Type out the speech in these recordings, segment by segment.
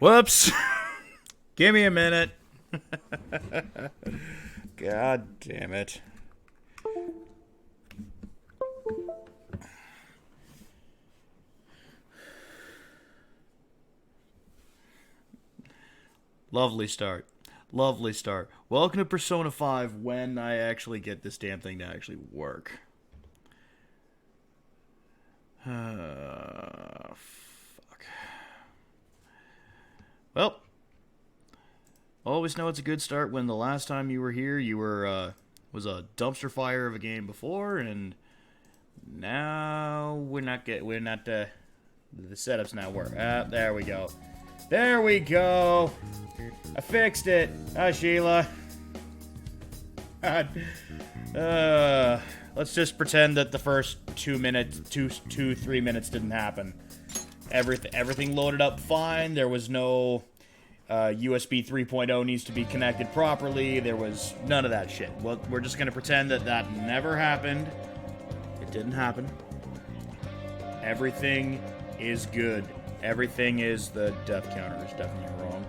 Whoops. Give me a minute. God damn it. Lovely start. Lovely start. Welcome to Persona 5 when I actually get this damn thing to actually work. Fuck. Well, always know it's a good start when the last time you were here you were, was a dumpster fire of a game before, and now the setup's now work. There we go. There we go. I fixed it. Hi, Sheila. Let's just pretend that the first 3 minutes didn't happen. Everything loaded up fine. There was no USB 3.0 needs to be connected properly. There was none of that shit. Well, we're just gonna pretend that never happened. It didn't happen. Everything is good. Everything is the death counter is definitely wrong.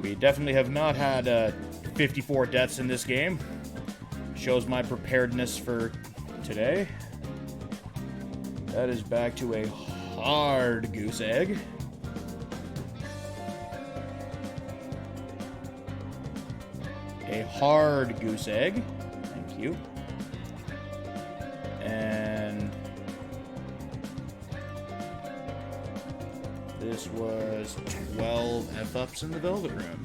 We definitely have not had 54 deaths in this game. Shows my preparedness for today. That is back to a hard goose egg. A hard goose egg. Thank you. And this was 12 F-ups in the Velvet Room.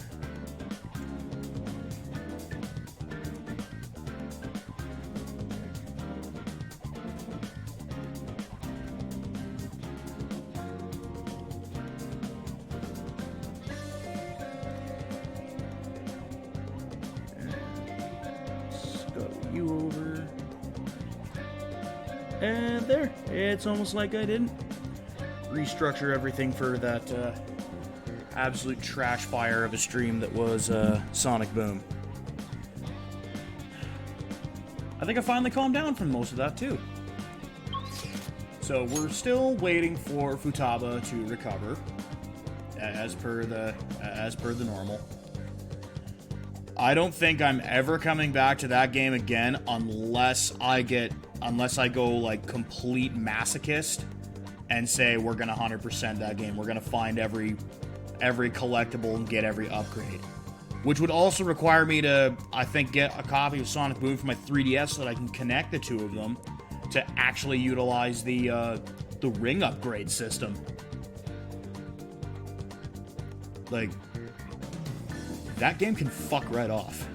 You over. And there. It's almost like I didn't restructure everything for that absolute trash fire of a stream that was Sonic Boom. I think I finally calmed down from most of that too. So we're still waiting for Futaba to recover, as per the normal. I don't think I'm ever coming back to that game again unless I go like complete masochist and say we're gonna 100% that game. We're gonna find every collectible and get every upgrade, which would also require me to, I think, get a copy of Sonic Boom for my 3DS so that I can connect the two of them to actually utilize the ring upgrade system. Like, that game can fuck right off.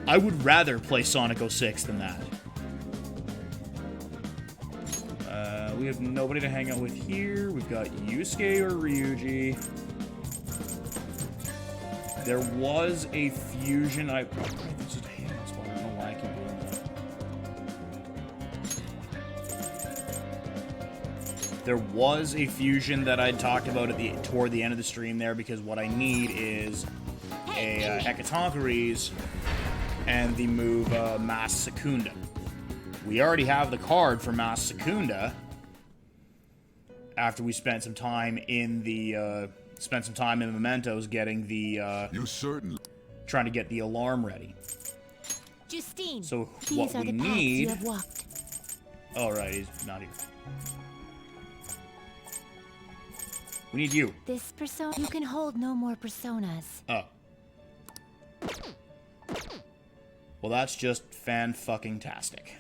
I would rather play Sonic 06 than that. We have nobody to hang out with here. We've got Yusuke or Ryuji. There was a fusion. This is a hangout spot. I don't know why I keep doing that. There was a fusion that I talked about toward the end of the stream there, because what I need is a Hekatonkeries and the move Mass Secunda. We already have the card for Mass Secunda after we spent some time in the Mementos getting the You certainly trying to get the alarm ready. Justine, So these what are we the paths need. you have walked. Oh right, he's not here. We need you. This persona, you can hold no more personas. Oh. Well, that's just fan-fucking-tastic.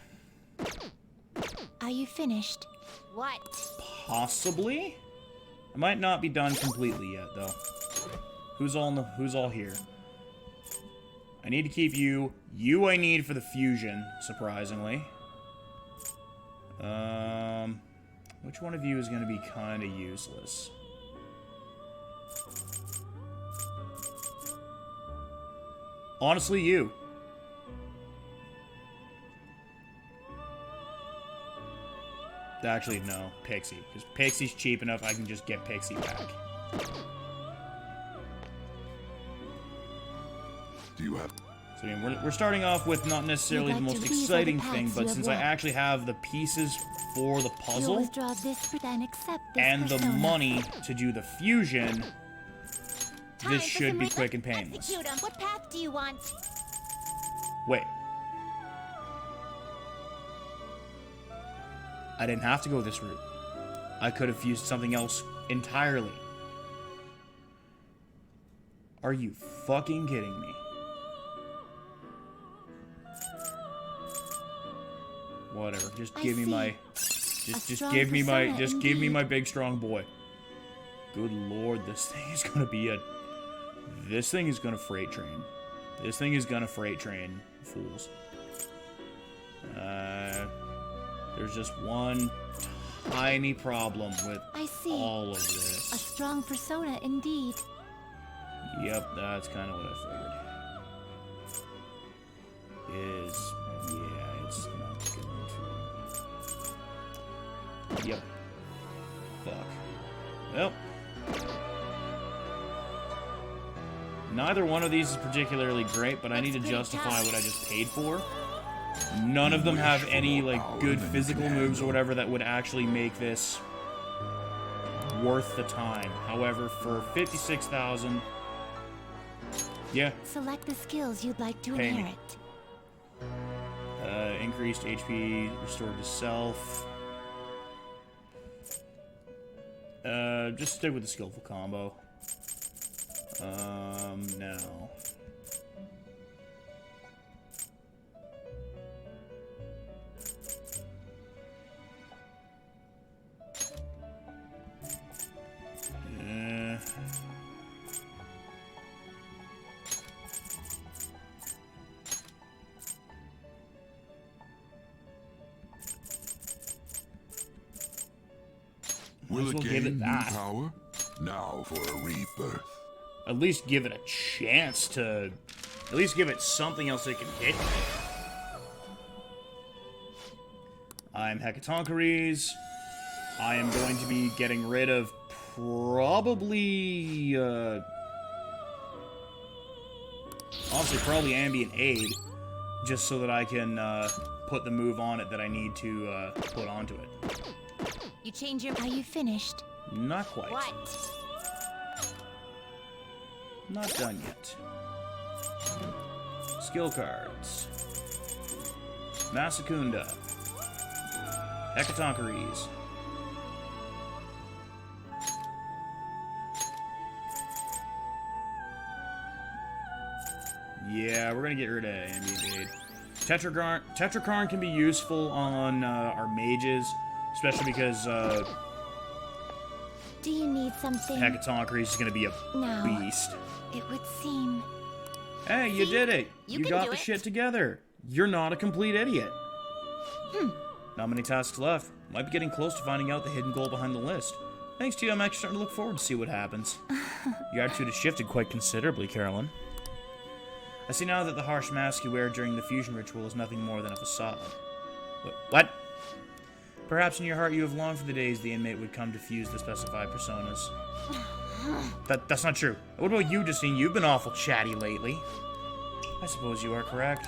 Are you finished? What? Possibly? I might not be done completely yet, though. Who's all here? I need to keep you. You I need for the fusion, surprisingly. Which one of you is going to be kind of useless? Honestly, you. Actually, no. Pixie. Because Pixie's cheap enough, I can just get Pixie back. do you have So, I mean, we're starting off with not necessarily the most exciting thing, but since I actually have the pieces for the puzzle and the money to do the fusion, this should be quick and painless. Execute 'em. What path do you want? Wait. I didn't have to go this route. I could have used something else entirely. Are you fucking kidding me? Whatever. Just give me my just give me my big strong boy. Good lord, this thing is gonna be this thing is gonna freight train. This thing is gonna freight train fools. There's just one tiny problem with all of this. A strong persona indeed. Yep, that's kind of what I figured. Yeah, it's not going to... Yep. Fuck. Well. Neither one of these is particularly great, but I need to justify what I just paid for. None of them have any, like, good physical moves or whatever that would actually make this worth the time. However, for 56,000... Yeah. Select the skills you'd like to Pay me. inherit. Increased HP, restored to self. Just stick with the skillful combo. Now. Will well it give it gain new that. power? Now for a rebirth. At least give it a chance to... At least give it something else it can hit. I'm Hecatoncheires. I am going to be getting rid of probably... honestly, probably Ambient Aid. Just so that I can put the move on it that I need to put onto it. You change your... Are you finished? Not quite. What? Not done yet. Skill cards. Masakunda. Hecatoncheires. Yeah, we're gonna get rid of Ambient Aid. Tetrakarn can be useful on our mages, especially because Do you need something? Hecatoncheires is gonna be a No. beast. It would seem... Hey, you See? did it! You You can got do the it. shit together. You're not a complete idiot. Not many tasks left. Might be getting close to finding out the hidden goal behind the list. Thanks to you, I'm actually starting to look forward to see what happens. Your attitude has shifted quite considerably, Carolyn. I see now that the harsh mask you wear during the fusion ritual is nothing more than a facade. What? Perhaps in your heart you have longed for the days the inmate would come to fuse the specified personas. That's not true. What about you, Justine? You've been awful chatty lately. I suppose you are correct.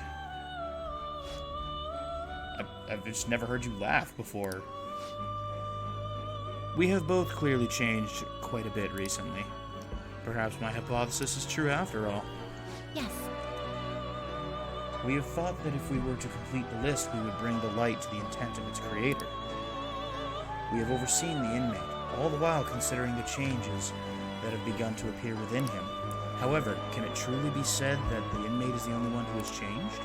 I've just never heard you laugh before. We have both clearly changed quite a bit recently. Perhaps my hypothesis is true after all. Yes. We have thought that if we were to complete the list, we would bring the light to the intent of its creator. We have overseen the inmate, all the while considering the changes that have begun to appear within him. However, can it truly be said that the inmate is the only one who has changed?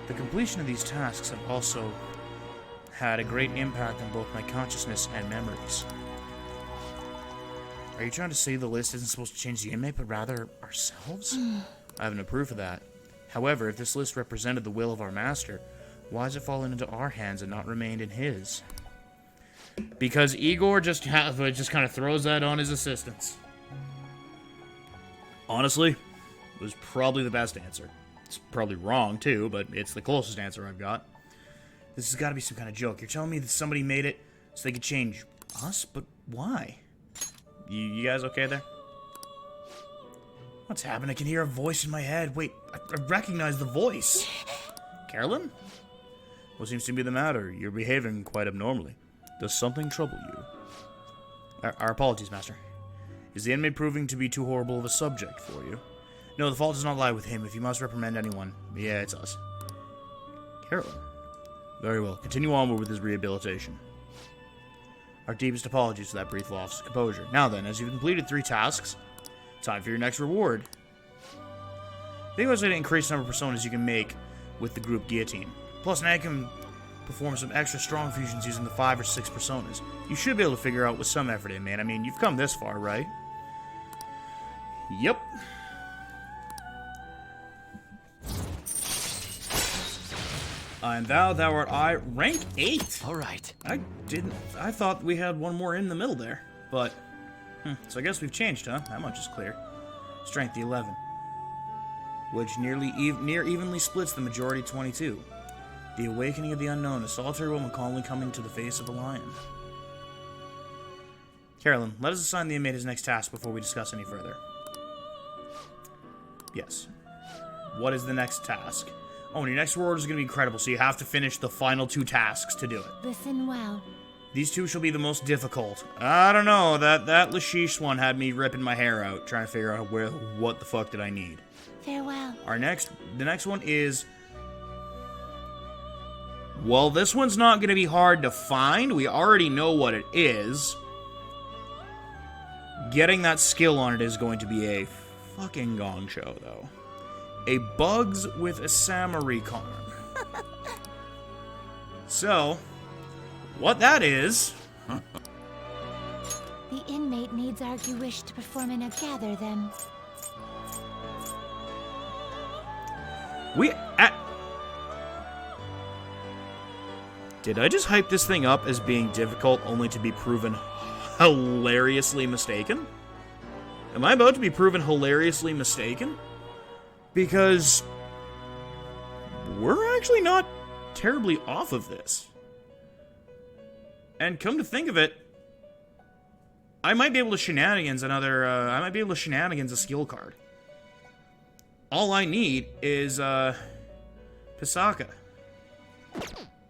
The completion of these tasks have also had a great impact on both my consciousness and memories. Are you trying to say the list isn't supposed to change the inmate, but rather ourselves? I have no proof of that. However, if this list represented the will of our master, why has it fallen into our hands and not remained in his? Because Igor just kind of throws that on his assistants. Honestly, it was probably the best answer. It's probably wrong, too, but it's the closest answer I've got. This has got to be some kind of joke. You're telling me that somebody made it so they could change us? But why? You guys okay there? What's happened? I can hear a voice in my head. Wait, I recognize the voice. Carolyn? What seems to be the matter? You're behaving quite abnormally. Does something trouble you? Our apologies, Master. Is the inmate proving to be too horrible of a subject for you? No, the fault does not lie with him. If you must reprimand anyone, yeah, it's us. Carolyn. Very well. Continue onward with his rehabilitation. Our deepest apologies for that brief loss of composure. Now then, as you've completed 3 tasks, time for your next reward. I think I was going to increase the number of personas you can make with the group Guillotine. Plus, now you can perform some extra strong fusions using the 5 or 6 personas. You should be able to figure out with some effort in, man. I mean, you've come this far, right? Yep. And thou art I, rank 8. All right. I thought we had one more in the middle there, but so I guess we've changed, huh? That much is clear. Strength 11, which near evenly splits the majority 22. The awakening of the unknown, a solitary woman calmly coming to the face of a lion. Carolyn, let us assign the inmate his next task before we discuss any further. Yes. What is the next task? Oh, and your next reward is going to be incredible, so you have to finish the final 2 tasks to do it. Listen well. These 2 shall be the most difficult. I don't know, that Lashish one had me ripping my hair out, trying to figure out what the fuck did I need. Farewell. The next one is... Well, this one's not going to be hard to find. We already know what it is. Getting that skill on it is going to be a fucking gong show, though. A Bugs with a Samaricon. So, what that is... The inmate needs argue wish to perform in a gather them. Did I just hype this thing up as being difficult only to be proven hilariously mistaken? Am I about to be proven hilariously mistaken? Because we're actually not terribly off of this. And come to think of it, I might be able to shenanigans a skill card. All I need is Pisaka.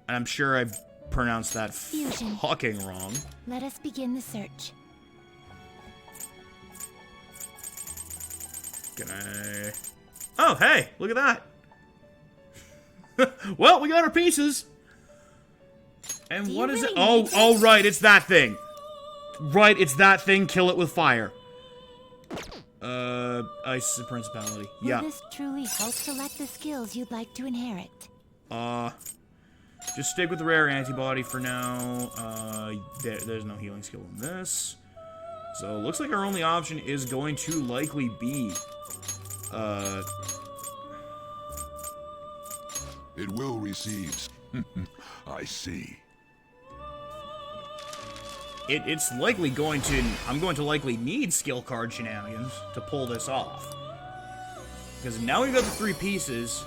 And I'm sure I pronounced that Fusion. fucking wrong. Let us begin the search. Can I... Oh, hey, look at that. Well, we got our pieces. And Do what you is it? really need Oh, right, it's that thing. Right, it's that thing, kill it with fire. Ice Principality. Will Yeah. this truly help select the skills you'd like to inherit? Just stick with the rare antibody for now. There's no healing skill in this. So, looks like our only option is going to likely be, It will receive. I see. It's likely going to... I'm going to likely need skill card shenanigans to pull this off. Because now we've got the 3 pieces.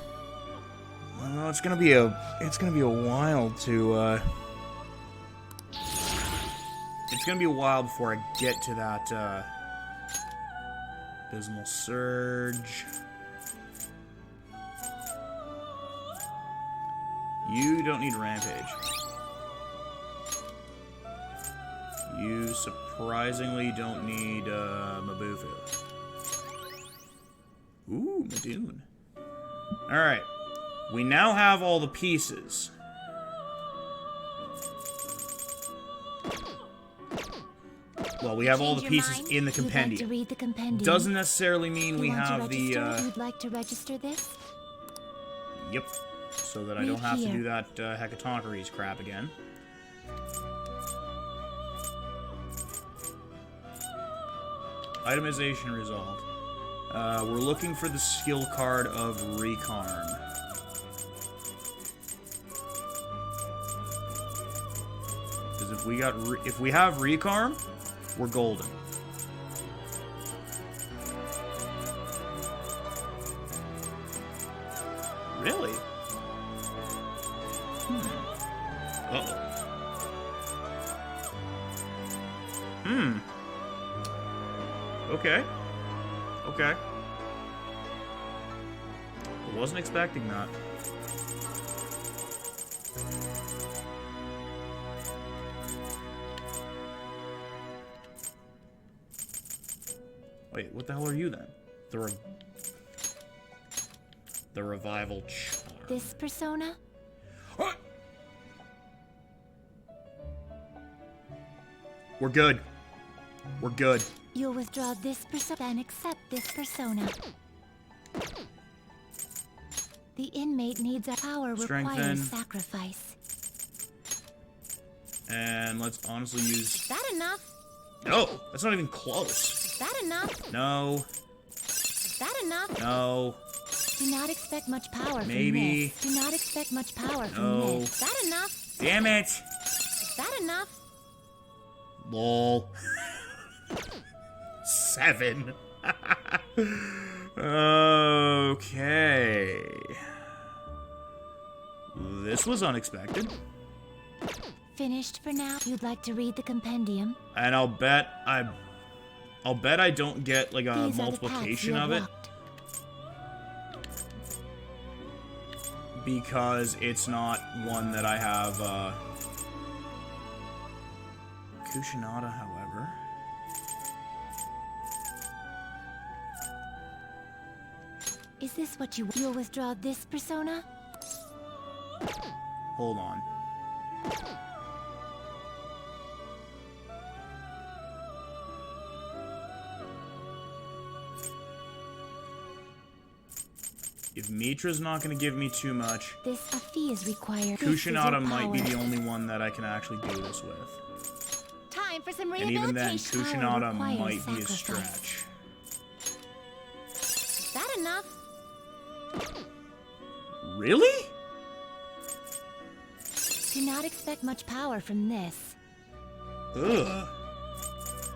Well, it's gonna be a while to, It's gonna be a while before I get to that, Abysmal Surge. You don't need Rampage. You surprisingly don't need, Mabufu. Ooh, Madoon. Alright. We now have all the pieces. Well, we have all the Change your pieces mind? in the You'd like to compendium. read the compendium. Doesn't necessarily mean You we want to have the, register? You'd like to register this? Yep. So that I Read don't have to here. do that, Hecatoncheires crap again. Itemization resolved. We're looking for the skill card of Recarn. Because if we have Recarn, we're golden. Really? Uh-oh. Okay. Okay. Wasn't expecting that. Wait, what the hell are you then? The revival charm. This persona? What? We're good. We're good. You'll withdraw this persona and accept this persona. The inmate needs a power Strengthen. requires sacrifice. And let's honestly use... Is that enough? No! That's not even close. Is that enough? No. Is that enough? No. Do not expect much power Maybe. from this. Do not expect much power from No. this. Is that enough? Damn it! Is that enough? Lol. 7. Okay. This was unexpected. Finished for now. You'd like to read the compendium? And I'll bet I don't get like a These are the paths multiplication you of have it walked. because it's not one that I have Kushinada, however. Is this what you'll withdraw this persona? Hold on. If Mitra's not going to give me too much, A fee is required. This is your Kushinada might be power. the only one that I can actually do this with. Time for some And even then, rehabilitation. Kushinada Power requires might be a sacrifice. stretch. Is that enough? Really? Do not expect much power from this. Ugh.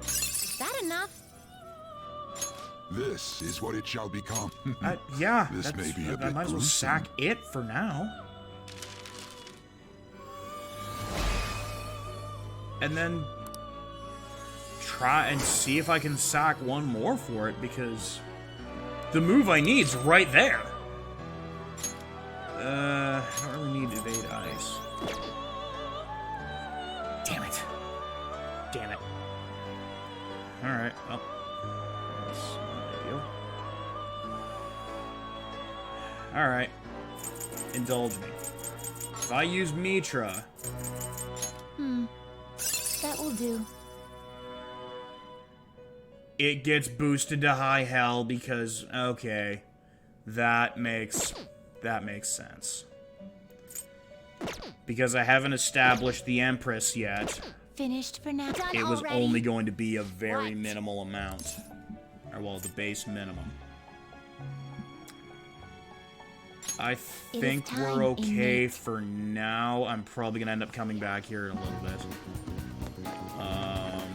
Is that enough? This is what it shall become. Yeah, This may be a I bit might as well gruesome. sack it for now. And then try and see if I can sack one more for it, because the move I need's right there. I don't really need evade ice. Damn it. Damn it. Alright, well. That's not ideal. Alright. Indulge me. If I use Mitra, That will do. it gets boosted to high hell because, okay, that makes sense. Because I haven't established the Empress yet, Finished for now. Done it was already? only going to be a very What? minimal amount. Or, well, the base minimum. I think time, we're okay inmate. for now. I'm probably going to end up coming back here in a little bit.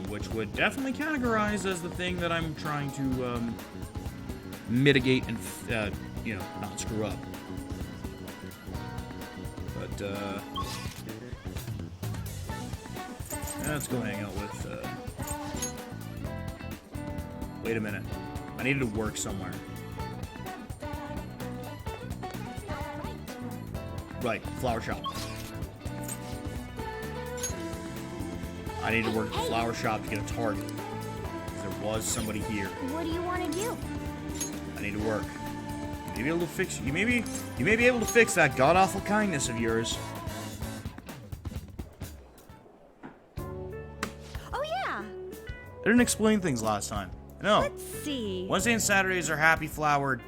Which would definitely categorize as the thing that I'm trying to mitigate and, you know, not screw up. But, let's go hang out with, wait a minute. I needed to work somewhere. Right, flower shop. I need to work at the flower shop to get a target. There was somebody here. What do you want to do? I need to work. You may be able to fix. You may be able to fix that god awful kindness of yours. Oh yeah. I didn't explain things last time. No. Let's see. Wednesday and Saturdays are happy flower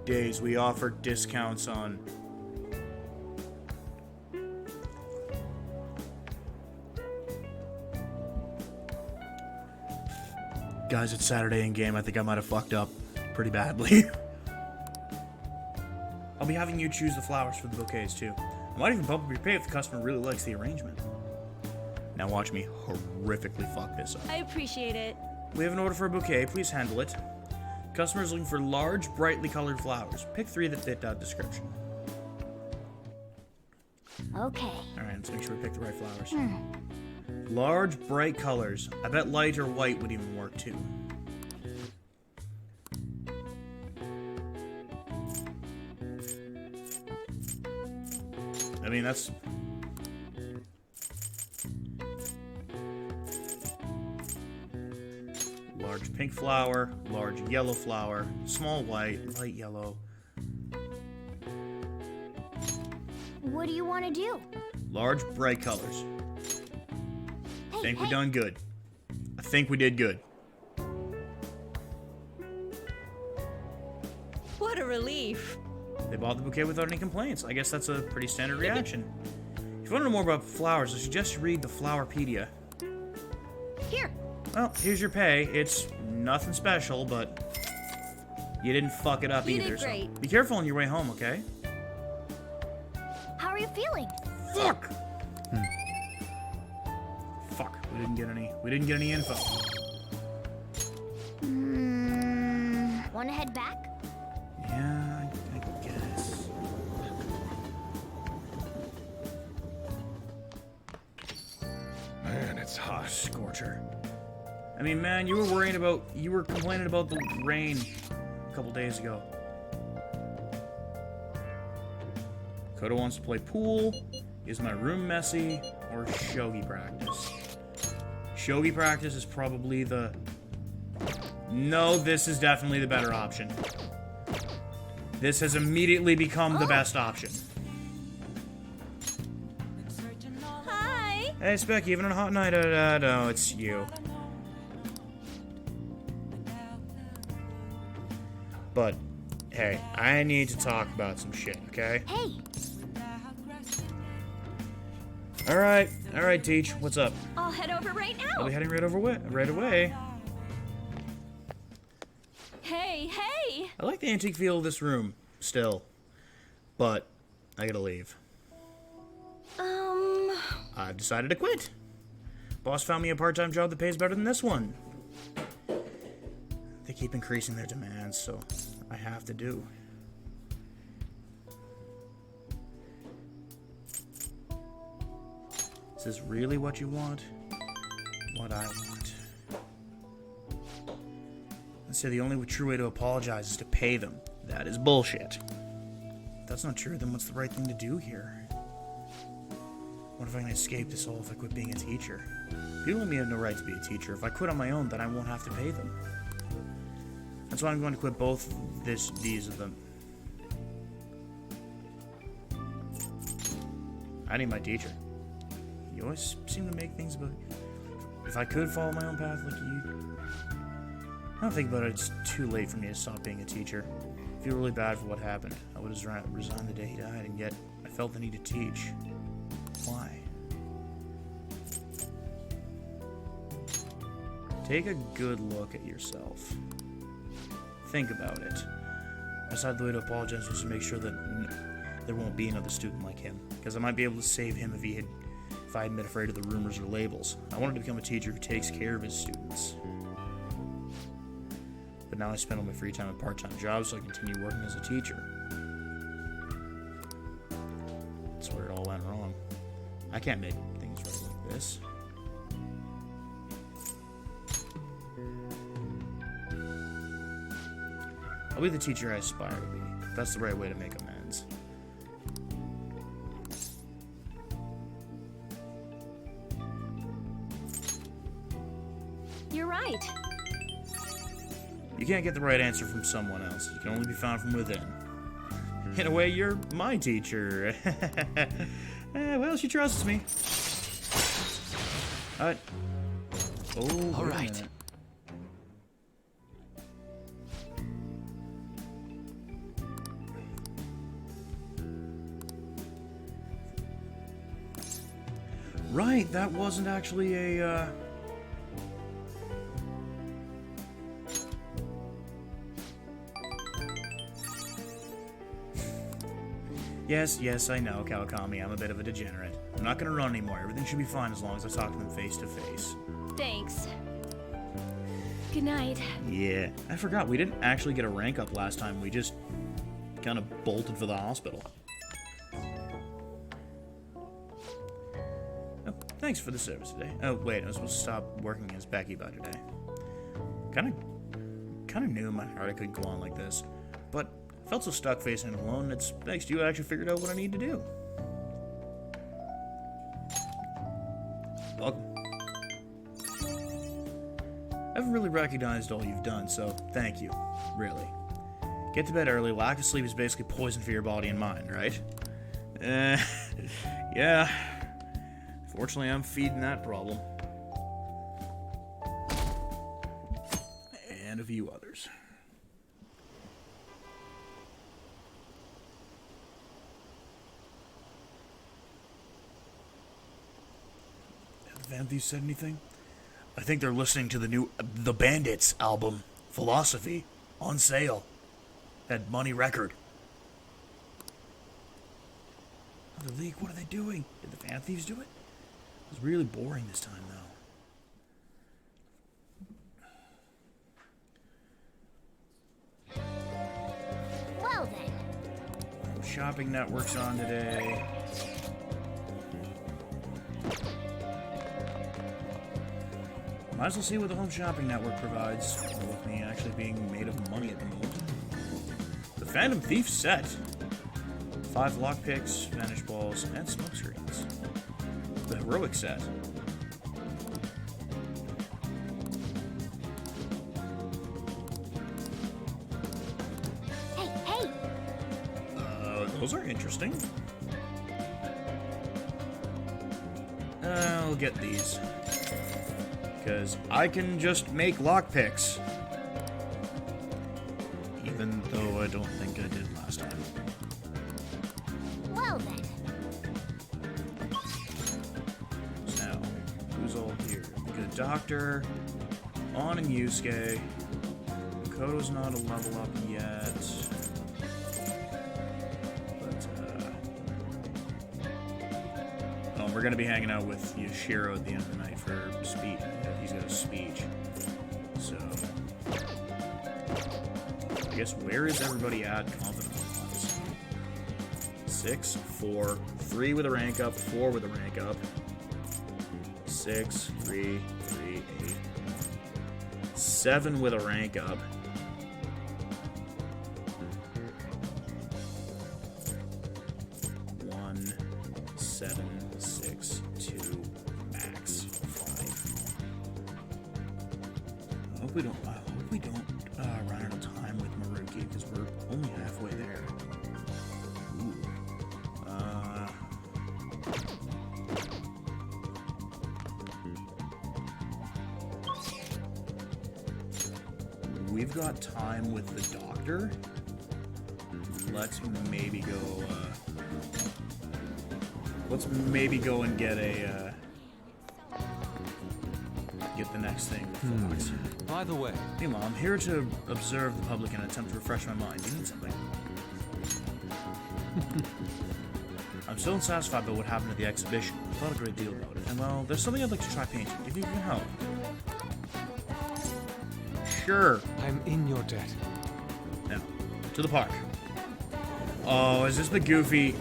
days. We offer discounts on. Guys, it's Saturday in game. I think I might have fucked up pretty badly. I'll be having you choose the flowers for the bouquets too. I might even bump up your pay if the customer really likes the arrangement. Now watch me horrifically fuck this up. I appreciate it. We have an order for a bouquet. Please handle it. Customer's looking for large, brightly colored flowers. Pick 3 that fit that description. Okay. Alright, let's make sure we pick the right flowers. Large, bright colors. I bet light or white would even work too. mean, that's... Large pink flower, large yellow flower, small white, light yellow. What do you want to do? Large, bright colors. Hey, I think we hey. done good. I think we did good. What a relief. They bought the bouquet without any complaints. I guess that's a pretty standard reaction. If you want to know more about flowers, I suggest you read the Flowerpedia. Here. Well, here's your pay. It's nothing special, but you didn't fuck it up You either. did great. So be careful on your way home, okay? How are you feeling? Fuck. Fuck. We didn't get any info. Want to head back? Yeah, I guess. Man, it's hot. Scorcher. I mean, man, you were complaining about the rain a couple days ago. Kodo wants to play pool. Is my room messy? Or shogi practice? Shogi practice is probably the... No, this is definitely the better option. This has immediately become the best option. Hi. Hey, Spec, even on a hot night? No, it's you. But, hey, I need to talk about some shit, okay? Hey, Alright, Teach, what's up? I'll head over right I'll now. be heading right away. Hey. I like the antique feel of this room, still. But, I gotta leave. I've decided to quit. Boss found me a part-time job that pays better than this one. They keep increasing their demands, so I have to do. Is this really what you want? What I want? Let's say the only true way to apologize is to pay them. That is bullshit. If that's not true, then what's the right thing to do here? What if I can escape this all if I quit being a teacher? People let me have no right to be a teacher. If I quit on my own, then I won't have to pay them. That's why I'm going to quit both these of them. I need my teacher. You always seem to make things about... If I could follow my own path like you... I don't think about it, it's too late for me to stop being a teacher. I feel really bad for what happened. I would have resigned the day he died, and yet I felt the need to teach. Why? Take a good look at yourself. Think about it. I decided the way to apologize was to make sure that there won't be another student like him, because I might be able to save him if I hadn't been afraid of the rumors or labels. I wanted to become a teacher who takes care of his students. But now I spend all my free time at part-time jobs, so I continue working as a teacher. That's where it all went wrong. I can't make things right like this. I'll be the teacher I aspire to be. That's the right way to make amends. You're right. You can't get the right answer from someone else. You can only be found from within. In a way, you're my teacher. Well, she trusts me. All right. Right, that wasn't actually a, Yes, I know, Kawakami, I'm a bit of a degenerate. I'm not gonna run anymore. Everything should be fine as long as I talk to them face to face. Thanks. Good night. Yeah, I forgot, we didn't actually get a rank up last time. We just kind of bolted for the hospital. Oh, thanks for the service today. Oh, wait, I was supposed to stop working as Becky by today. Kind of knew in my heart I couldn't go on like this, but I felt so stuck facing it alone. It's thanks to you I actually figured out what I need to do. I haven't really recognized all you've done, so thank you. Really. Get to bed early. Lack of sleep is basically poison for your body and mind, right? Yeah. Fortunately, I'm feeding that problem. And a few others. Have the Van Thieves said anything? I think they're listening to the new The Bandits album, Philosophy, on sale at Money Record. Another leak? What are they doing? Did the Van Thieves do it? It was really boring this time, though. Well then. Shopping Network's on today. Might as well see what the Home Shopping Network provides, with me actually being made of money at the moment. The Phantom Thief set. 5 lockpicks, vanish balls, and smoke screens. The Heroic set. Hey! Those are interesting. I'll get these. Because I can just make lockpicks. Even though I don't think I did last time. Well then. Now, who's all here? The Good Doctor, On and Yusuke. Makoto's not a level up yet. But, oh, we're gonna be hanging out with Yashiro at the end of the night for speech. He's got a speech. So, I guess where is everybody at confidence-wise? 6, 4, 3 with a rank up, 4 with a rank up. 6, 3, 3, 8. 7 with a rank up. 1, 7, 6, 2, max 5. I hope we don't run out of time with Maruki because we're only halfway there. Ooh. We've got time with the doctor. Let's maybe go and get a get the next thing with Fox. By the way, Hey Mom, I'm here to observe the public and attempt to refresh my mind. You need something? I'm still unsatisfied by what happened at the exhibition. I thought a great deal about it. And well, there's something I'd like to try painting. Do you think you can help? Sure. I'm in your debt. Now, to the park. Oh, is this the goofy?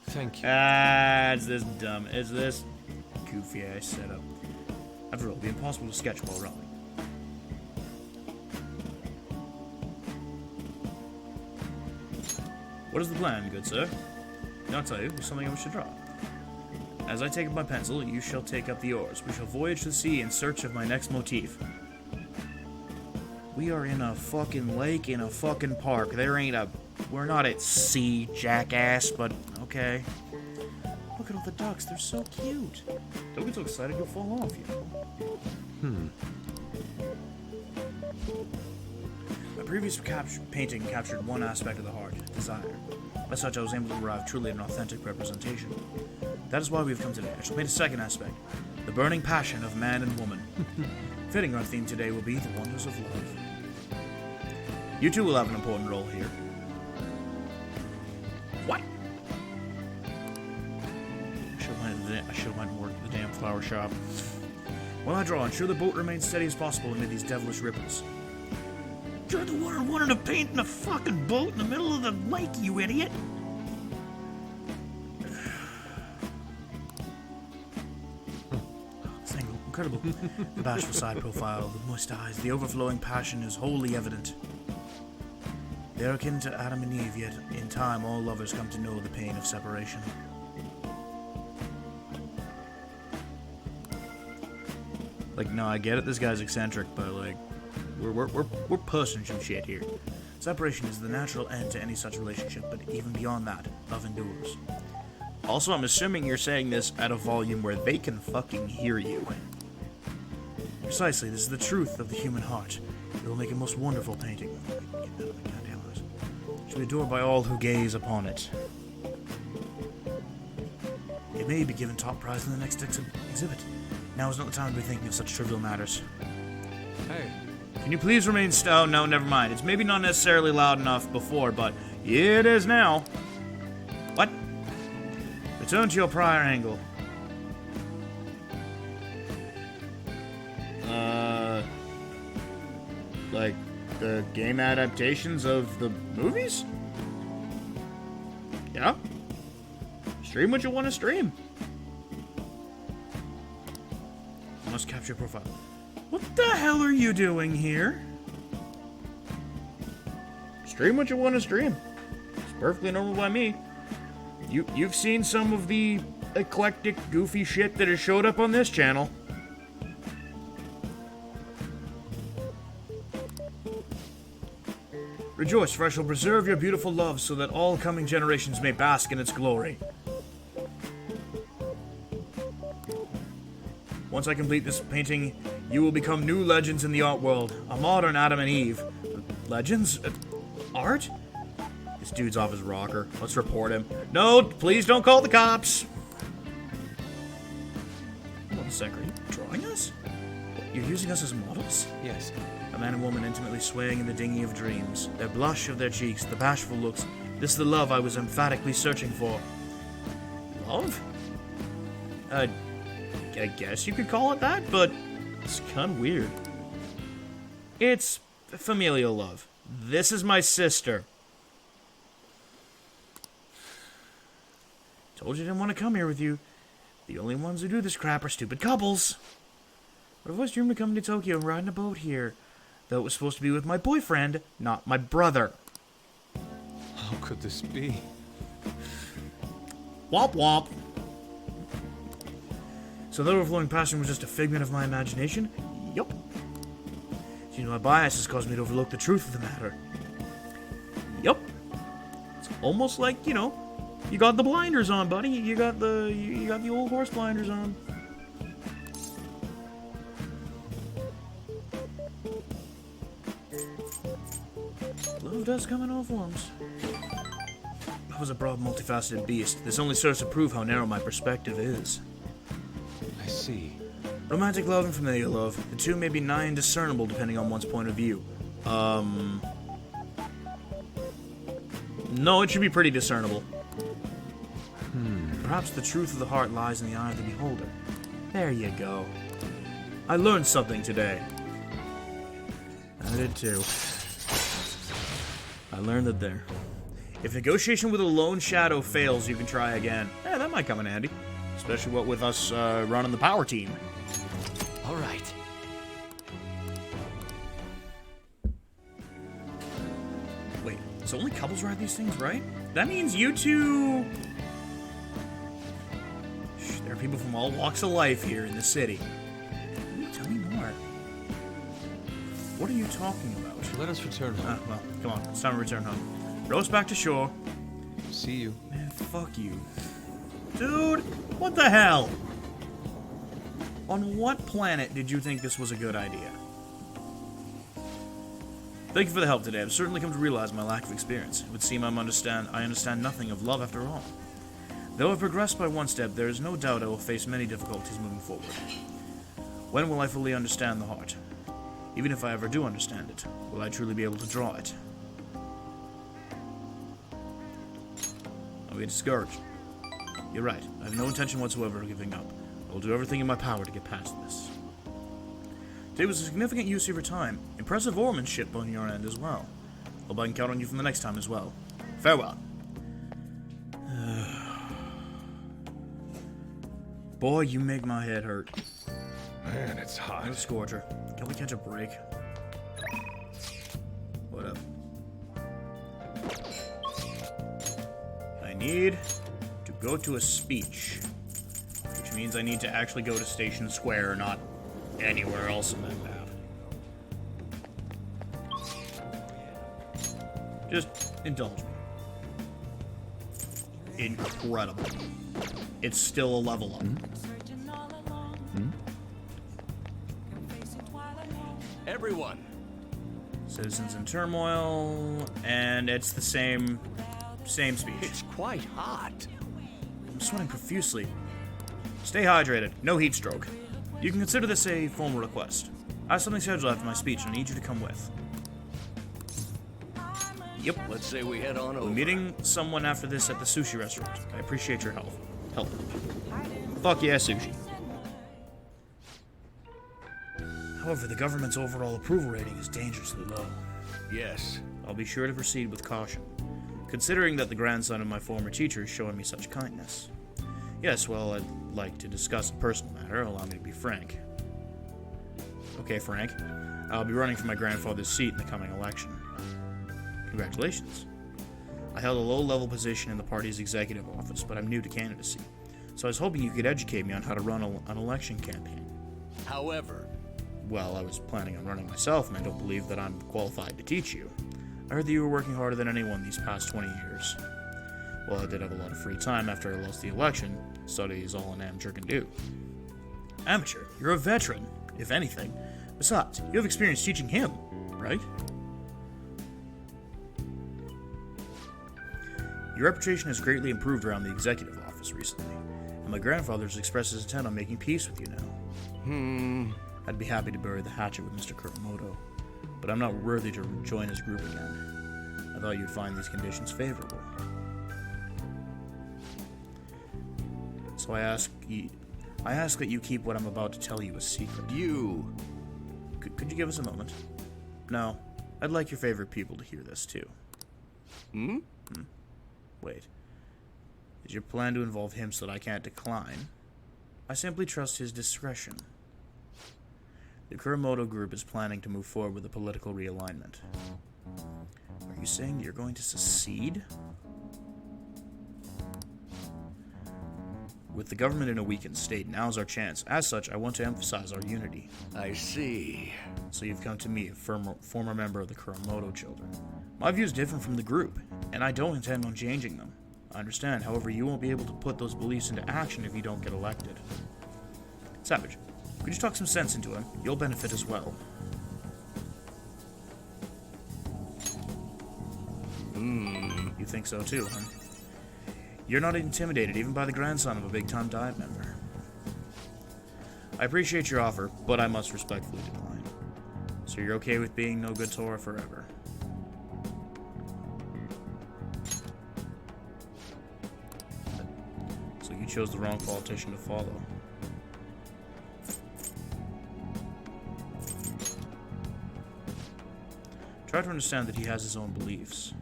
Thank you. It's this dumb. It's this goofy ass setup. After all, it'd be impossible to sketch while rowing. What is the plan, good sir? I'll tell you, there's something I wish to draw. As I take up my pencil, you shall take up the oars. We shall voyage to the sea in search of my next motif. We are in a fucking lake in a fucking park. We're not at sea, jackass, but okay. Look at all the ducks, they're so cute. Don't get so excited you'll fall off, you know. My previous painting captured one aspect of the heart, desire. As such, I was able to arrive truly at an authentic representation. That is why we have come today. I shall paint a second aspect, the burning passion of man and woman. Fitting our theme today will be the wonders of love. You two will have an important role here. What? I should have went and worked at the damn flower shop. While I draw, ensure the boat remains steady as possible amid these devilish ripples. You're the one who wanted to paint in a fucking boat in the middle of the lake, you idiot! This angle, incredible. The bashful side profile, the moist eyes, the overflowing passion is wholly evident. They are akin to Adam and Eve, yet in time all lovers come to know the pain of separation. Like, no, I get it, this guy's eccentric, but, like, we're pushing some shit here. Separation is the natural end to any such relationship, but even beyond that, love endures. Also, I'm assuming you're saying this at a volume where they can fucking hear you. Precisely, this is the truth of the human heart. It will make a most wonderful painting. It should be adored by all who gaze upon it. It may be given top prize in the next exhibit. Now is not the time to be thinking of such trivial matters. Hey, Can you please remain oh, no, never mind. It's maybe not necessarily loud enough before, but it is now. What? Return to your prior angle. Like the game adaptations of the movies? Yeah? Stream what you want to stream. Must capture profile. What the hell are you doing here? Stream what you want to stream. It's perfectly normal by me. You've seen some of the eclectic, goofy shit that has showed up on this channel. Rejoice, for I shall preserve your beautiful love so that all coming generations may bask in its glory. Once I complete this painting, you will become new legends in the art world. A modern Adam and Eve. Legends? Art? This dude's off his rocker. Let's report him. No, please don't call the cops. Hold on a sec, are you drawing us? What, you're using us as models? yes. A man and woman intimately swaying in the dinghy of dreams. Their blush of their cheeks, the bashful looks. This is the love I was emphatically searching for. Love? I guess you could call it that, but it's kind of weird. It's familial love. This is my sister. Told you I didn't want to come here with you. The only ones who do this crap are stupid couples. But I've always dreamed of coming to Tokyo and riding a boat here. Though it was supposed to be with my boyfriend, not my brother. How could this be? Womp womp. So the overflowing passion was just a figment of my imagination? Yup. You know, my bias has caused me to overlook the truth of the matter. Yup. It's almost like, you know, you got the blinders on, buddy. You got the old horse blinders on. Love does come in all forms. I was a broad, multifaceted beast. This only serves to prove how narrow my perspective is. I see. Romantic love and familial love. The two may be nigh indiscernible depending on one's point of view. No, it should be pretty discernible. Perhaps the truth of the heart lies in the eye of the beholder. There you go. I learned something today. I did too. I learned that there. If negotiation with a lone shadow fails, you can try again. Yeah, that might come in handy. Especially what with us running the power team. All right. Wait, so only couples ride these things, right? That means you two... Shh, there are people from all walks of life here in the city. Tell me more. What are you talking about? Let us return home. Well, come on. It's time to return home. Row us back to shore. See you. Man, fuck you. Dude, what the hell? On what planet did you think this was a good idea? Thank you for the help today. I've certainly come to realize my lack of experience. It would seem I understand nothing of love after all. Though I've progressed by one step, there is no doubt I will face many difficulties moving forward. When will I fully understand the heart? Even if I ever do understand it, will I truly be able to draw it? I'll be discouraged. You're right. I have no intention whatsoever of giving up. I will do everything in my power to get past this. Today was a significant use of your time. Impressive oarsmanship on your end as well. Hope I can count on you from the next time as well. Farewell. Boy, you make my head hurt. Man, it's hot. No Scorcher. Can we catch a break? What up? I need to go to a speech. Which means I need to actually go to Station Square, not anywhere else on that map. Just indulge me. Incredible. It's still a level up. Everyone. Citizens in turmoil, and it's the same speech. It's quite hot. I'm sweating profusely. Stay hydrated. No heat stroke. You can consider this a formal request. I have something scheduled after my speech, and I need you to come with. Yep. Let's say we head on over. We're meeting someone after this at the sushi restaurant. I appreciate your help. Fuck yeah, sushi. However, the government's overall approval rating is dangerously low. Yes. I'll be sure to proceed with caution, considering that the grandson of my former teacher is showing me such kindness. Yes, well, I'd like to discuss a personal matter. Allow me to be frank. Okay, Frank. I'll be running for my grandfather's seat in the coming election. Congratulations. I held a low-level position in the party's executive office, but I'm new to candidacy. So I was hoping you could educate me on how to run an election campaign. However, Well, I was planning on running myself, and I don't believe that I'm qualified to teach you. I heard that you were working harder than anyone these past 20 years. Well, I did have a lot of free time after I lost the election. Study is all an amateur can do. Amateur? You're a veteran, if anything. Besides, you have experience teaching him, right? Your reputation has greatly improved around the executive office recently, and my grandfather has expressed his intent on making peace with you now. I'd be happy to bury the hatchet with Mr. Kuramoto, but I'm not worthy to join his group again. I thought you'd find these conditions favorable. So I ask that you keep what I'm about to tell you a secret. you. Could you give us a moment? No, I'd like your favorite people to hear this too. Wait. Is your plan to involve him so that I can't decline? I simply trust his discretion. The Kuramoto group is planning to move forward with a political realignment. Are you saying you're going to secede? With the government in a weakened state, now's our chance. As such, I want to emphasize our unity. I see. So you've come to me, a former member of the Kuramoto children. My view is different from the group, and I don't intend on changing them. I understand, however, you won't be able to put those beliefs into action if you don't get elected. Savage, could you talk some sense into him? You'll benefit as well. You think so too, huh? You're not intimidated even by the grandson of a big-time Diet member. I appreciate your offer, but I must respectfully decline. So you're okay with being no good Tora forever? So you chose the wrong politician to follow. Try to understand that he has his own beliefs.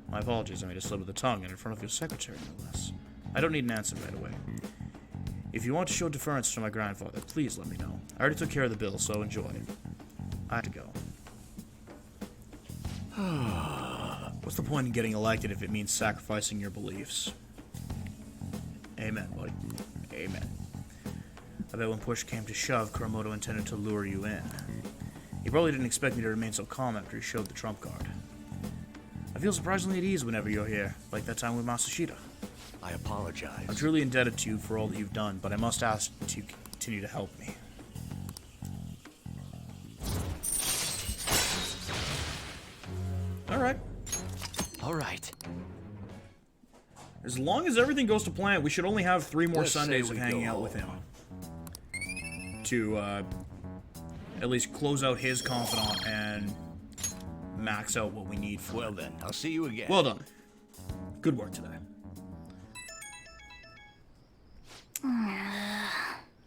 My apologies, I made a slip of the tongue and in front of your secretary, no less. I don't need an answer right away. If you want to show deference to my grandfather, please let me know. I already took care of the bill, so enjoy. I have to go. What's the point in getting elected if it means sacrificing your beliefs? Amen, buddy. Amen. I bet when push came to shove, Kuramoto intended to lure you in. He probably didn't expect me to remain so calm after he showed the trump card. I feel surprisingly at ease whenever you're here, like that time with Masashita. I apologize. I'm truly indebted to you for all that you've done, but I must ask that you continue to help me. Alright. All right. As long as everything goes to plan, we should only have 3 more Let's say Sundays of we hanging go out with him. home. To, at least close out his confidant and max out what we need for Well him. then, I'll see you again. Well done. Good work today.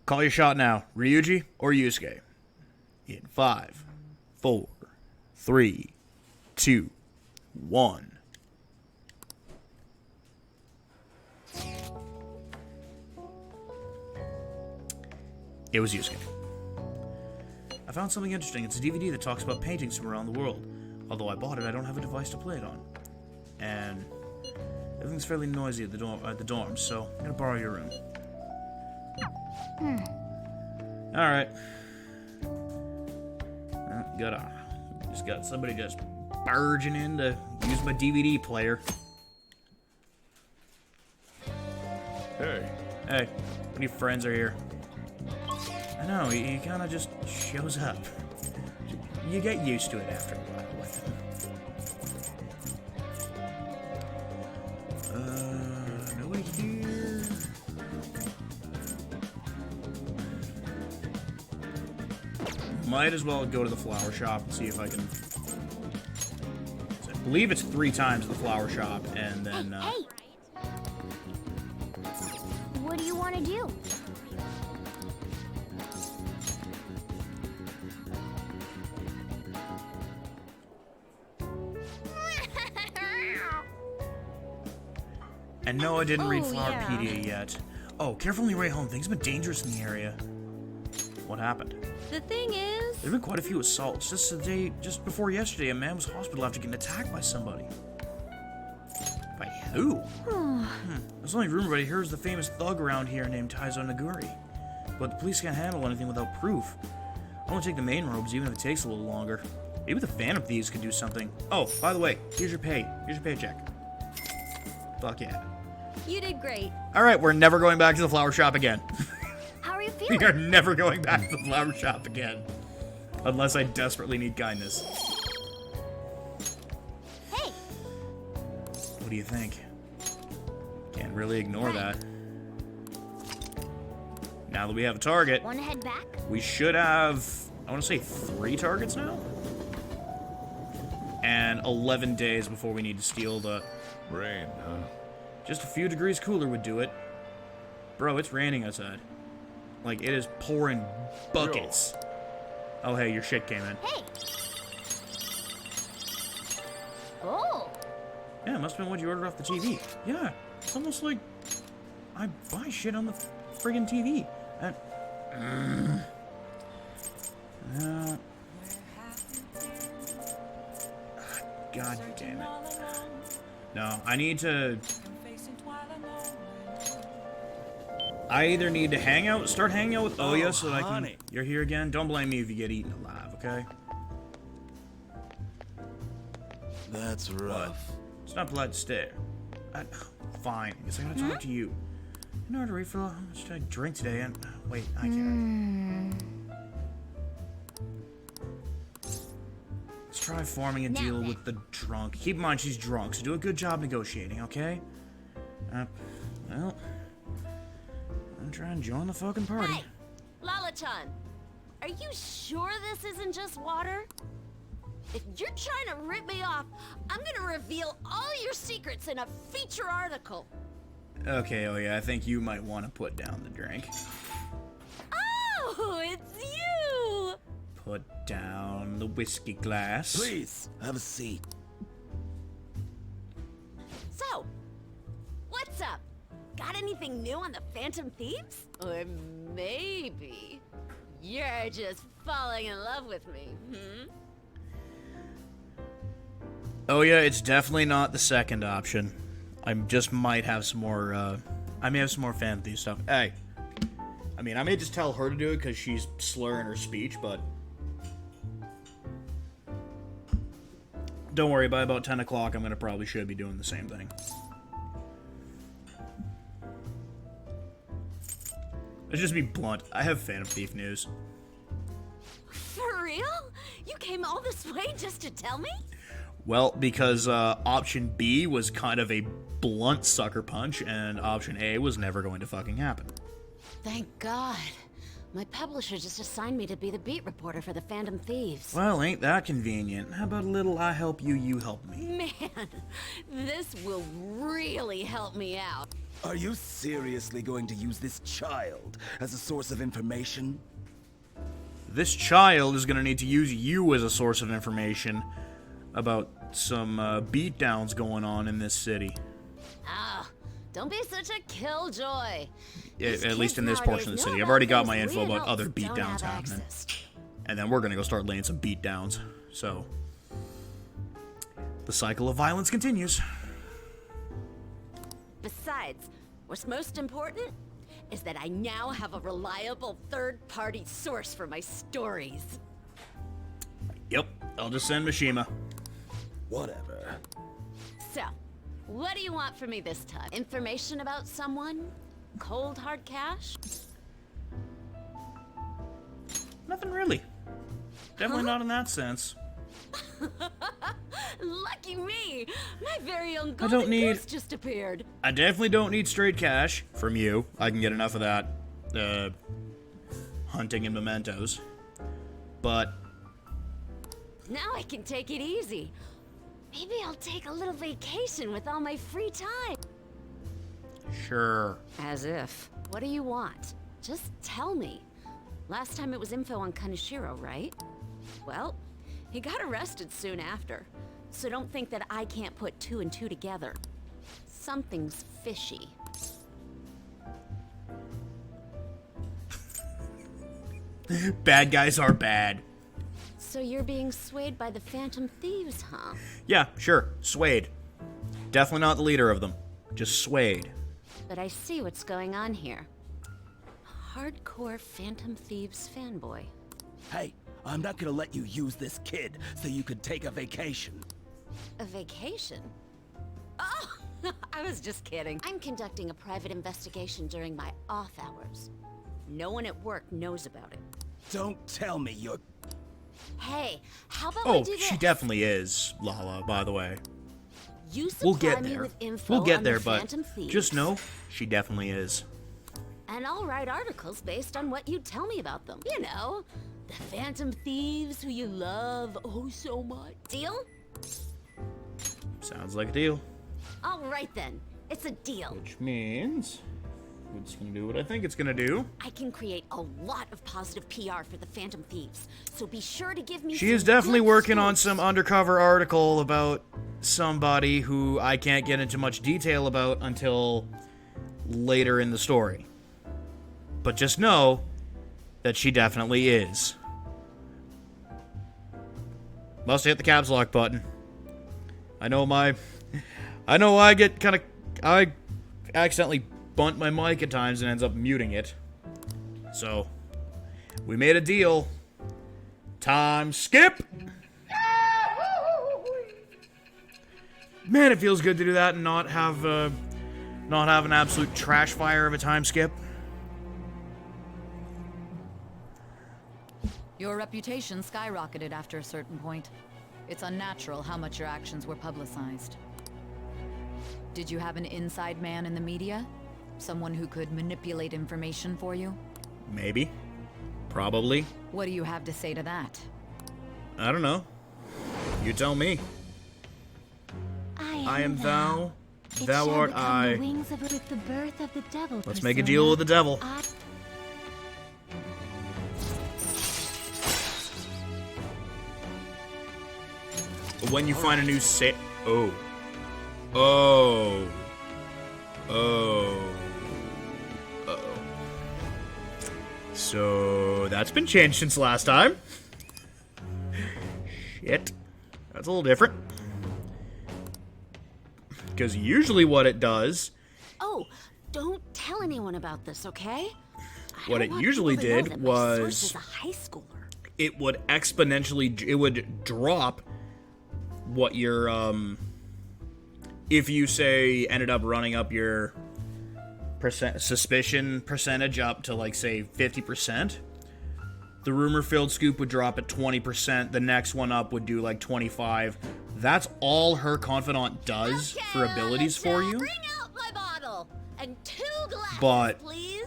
Call your shot now. Ryuji or Yusuke? In 5, 4, 3, 2, 1. It was Yusuke. I found something interesting. It's a DVD that talks about paintings from around the world. Although I bought it, I don't have a device to play it on. And everything's fairly noisy at the dorms, so I'm gonna borrow your room. Alright. Just got somebody just barging in to use my DVD player. Hey, Hey, when your friends are here. I know, he kind of just shows up. You get used to it after a while with him. Nobody here. Might as well go to the flower shop and see if I can... I believe it's 3 times the flower shop, and then... Hey! What do you want to do? And no, I didn't read Oh, Flowerpedia yet. Oh, careful on your way home. Things have been dangerous in the area. What happened? The thing is, There have been quite a few assaults. Just before yesterday, a man was hospitalized after getting attacked by somebody. By who? There's only rumor, but I hear is the famous thug around here named Taizo Naguri. But the police can't handle anything without proof. I want to take the main roads, even if it takes a little longer. Maybe the Phantom Thieves could do something. Oh, by the way, here's your pay. Here's your paycheck. Fuck yeah. you did great. Alright, we're never going back to the flower shop again. How are you We feeling? are never going back to the flower shop again. Unless I desperately need kindness. Hey! What do you think? Can't really ignore that. Now that we have a target, Want to head back? we should have, I want to say 3 targets now? And 11 days before we need to steal the... rain, huh? Just a few degrees cooler would do it. Bro, it's raining outside. Like, it is pouring buckets. Oh, hey, your shit came in. Hey! Oh! Yeah, it must have been what you ordered off the TV. Yeah, it's almost like I buy shit on the friggin' TV. God damn it. No, I need to... I either need to start hanging out with Oya so that I can... honey. You're here again? Don't blame me if you get eaten alive, okay? That's rough. It's not polite to stare. Fine, I guess I gotta talk to you. In order to refill, how much did I drink today? And wait, I can't. Let's try forming a Now deal then. with the drunk. Keep in mind she's drunk, so do a good job negotiating, okay? Well, I'm trying to join the fucking party. Hey, Lala-chan, are you sure this isn't just water? If you're trying to rip me off, I'm gonna reveal all your secrets in a feature article. Okay, oh yeah, I think you might want to put down the drink. Oh, it's you! Put down the whiskey glass. Please, have a seat. So, what's up? Got anything new on the Phantom Thieves? Or maybe you're just falling in love with me, hmm? Oh yeah, it's definitely not the second option. I just might have some more, I may have some more Phantom Thief stuff. Hey, I mean, I may just tell her to do it because she's slurring her speech, but... Don't worry, by about 10 o'clock, I'm gonna probably should be doing the same thing. Let's just be blunt. I have Phantom Thief news. For real? You came all this way just to tell me? Well, because option B was kind of a blunt sucker punch, and option A was never going to fucking happen. Thank God. My publisher just assigned me to be the beat reporter for the Phantom Thieves. Well, ain't that convenient? How about a little I help you, you help me? Man, this will really help me out. Are you seriously going to use this child as a source of information? This child is going to need to use you as a source of information about some beatdowns going on in this city. Ah, don't be such a killjoy. These At least in kids this portion of the nowadays city. know I've already got about my things info we about other adults don't beatdowns have happening. access to. And then we're going to go start laying some beatdowns. So, the cycle of violence continues. Besides, what's most important is that I now have a reliable third-party source for my stories. Yep, I'll just send Mishima. Whatever. So, what do you want from me this time? Information about someone? Cold hard cash? Nothing really. Definitely not in that sense. Lucky me! My very own I golden don't need- goose just appeared. I definitely don't need straight cash from you. I can get enough of that, hunting and mementos. But Now I can take it easy. Maybe I'll take a little vacation with all my free time. sure. As if. What do you want? Just tell me. Last time it was info on Kaneshiro, right? Well, he got arrested soon after. So don't think that I can't put 2 and 2 together. Something's fishy. Bad guys are bad. So you're being swayed by the Phantom Thieves, huh? Yeah, sure. Swayed. Definitely not the leader of them. Just swayed. But I see what's going on here. Hardcore Phantom Thieves fanboy. Hey, I'm not gonna let you use this kid so you could take a vacation. A vacation? Oh, I was just kidding. I'm conducting a private investigation during my off hours. No one at work knows about it. Don't tell me you're... Hey, how about Oh, we do this? she definitely is, Lala, by the way. You We'll supply get me there. with info We'll get on there, the but Phantom Thieves, just know she definitely is. and I'll write articles based on what you tell me about them. You know, the Phantom Thieves who you love oh so much. Deal? Sounds like a deal. All right then. It's a deal. Which means it's gonna do what I think it's gonna do. I can create a lot of positive PR for the Phantom Thieves, so be sure to give me She some is definitely good working on stories. some undercover article about somebody who I can't get into much detail about until later in the story. But just know that she definitely is. Must hit the caps lock button. I know I accidentally bunt my mic at times and ends up muting it. So, we made a deal. Time skip! Man, it feels good to do that and not have an absolute trash fire of a time skip. Your reputation skyrocketed after a certain point. It's unnatural how much your actions were publicized. Did you have an inside man in the media? Someone who could manipulate information for you? Maybe. Probably. What do you have to say to that? I don't know. You tell me. I am thou. It Thou shall art become I. The wings of with the birth of the devil. Let's make a deal with the devil. When you find a new set. Oh. Oh. Oh. Uh-oh. So, that's been changed since last time. Shit. That's a little different. Because usually what it does, Oh, don't tell anyone about this, okay? I What don't it want usually people to know did that my source was- is a high schooler. it would exponentially, it would drop what your, if you say ended up running up your suspicion percentage up to, like, say, 50%, the rumor-filled scoop would drop at 20%, the next one up would do, like, 25. That's all her confidant does Okay, for abilities let's, for you. Bring out my bottle and 2 glasses, But- please.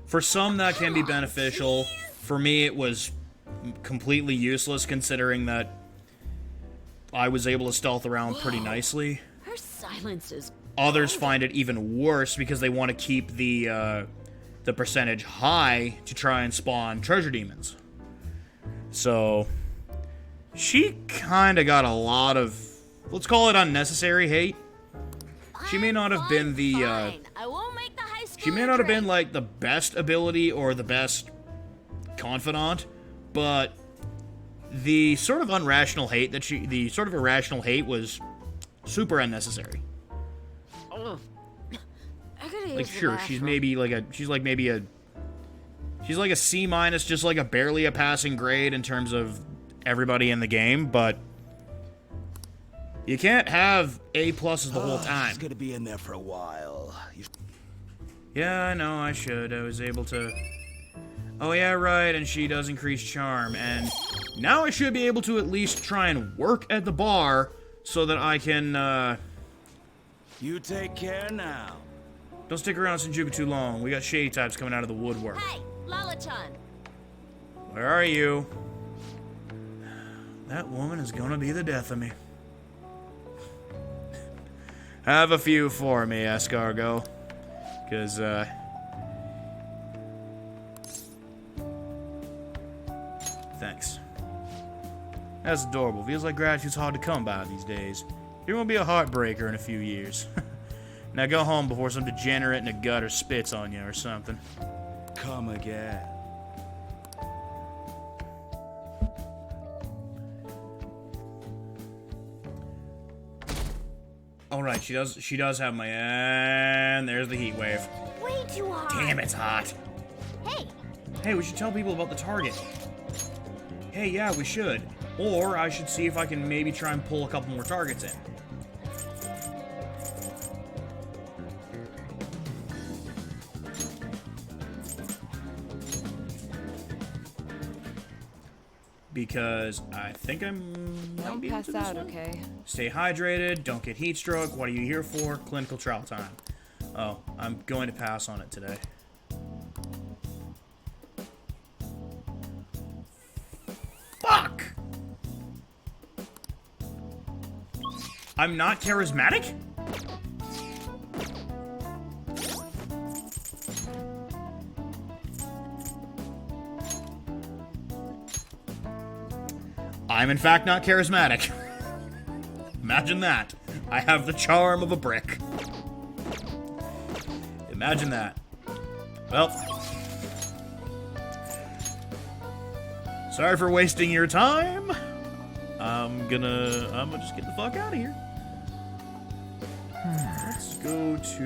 For some, that can be Come on, beneficial. For me, it was completely useless, considering that I was able to stealth around pretty nicely. Her silence is Others find it even worse because they want to keep the percentage high to try and spawn treasure demons. So, she kind of got a lot of, let's call it unnecessary hate. She may not have been the, fine. I won't make the high school. She may not have been, like, the best ability or the best confidant, but the sort of irrational hate was super unnecessary. I gotta like sure, she's maybe like a she's like a C minus, just like a barely a passing grade in terms of everybody in the game, but you can't have A pluses the whole time. She's gonna be in there for a while. Yeah, I know, I should. I was able to... Oh, yeah, right, and she does increase charm, and now I should be able to at least try and work at the bar so that I can, You take care now. Don't stick around Shinjuku too long. We got shady types coming out of the woodwork. Hey, Lala-chan. Where are you? That woman is gonna be the death of me. Have a few for me, Escargot. Because, thanks. That's adorable. Feels like gratitude's hard to come by these days. You're gonna be a heartbreaker in a few years. Now go home before some degenerate in a gutter spits on you or something. Come again. Alright, she does have my... And there's the heat wave. Way too hot. Damn, it's hot. Hey, Hey, we should tell people about the target. Hey, yeah, we should. Or I should see if I can maybe try and pull a couple more targets in. Because I think Don't pass out, okay? Stay hydrated, don't get heat stroke. What are you here for? Clinical trial time. Oh, I'm going to pass on it today. Fuck! I'm not charismatic? I'm in fact not charismatic. Imagine that. I have the charm of a brick. Imagine that. Well. Sorry for wasting your time. I'm gonna just get the fuck out of here. Let's go to...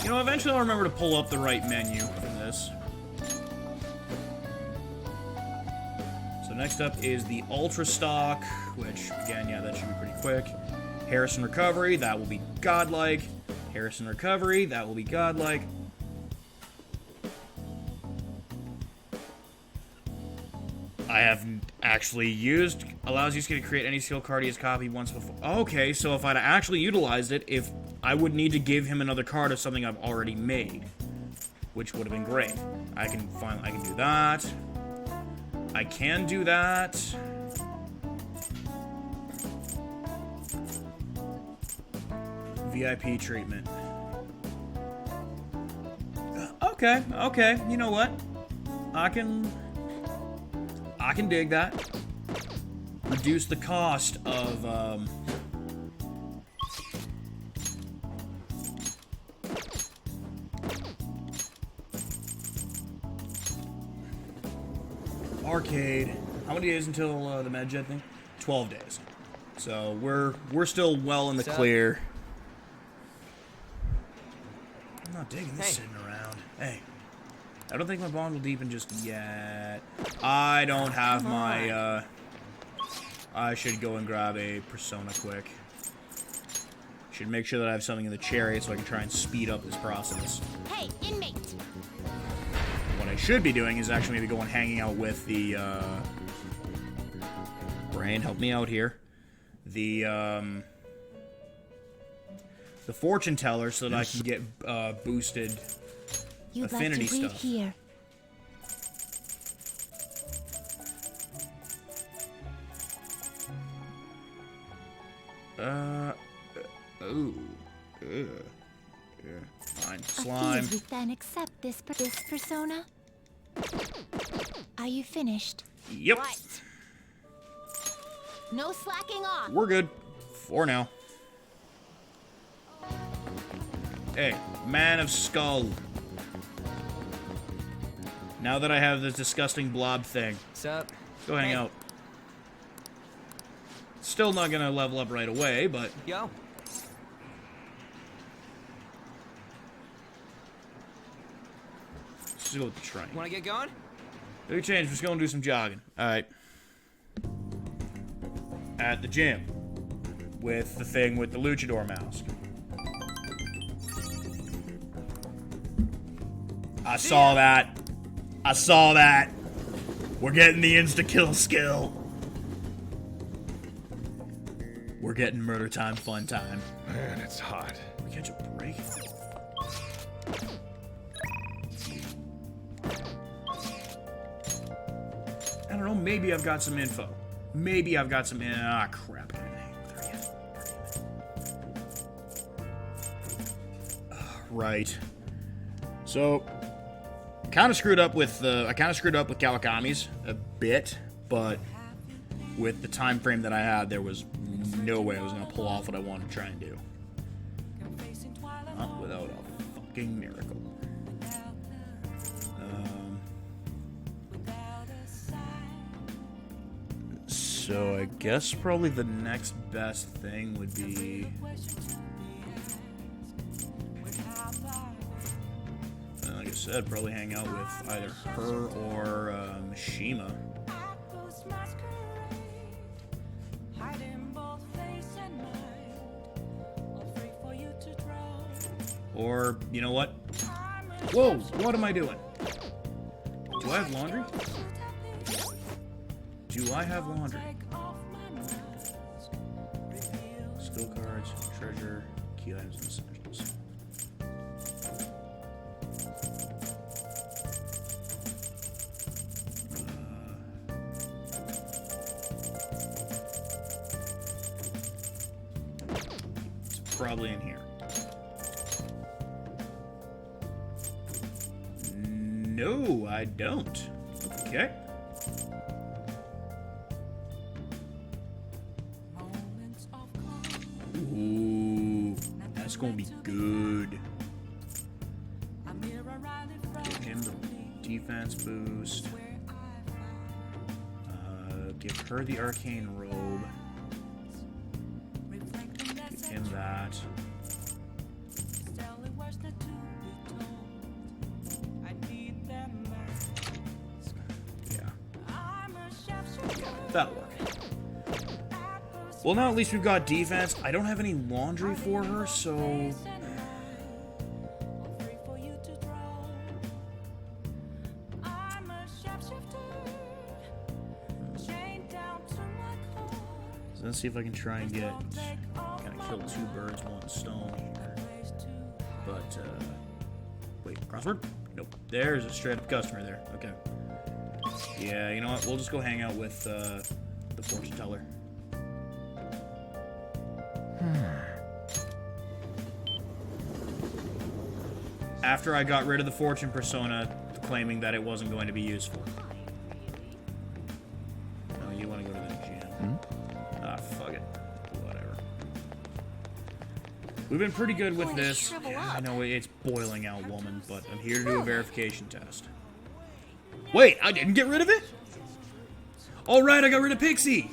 You know, eventually I'll remember to pull up the right menu for this. Next up is the Ultra Stock, which, again, yeah, that should be pretty quick. Harrison Recovery, that will be godlike. Harrison Recovery, that will be godlike. I have actually used, allows you to create any skill card he has copied once before. Okay, so if I'd actually utilized it, if I would need to give him another card of something I've already made, which would have been great. I can do that. I can do that. VIP treatment. Okay, you know what? I can dig that. Reduce the cost of, Arcade. How many days until the MedJet thing? 12 days. So we're still well in the clear. I'm not digging this sitting around. Hey, I don't think my bond will deepen just yet. I don't have my. I should go and grab a persona quick. Should make sure that I have something in the chariot so I can try and speed up this process. hey, inmate. What I should be doing is actually maybe going hanging out with the, Brain, help me out here. The fortune teller so that I can get, boosted You'd affinity like to read stuff. here. Fine. Slime. Appears we then accept this persona. Are you finished? Yep. Right. No slacking off. We're good. For now. Hey, Man of Skull. Now that I have this disgusting blob thing, What's up? go hang Hey. out. Still not gonna level up right away, but... Yo. Let's just go with the train. Wanna get going? Big change, just gonna do some jogging. Alright. At the gym. With the thing with the luchador mask. I saw that. I saw that. We're getting the insta-kill skill. We're getting murder time, fun time. Man, it's hot. We catch a break. I don't know, maybe I've got some info. Maybe I've got some ah crap. I can't hang with her yet. Right. So kind of screwed up with Kawakami's a bit, but with the time frame that I had, there was no way I was gonna pull off what I wanted to try and do. Not without a fucking miracle. So I guess probably the next best thing would be... like I said, probably hang out with either her or Mishima. Or, you know what? Whoa, what am I doing? Do I have laundry? Do I have laundry? Skill cards, treasure, key items, and essentials. It's probably in here. No, I don't. Okay. Ooh, that's gonna be good. Give him the defense boost. Give her the arcane robe. Give him that. That'll work. Well, now at least we've got defense. I don't have any laundry for her, so... Let's see if I can try and get... kind of kill two birds, one stone here. But, wait, crossword? Nope. There's a straight-up customer there. Okay. Yeah, you know what? We'll just go hang out with the fortune teller. After I got rid of the fortune persona, claiming that it wasn't going to be useful. No, you want to go to the gym. Ah, fuck it. Whatever. We've been pretty good with this. Yeah, I know it's boiling out, woman, but I'm here to do a verification test. Wait, I didn't get rid of it? All right, I got rid of Pixie.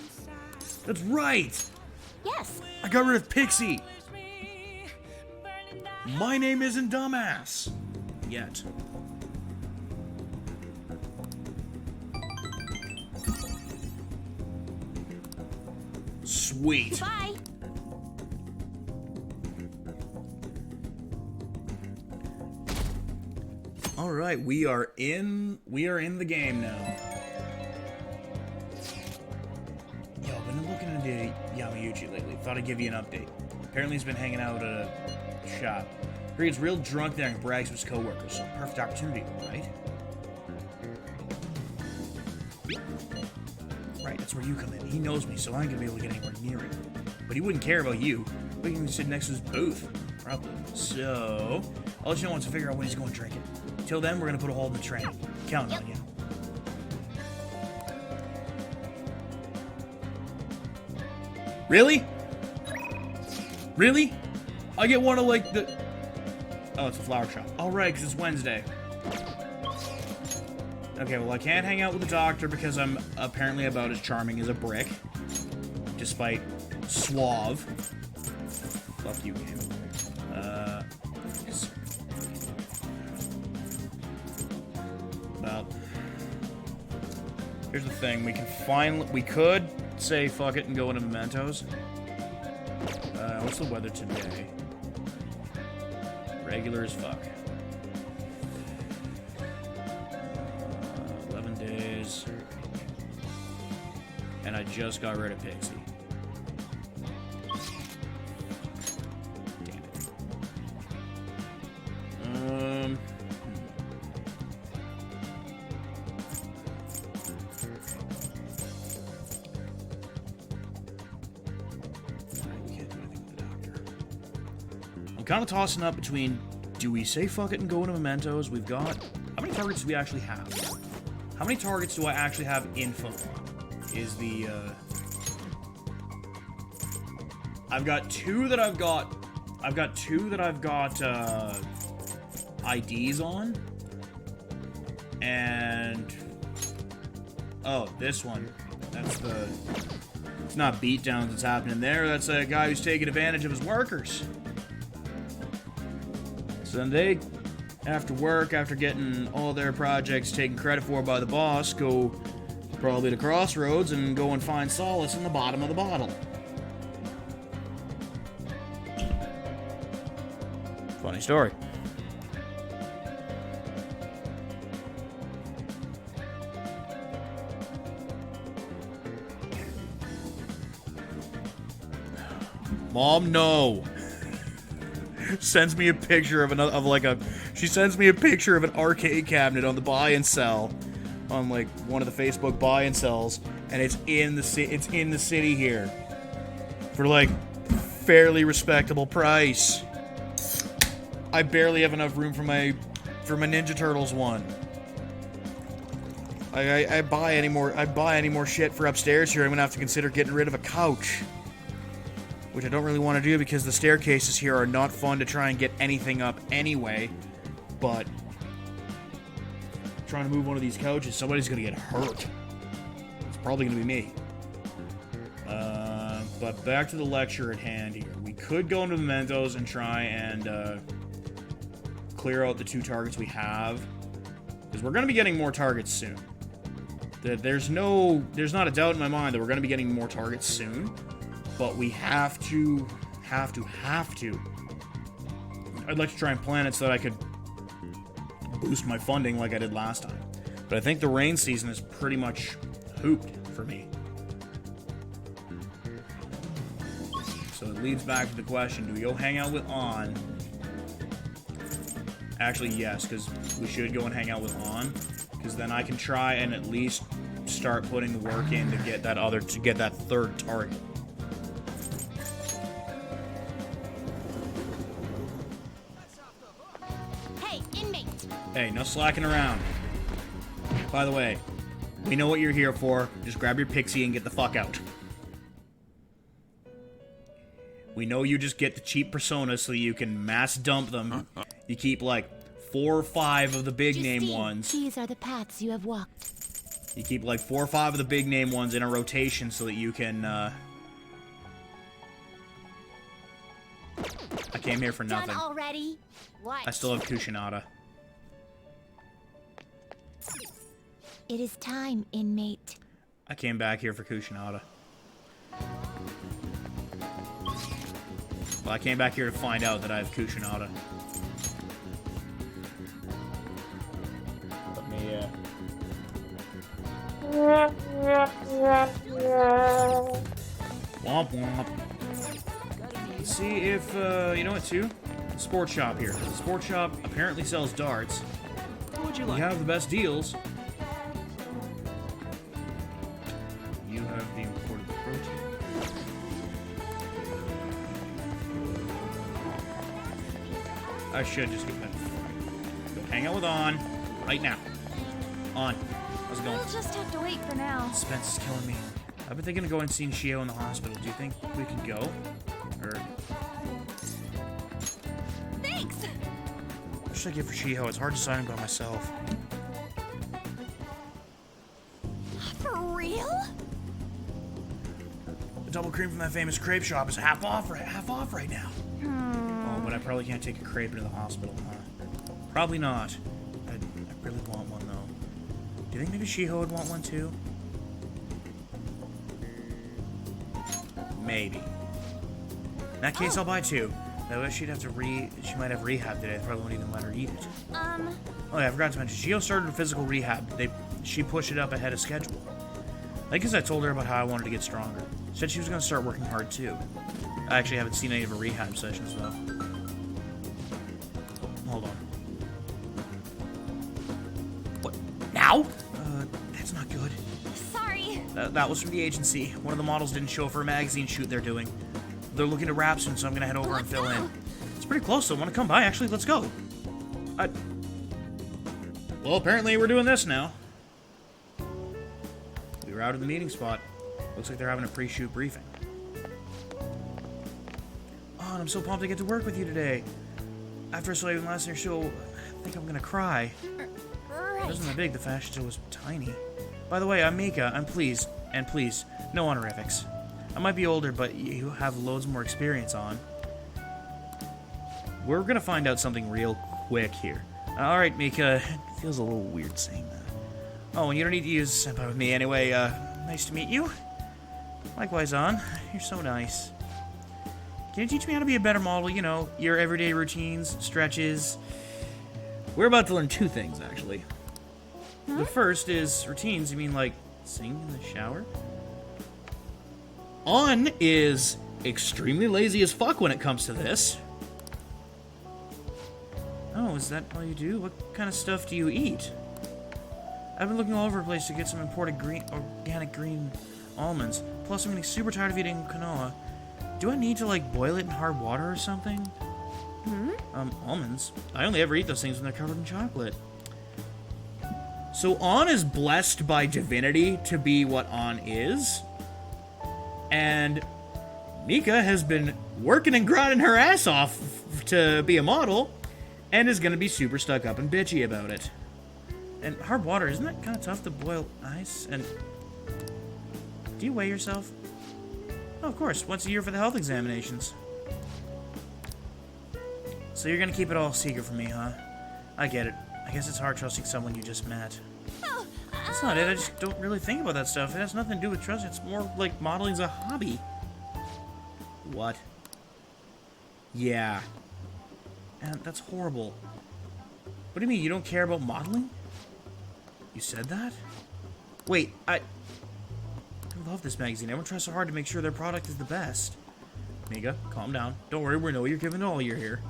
That's right. Yes. I got rid of Pixie. My name isn't Dumbass. Yet. Sweet. Bye. All right, we are in the game now. Yo, I've been looking into Yamauchi lately. Thought I'd give you an update. Apparently he's been hanging out at a shop. He gets real drunk there and brags to his coworkers. So perfect opportunity, right? Right, that's where you come in. He knows me, so I ain't gonna be able to get anywhere near him. But he wouldn't care about you. We can sit next to his booth. Probably. So, I'll let you know once I figure out when he's going drinking. Till then, we're gonna put a hold in the train. Counting on you. Really? Really? I get one of like the... Oh, it's a flower shop. Oh, right, because it's Wednesday. Okay, well, I can't hang out with the doctor because I'm apparently about as charming as a brick. despite suave. Fuck you, game. Well, here's the thing. We could say fuck it and go into Mementos. What's the weather today? Regular as fuck. 11 days. And I just got rid of Pixie. Damn it. We can't do anything with the doctor. I'm kind of tossing up between, do we say fuck it and go into Mementos? We've got... How many targets do we actually have? How many targets do I actually have info on? Is the... I've got two that I've got... IDs on. And... Oh, this one. That's the... It's not beatdowns that's happening there. That's a guy who's taking advantage of his workers. So then they, after work, after getting all their projects taken credit for by the boss, go probably to Crossroads and go and find solace in the bottom of the bottle. Funny story. Mom, no. Sends me a picture she sends me a picture of an arcade cabinet on the buy and sell, on like one of the Facebook buy and sells, and it's in the city here for like fairly respectable price. I barely have enough room for my Ninja Turtles one. I buy any more shit for upstairs here, I'm gonna have to consider getting rid of a couch. Which I don't really want to do because the staircases here are not fun to try and get anything up anyway. But trying to move one of these couches, somebody's going to get hurt. It's probably going to be me. But back to the lecture at hand here. We could go into the Mementos and try and clear out the two targets we have. Because we're going to be getting more targets soon. There's not a doubt in my mind that we're going to be getting more targets soon. But we have to. I'd like to try and plan it so that I could boost my funding like I did last time. But I think the rain season is pretty much hooped for me. So it leads back to the question, do we go hang out with On? Actually, yes, because we should go and hang out with On. Because then I can try and at least start putting the work in to get that third target. Hey, no slacking around. By the way, we know what you're here for. Just grab your pixie and get the fuck out. We know you just get the cheap personas so you can mass dump them. You keep like 4 or 5 of the big name ones. These are the paths you have walked. You keep like 4 or 5 of the big name ones in a rotation so that you can, I came here for nothing. Done already? What? I still have Kushinada. It is time, inmate. I came back here for Kushinada. Well, I came back here to find out that I have Kushinada. Let me, Womp womp. Let's see if, you know what, too? Sports shop here. The sports shop apparently sells darts. What would you We like? have the best deals. You have the imported protein. I should just get that. Go hang out with On right now. On. How's it going? We'll just have to wait for now. Suspense is killing me. I've been thinking of going and seeing Shio in the hospital. Do you think we could go? Or... Thanks! What should I get for Shio? It's hard deciding by myself. For real? double cream from that famous crepe shop is half off right now. Oh, but I probably can't take a crepe into the hospital, huh? Probably not. I really want one, though. Do you think maybe Shiho would want one, too? Maybe. In that case, I'll buy 2. That way she might have rehab today. They probably won't even let her eat it. Oh yeah, I forgot to mention, Shiho started a physical rehab. She pushed it up ahead of schedule. I guess I told her about how I wanted to get stronger. Said she was going to start working hard, too. I actually haven't seen any of her rehab sessions, though. Hold on. What? Now? That's not good. Sorry. That was from the agency. One of the models didn't show up for a magazine shoot they're doing. They're looking to wrap soon, so I'm gonna head over and fill in. It's pretty close, so I want to come by. Actually, let's go. Well, apparently we're doing this now. We were out at the meeting spot. Looks like they're having a pre-shoot briefing. Oh, and I'm so pumped to get to work with you today. After I saw you in last year's show, I think I'm gonna cry. It wasn't that big, the fashion show was tiny. By the way, I'm Mika. I'm pleased. And please, no honorifics. I might be older, but you have loads more experience on. We're gonna find out something real quick here. Alright, Mika. It feels a little weird saying that. Oh, and you don't need to use senpai with me anyway. Nice to meet you. Likewise, An. You're so nice. Can you teach me how to be a better model? You know, your everyday routines, stretches. We're about to learn 2 things, actually. The first is routines. You mean like sing in the shower? An is extremely lazy as fuck when it comes to this. Oh, is that all you do? What kind of stuff do you eat? I've been looking all over the place to get some imported organic green almonds. Plus, I'm getting super tired of eating quinoa. Do I need to, like, boil it in hard water or something? Almonds? I only ever eat those things when they're covered in chocolate. So An is blessed by divinity to be what An is. And Mika has been working and grinding her ass off to be a model, and is going to be super stuck up and bitchy about it. And hard water, isn't that kind of tough to boil ice? And do you weigh yourself? Oh, of course, once a year for the health examinations. So you're going to keep it all secret from me, huh? I get it. I guess it's hard trusting someone you just met. That's not it, I just don't really think about that stuff. It has nothing to do with trust, it's more like modeling's a hobby. What? Yeah. And that's horrible. What do you mean, you don't care about modeling? You said that? Wait, I love this magazine. Everyone tries so hard to make sure their product is the best. Mika, calm down. Don't worry, we know you're giving it all year here.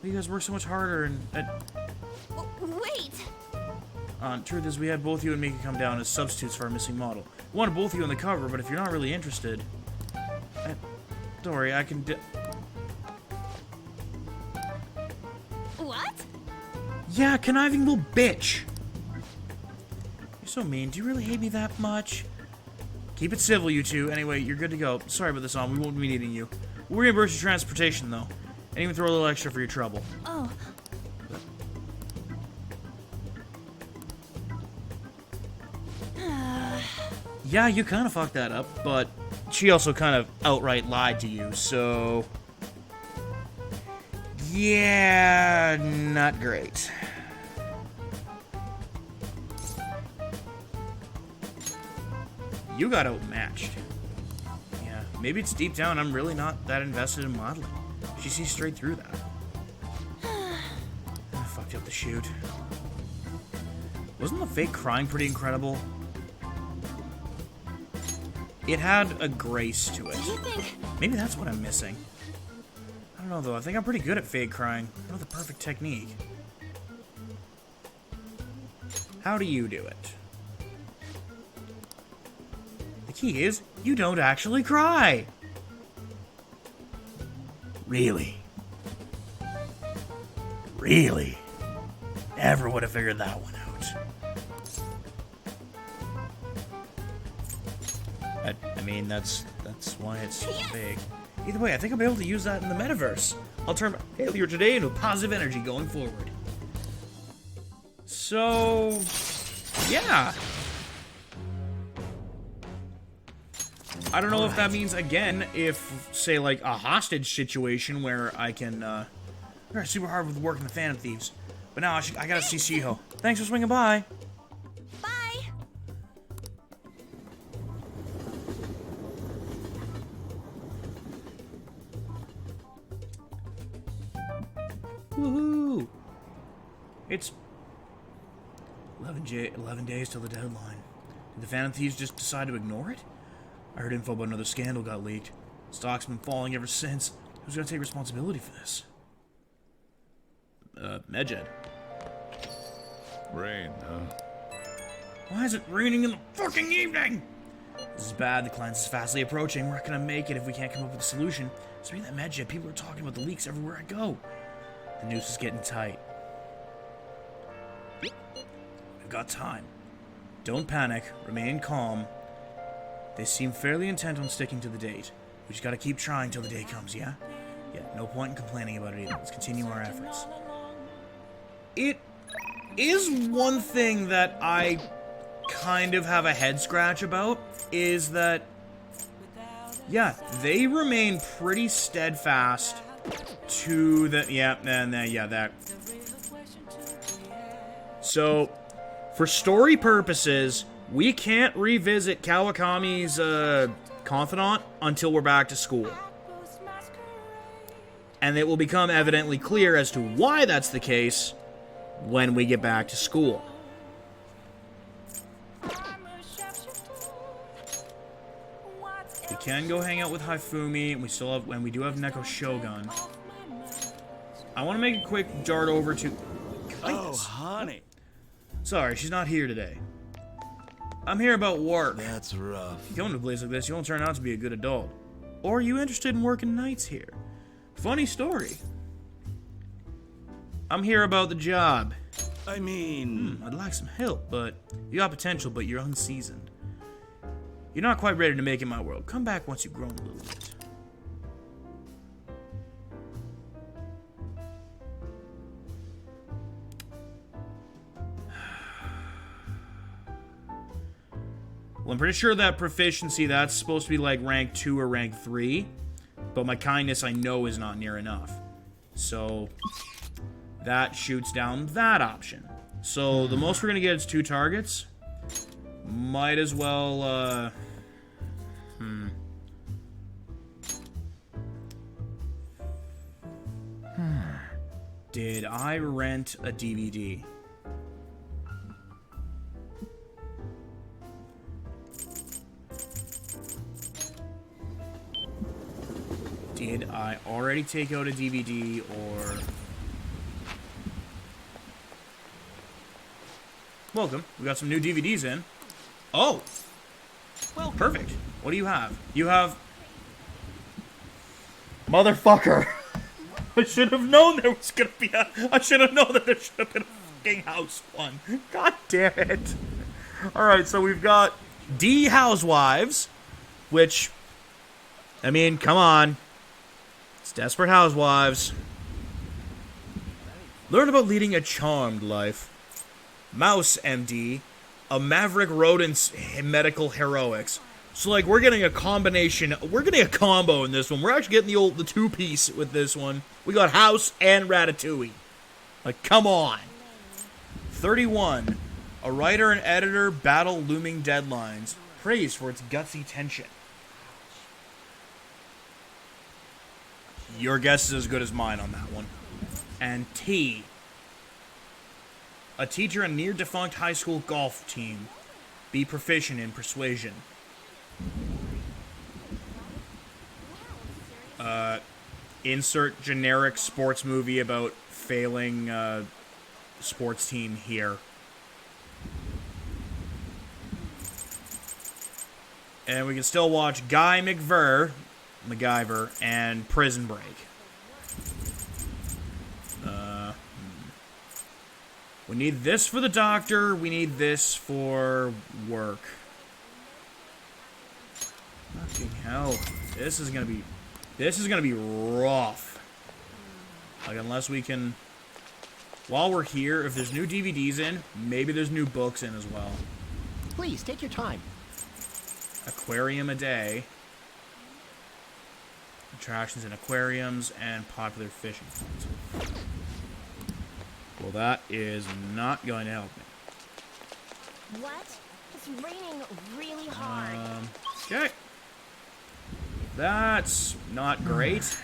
You guys work so much harder and... Wait! Truth is, we had both you and Mika come down as substitutes for our missing model. We wanted both of you on the cover, but if you're not really interested... don't worry, I can What? Yeah, conniving little bitch! You're so mean. Do you really hate me that much? Keep it civil, you two. Anyway, you're good to go. Sorry about this, An. We won't be needing you. We'll reimburse your transportation, though. And even throw a little extra for your trouble. Oh. Yeah, you kind of fucked that up, but she also kind of outright lied to you, so... Yeah, not great. You got outmatched. Yeah, maybe it's deep down I'm really not that invested in modeling. She sees straight through that. I fucked up the shoot. Wasn't the fake crying pretty incredible? It had a grace to it. Do you think? Maybe that's what I'm missing. I don't know though, I think I'm pretty good at fake crying. I know the perfect technique. How do you do it? The key is, you don't actually cry! Really? Really? Never would have figured that one out. I mean, that's why it's so big. Either way, I think I'll be able to use that in the metaverse. I'll turn my failure today into positive energy going forward. So, yeah. I don't know if that means, again, if, say, like, a hostage situation where I can, I worked super hard with working the Phantom Thieves. But now I gotta see Shiho. Thanks for swinging by. Bye. Woohoo! It's 11 days till the deadline. Did the Phantom Thieves just decide to ignore it? I heard info about another scandal got leaked. Stock's been falling ever since. Who's gonna take responsibility for this? Medjed. Rain, huh? Why is it raining in the fucking evening? This is bad. The client's is fastly approaching. We're not gonna make it if we can't come up with a solution. Speaking of that Medjed, people are talking about the leaks everywhere I go. The noose is getting tight. We've got time. Don't panic. Remain calm. They seem fairly intent on sticking to the date. We just gotta keep trying till the day comes, yeah? Yeah, no point in complaining about it either. Let's continue our efforts. It is one thing that I kind of have a head scratch about, is that, yeah, they remain pretty steadfast to the, that. So, for story purposes, we can't revisit Kawakami's, confidant until we're back to school. And it will become evidently clear as to why that's the case when we get back to school. We can go hang out with Hifumi, and we do have Neko Shogun. I want to make a quick dart over to Oh, honey. Sorry, she's not here today. I'm here about work. That's rough. If you come to a place like this, you won't turn out to be a good adult. Or are you interested in working nights here? Funny story. I'm here about the job. I mean... I'd like some help, but you got potential, but you're unseasoned. You're not quite ready to make it my world. Come back once you've grown a little bit. Well, I'm pretty sure that proficiency, that's supposed to be like rank 2 or rank 3. But my kindness, I know, is not near enough. So, that shoots down that option. So, the most we're going to get is 2 targets. Might as well, Did I rent a DVD? Did I already take out a DVD, or... Welcome. We got some new DVDs in. Oh! Well, perfect. What do you have? You have... Motherfucker! I should have known there was gonna be a... I should have known that there should have been a fucking house one. God damn it. Alright, so we've got D Housewives, which... I mean, come on. It's Desperate Housewives. Learn about leading a charmed life. Mouse MD. A Maverick Rodent's medical heroics. So, like, we're getting a combination. We're getting a combo in this one. We're actually getting the two-piece with this one. We got House and Ratatouille. Like, come on. 31. A writer and editor battle looming deadlines. Praised for its gutsy tension. Your guess is as good as mine on that one. And T. A teacher in near-defunct high school golf team. Be proficient in persuasion. Insert generic sports movie about failing sports team here. And we can still watch Guy MacGyver, and Prison Break. We need this for the doctor. We need this for work. Fucking hell. This is gonna be rough. Like, unless we can... While we're here, if there's new DVDs in, maybe there's new books in as well. Please, take your time. Aquarium a day. attractions and aquariums, and popular fishing spots. Well, that is not going to help me. What? It's raining really hard. Okay. That's not great.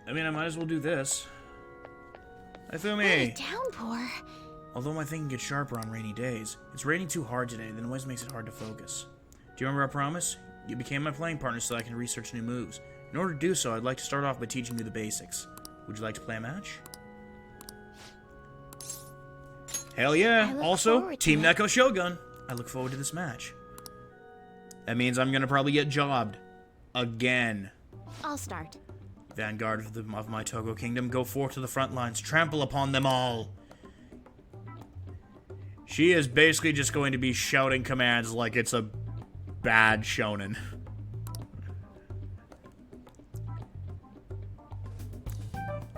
I mean, I might as well do this. Hi, Fumi! Downpour. Although my thinking gets sharper on rainy days, it's raining too hard today, the noise makes it hard to focus. Do you remember our promise? You became my playing partner so I can research new moves. In order to do so, I'd like to start off by teaching you the basics. Would you like to play a match? Hell yeah! Also, Team Neko Shogun! I look forward to this match. That means I'm gonna probably get jobbed. Again. I'll start. Vanguard of my Togo Kingdom, go forth to the front lines. Trample upon them all. She is basically just going to be shouting commands like it's a bad shonen.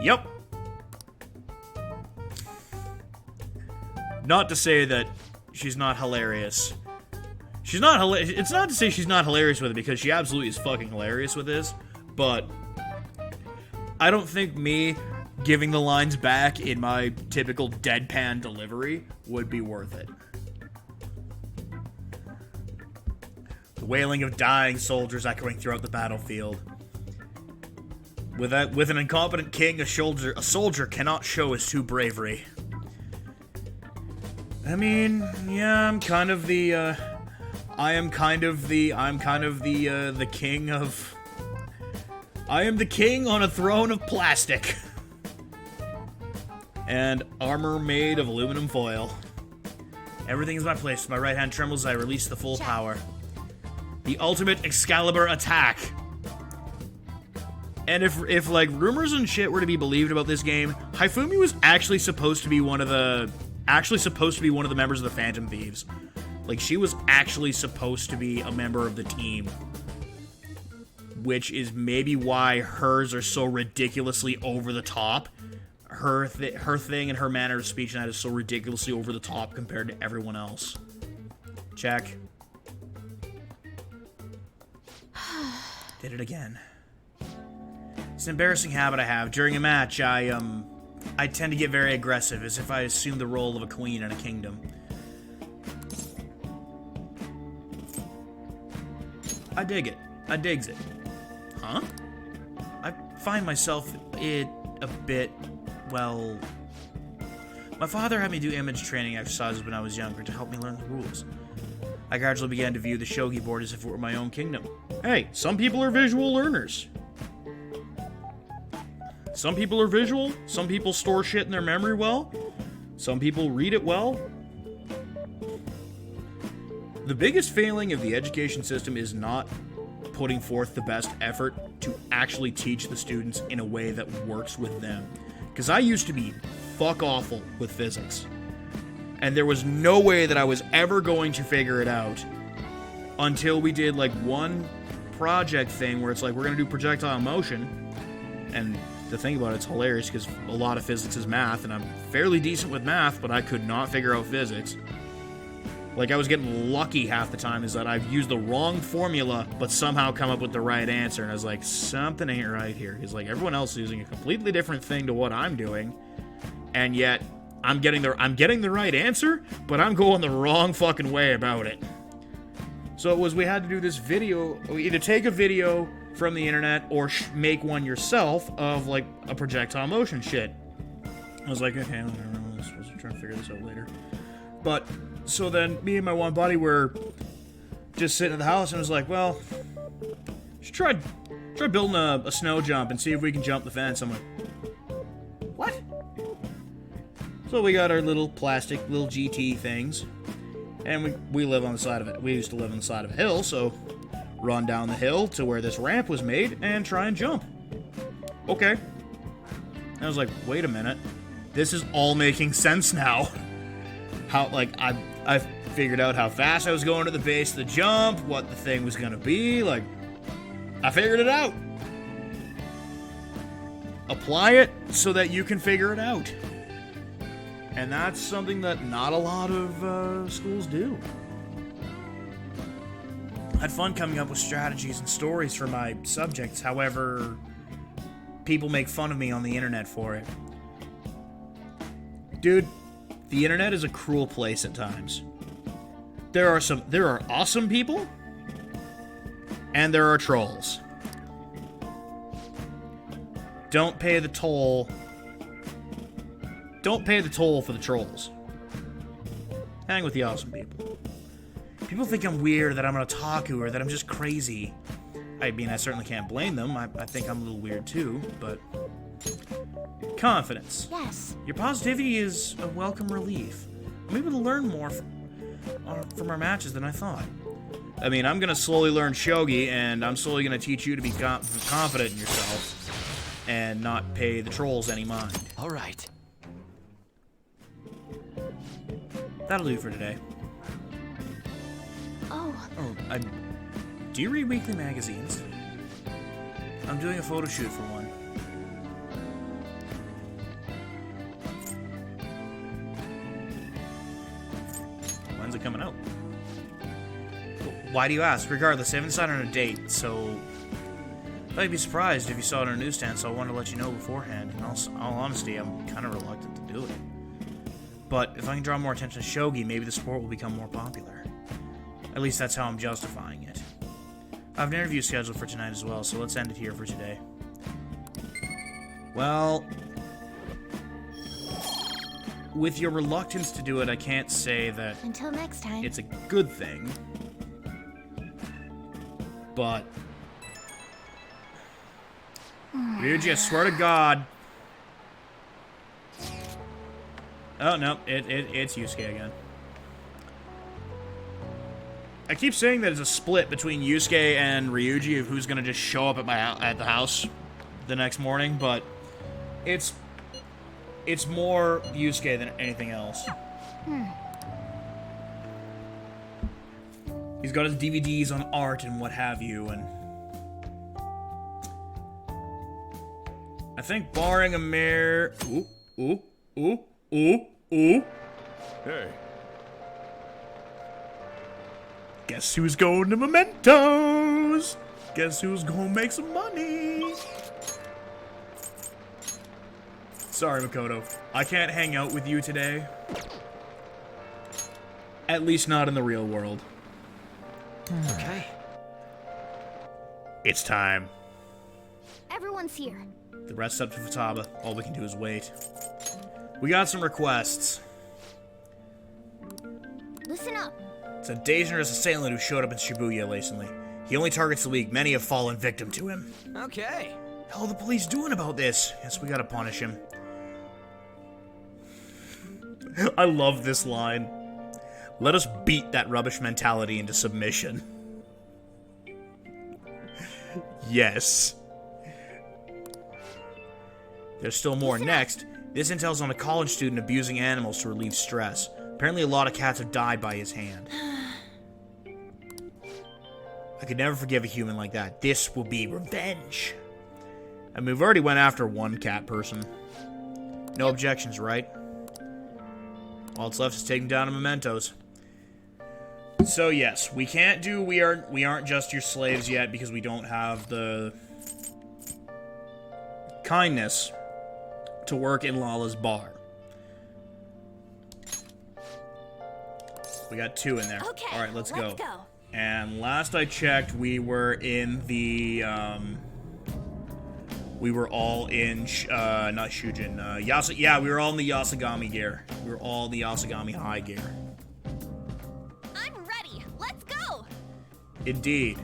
Yep. Not to say that she's not hilarious. She's not hilarious. It's not to say she's not hilarious with it, because she absolutely is fucking hilarious with this, but I don't think me giving the lines back in my typical deadpan delivery would be worth it. The wailing of dying soldiers echoing throughout the battlefield. With an incompetent king, a soldier cannot show his true bravery. I mean, yeah, I'm kind of the king of... I am the king on a throne of plastic. And armor made of aluminum foil. Everything is my place. My right hand trembles as I release the full power. The ultimate Excalibur attack. And if like rumors and shit were to be believed about this game, Hifumi was actually supposed to be one of the members of the Phantom Thieves. Like, she was actually supposed to be a member of the team. Which is maybe why hers are so ridiculously over the top. Her thing and her manner of speech and that is so ridiculously over the top compared to everyone else. Check. Did it again. It's an embarrassing habit I have. During a match, I tend to get very aggressive, as if I assume the role of a queen in a kingdom. I dig it. I digs it. Huh? I find myself a bit, well... My father had me do image training exercises when I was younger to help me learn the rules. I gradually began to view the shogi board as if it were my own kingdom. Hey, some people are visual learners. Some people are visual, some people store shit in their memory well, some people read it well. The biggest failing of the education system is not putting forth the best effort to actually teach the students in a way that works with them. Because I used to be fuck awful with physics. And there was no way that I was ever going to figure it out until we did like one project thing where it's like, we're going to do projectile motion. And the thing about it's hilarious because a lot of physics is math, and I'm fairly decent with math, but I could not figure out physics. Like, I was getting lucky half the time is that I've used the wrong formula, but somehow come up with the right answer, and I was like, something ain't right here. He's like, everyone else is using a completely different thing to what I'm doing, and yet I'm getting the right answer, but I'm going the wrong fucking way about it. So it was, we had to do this video, either take a video from the internet or make one yourself of like a projectile motion shit. I was like, okay, I'm supposed to try to figure this out later. But so then me and my one buddy were just sitting at the house and was like, well, should try building a snow jump and see if we can jump the fence. I'm like, what? So we got our little plastic little GT things, and we live on the side of it. We used to live on the side of a hill, so run down the hill to where this ramp was made and try and jump. Okay. I was like, wait a minute. This is all making sense now. How, like, I figured out how fast I was going to the base of the jump, what the thing was going to be. Like, I figured it out. apply it so that you can figure it out. And that's something that not a lot of schools do. I had fun coming up with strategies and stories for my subjects. However, people make fun of me on the internet for it. Dude, the internet is a cruel place at times. There are awesome people, and there are trolls. Don't pay the toll. Don't pay the toll for the trolls. Hang with the awesome people. People think I'm weird, that I'm an otaku, or that I'm just crazy. I mean, I certainly can't blame them. I think I'm a little weird too, but... Confidence. Yes. Your positivity is a welcome relief. I'm able to learn more from our matches than I thought. I mean, I'm going to slowly learn shogi, and I'm slowly going to teach you to be confident in yourself and not pay the trolls any mind. All right. That'll do for today. Oh, Do you read weekly magazines? I'm doing a photo shoot for one. When's it coming out? Why do you ask? Regardless, I haven't decided on a date, so... I thought you'd be surprised if you saw it on a newsstand, so I wanted to let you know beforehand. In all honesty, I'm kind of reluctant to do it. But if I can draw more attention to shogi, maybe the sport will become more popular. At least that's how I'm justifying it. I have an interview scheduled for tonight as well, so let's end it here for today. Well... with your reluctance to do it, I can't say that until next time. it's a good thing. But... Ryuji, I swear to God... Oh, no, it's Yusuke again. I keep saying that it's a split between Yusuke and Ryuji of who's gonna just show up at the house the next morning, but it's more Yusuke than anything else. He's got his DVDs on art and what have you, and I think barring a mere ooh. Hey. Guess who's going to Mementos? Guess who's gonna make some money? Sorry, Makoto. I can't hang out with you today. At least not in the real world. Okay. It's time. Everyone's here. The rest's up to Futaba. All we can do is wait. We got some requests. Listen up. It's a dangerous assailant who showed up in Shibuya recently. He only targets the League. Many have fallen victim to him. Okay. Hell are the police doing about this? Yes, we gotta punish him. I love this line. Let us beat that rubbish mentality into submission. Yes. There's still more. Next, this intel's on a college student abusing animals to relieve stress. Apparently a lot of cats have died by his hand. I could never forgive a human like that. This will be revenge. I mean, we've already went after one cat person. No objections, right? All that's left is taking down a Mementos. So yes, we can't do we aren't just your slaves yet because we don't have the kindness to work in Lala's bar. We got 2 in there. Okay, all right, let's go. And last I checked, we were in the we were all in not Shujin, yeah, we were all in the Yasagami gear. We were all in the Yasagami high gear. I'm ready. Let's go. Indeed.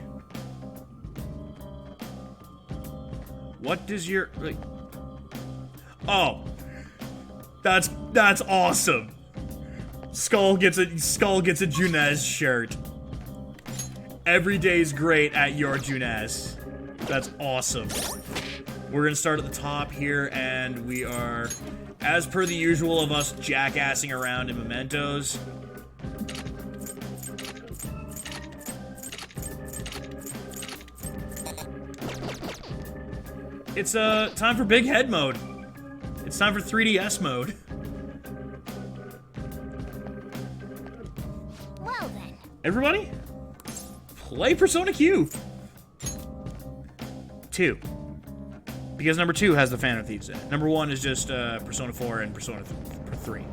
What does your like? Oh, that's awesome. Skull gets a Junez shirt. Every day's great at your Junez. That's awesome. We're gonna start at the top here, and we are, as per the usual of us jackassing around in Mementos. It's time for big head mode. It's time for 3DS mode. Well then. Everybody, play Persona Q. 2. Because number 2 has the Phantom Thieves in it. Number 1 is just Persona 4 and Persona 3.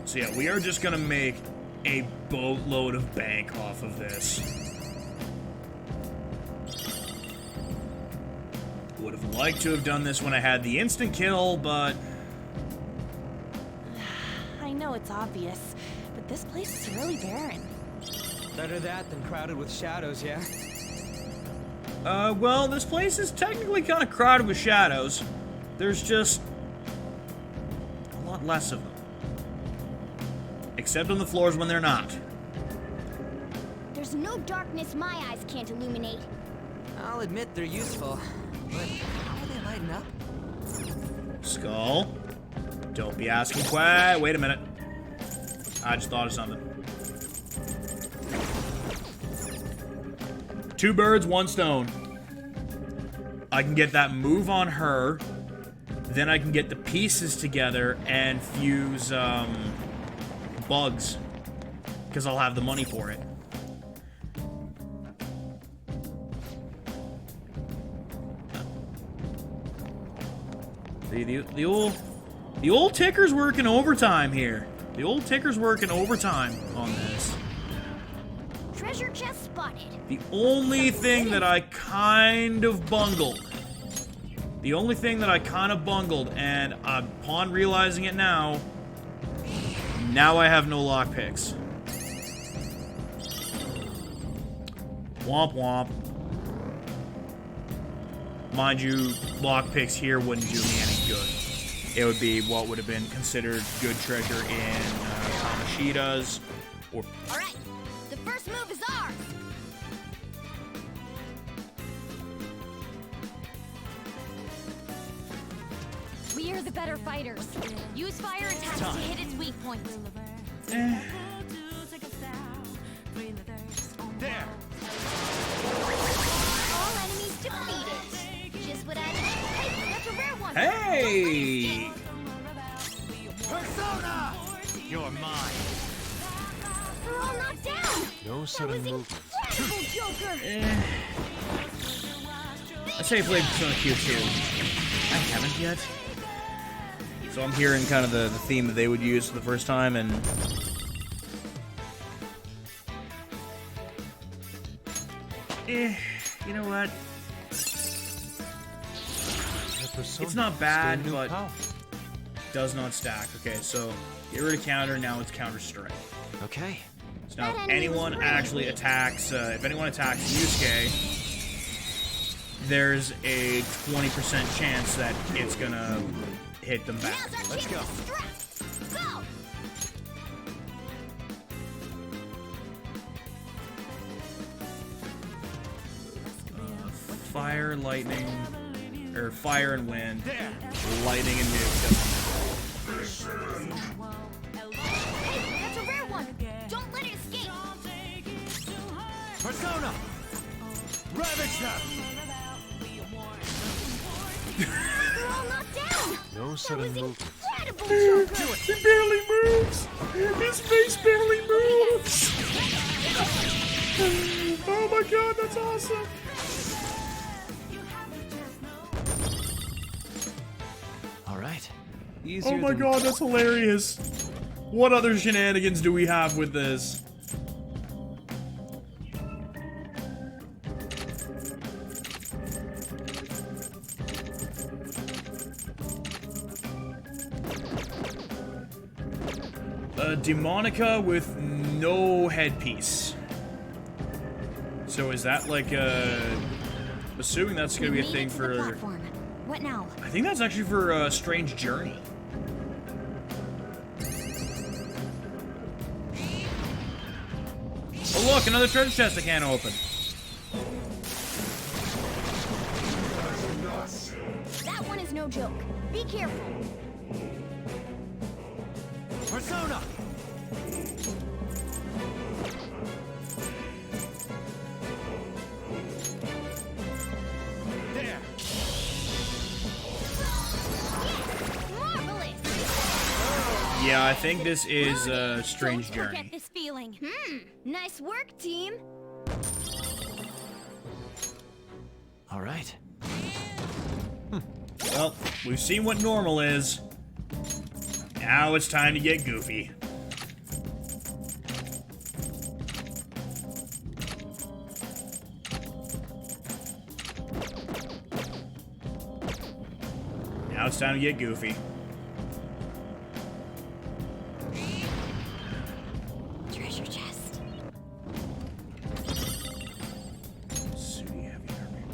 So yeah, we are just gonna make a boatload of bank off of this. Would have liked to have done this when I had the instant kill, but I know it's obvious, but this place is really barren. Better that than crowded with shadows, yeah? well, this place is technically kind of crowded with shadows. There's just a lot less of them. Except on the floors when they're not. There's no darkness my eyes can't illuminate. I'll admit they're useful, but how are they lighting up? Skull. Don't be asking questions. Wait a minute. I just thought of something. 2 birds, 1 stone. I can get that move on her. Then I can get the pieces together and fuse, bugs. Because I'll have the money for it. The old ticker's working overtime here. The old ticker's working overtime on this. Treasure chest spotted. The only thing that I kind of bungled. And upon realizing it now I have no lockpicks. Womp womp. Mind you, lockpicks here wouldn't do me any good. It would be what would have been considered good treasure in Kamoshida's, or... Alright, the first move is ours! We are the better fighters. Use fire attacks to hit its weak point. There. All enemies defeated. Just what I... Hey, that's a rare one! Hey! Persona! You're mine. We're all knocked down! No sudden movements. Incredible, Joker! I say I played Persona Q2. I haven't yet. So I'm hearing kind of the theme that they would use for the first time, and... you know what? It's not bad, but does not stack. Okay, so get rid of counter, now it's counter strike. Okay. So now if anyone actually attacks, if anyone attacks Yusuke, there's a 20% chance that it's gonna hit them back. Let's go! Go! Fire, lightning, or fire and wind, lightning and nuke. Hey, that's a rare one! Don't let it escape! Persona! Ravage them! We're all knocked down! No sudden movements. Incredible, Joker! He barely moves! His face barely moves! Oh my god, that's awesome! Alright. Oh my god, that's hilarious! What other shenanigans do we have with this? Demonica with no headpiece. So is that like assuming that's gonna be a thing for... Platform. What now? I think that's actually for Strange Journey. Oh look, another treasure chest I can't open. That one is no joke. Be careful. Persona! Yeah, I think this is a strange Don't forget journey. this feeling. Nice work, team. All right. Well, we've seen what normal is. Now it's time to get goofy. Now it's time to get goofy. Treasure chest. Sooty heavy army.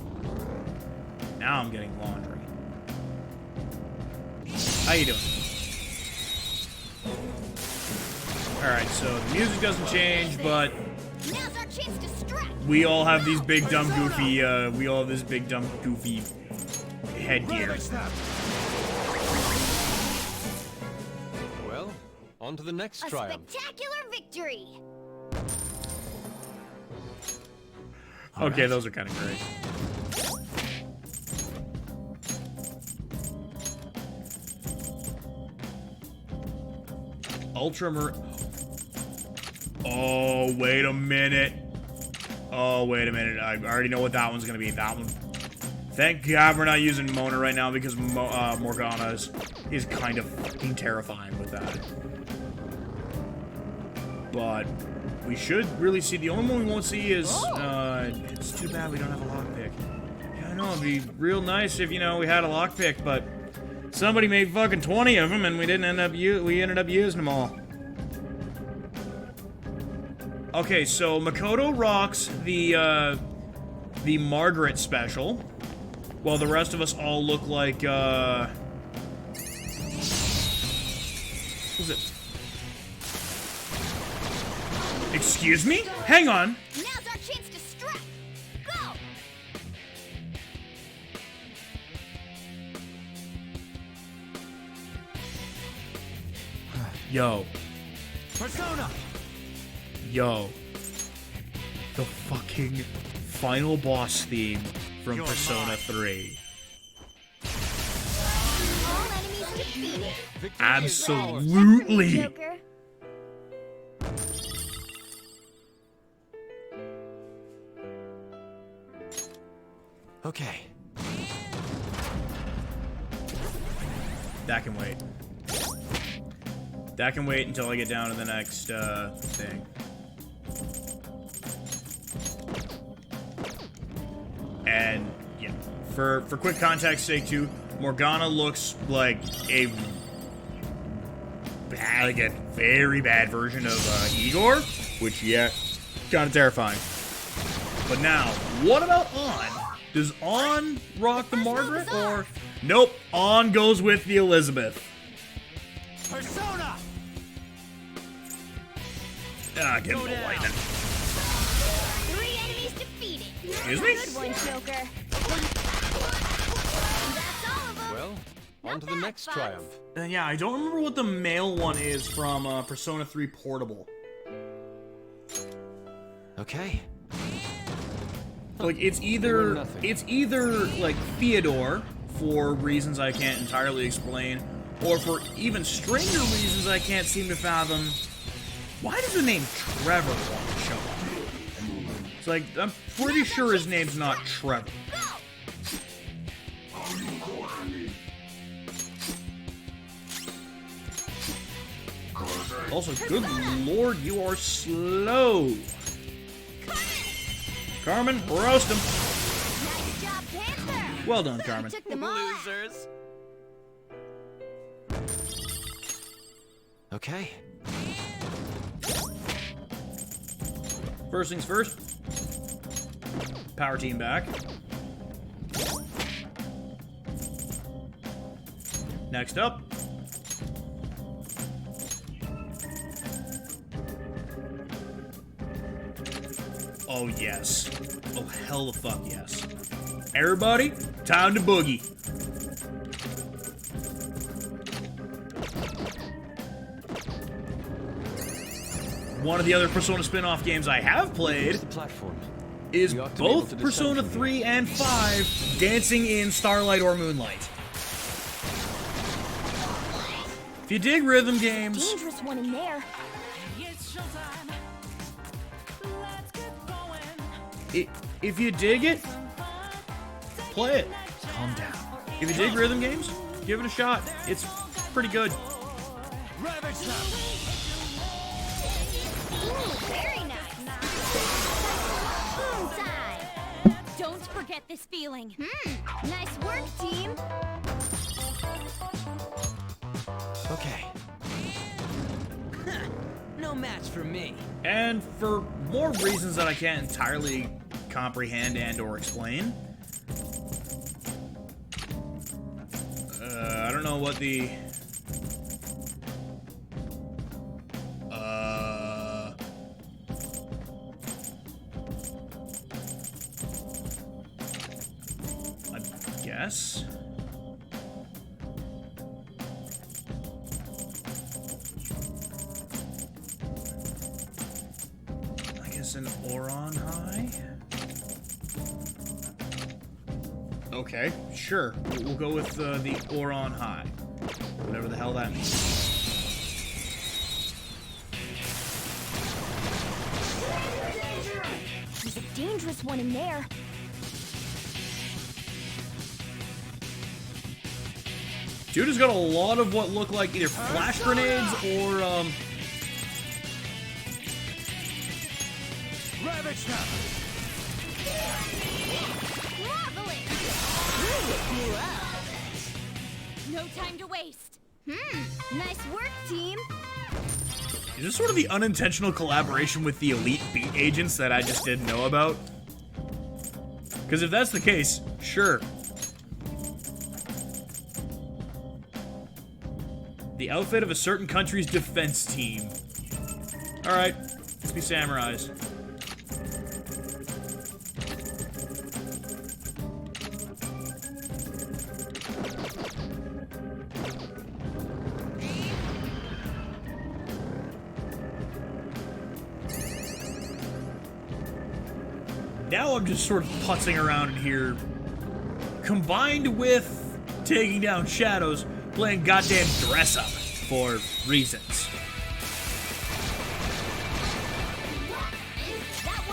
Now I'm getting laundry. How you doing? Alright, so the music doesn't change, but Now's our chance to strike. we all have these big dumb goofy, we all have this big dumb goofy headgear. Ravage them. Well, on to the next A triumph. spectacular victory. Okay, those are kind of great. Ultramar. Oh, wait a minute. Oh, wait a minute. I already know what that one's gonna be. That one. Thank God we're not using Mona right now because Morgana is kind of fucking terrifying with that. But we should really see. The only one we won't see is. It's too bad we don't have a lockpick. Yeah, I know. It'd be real nice if, you know, we had a lockpick, but somebody made fucking 20 of them and we didn't end up we ended up using them all. Okay, so Makoto rocks the Margaret special, while the rest of us all look like what was it? Excuse me? Hang on. Now's our chance to strike. Go. Yo. Persona. Yo. The fucking final boss theme from You're Persona mine. 3. All enemies defeated. Victory is ours. Absolutely. Joker. Okay. That can wait. That can wait until I get down to the next thing. And yeah, for quick context sake too, Morgana looks like a very bad version of Igor, which yeah, kind of terrifying. But now, what about On? Does On rock the Margaret or nope? On goes with the Elizabeth. Persona. Ah, give him Go the down. lightning. 3 enemies defeated. Excuse me? Good one, Joker. That's all of them. Well, on to the bad, next Bugs. triumph. Yeah, I don't remember what the male one is from Persona 3 Portable. Okay. Like it's Or either nothing. like Theodore for reasons I can't entirely explain, or for even stranger reasons I can't seem to fathom. Why does the name Trevor want to show up? It's like I'm pretty sure his name's not Trevor. Also, good lord, you are slow. Carmen, roast him. Nice job, Panther. Well done, Carmen. Took them all out. Losers. Okay. First things first. Power team back. Next up. Oh, yes. Oh, hell the fuck yes. Everybody, time to boogie. One of the other Persona spin-off games I have played Here's the platform. is We ought to be able both to Persona descend from 3 and 5 dancing in starlight or moonlight. If you dig rhythm games, Dangerous one in there. if you dig it, play it. Calm down. If you dig rhythm games, give it a shot. It's pretty good. Very nice. Boom time. Don't forget this feeling. Nice work, team. Okay. No match for me. And for more reasons that I can't entirely comprehend and or explain, I don't know what the I guess. An Oron High? Okay, sure. We'll go with the Oron High. Whatever the hell that means. There's a dangerous one in there. Dude has got a lot of what look like either flash grenades or, Ravage them! Marvelous! No time to waste. Nice work, team. is this sort of the unintentional collaboration with the Elite Beat Agents that I just didn't know about? Because if that's the case, sure. The outfit of a certain country's defense team. Alright, let's be samurais. Now I'm just sort of putzing around in here, combined with taking down shadows, playing goddamn dress up for reasons.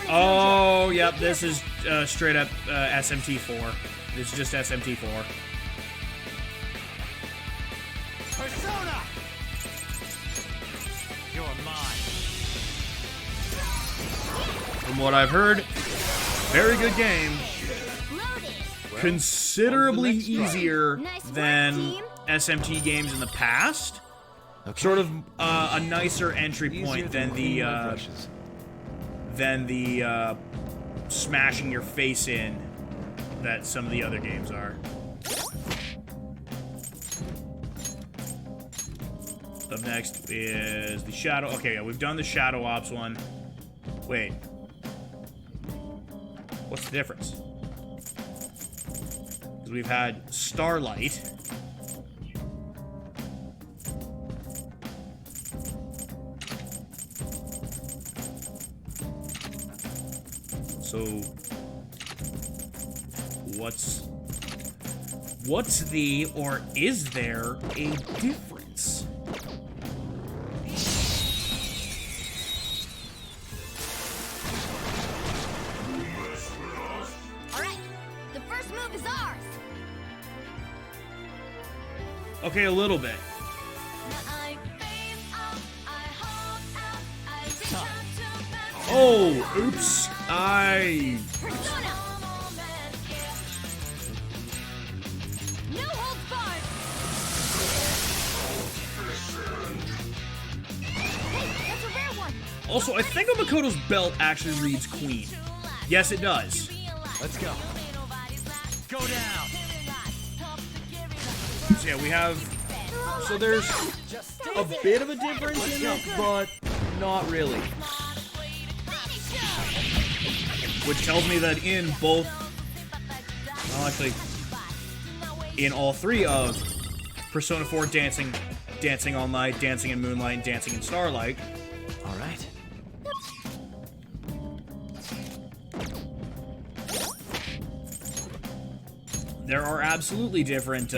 Oh, yep, this is straight up SMT4. This is just SMT4. Persona! You're mine. From what I've heard, very good game. Considerably easier than SMT games in the past. Sort of a nicer entry point than the smashing your face in that some of the other games are. Up next is the Shadow. Okay, yeah, we've done the Shadow Ops one. Wait. What's the difference? Because we've had Starlight. So, what's the, or is there a difference? Okay, a little bit. Oh, oops. No holds barred. Hey, that's a rare one. Also, I think Makoto's belt actually reads Queen. Yes, it does. Let's go. Go down. So yeah, we have... So there's a bit of a difference in it, but not really. Which tells me that in both... Well, actually, in all three of Persona 4 Dancing All Night, Dancing in Moonlight, and Dancing in Starlight... All right. There are absolutely different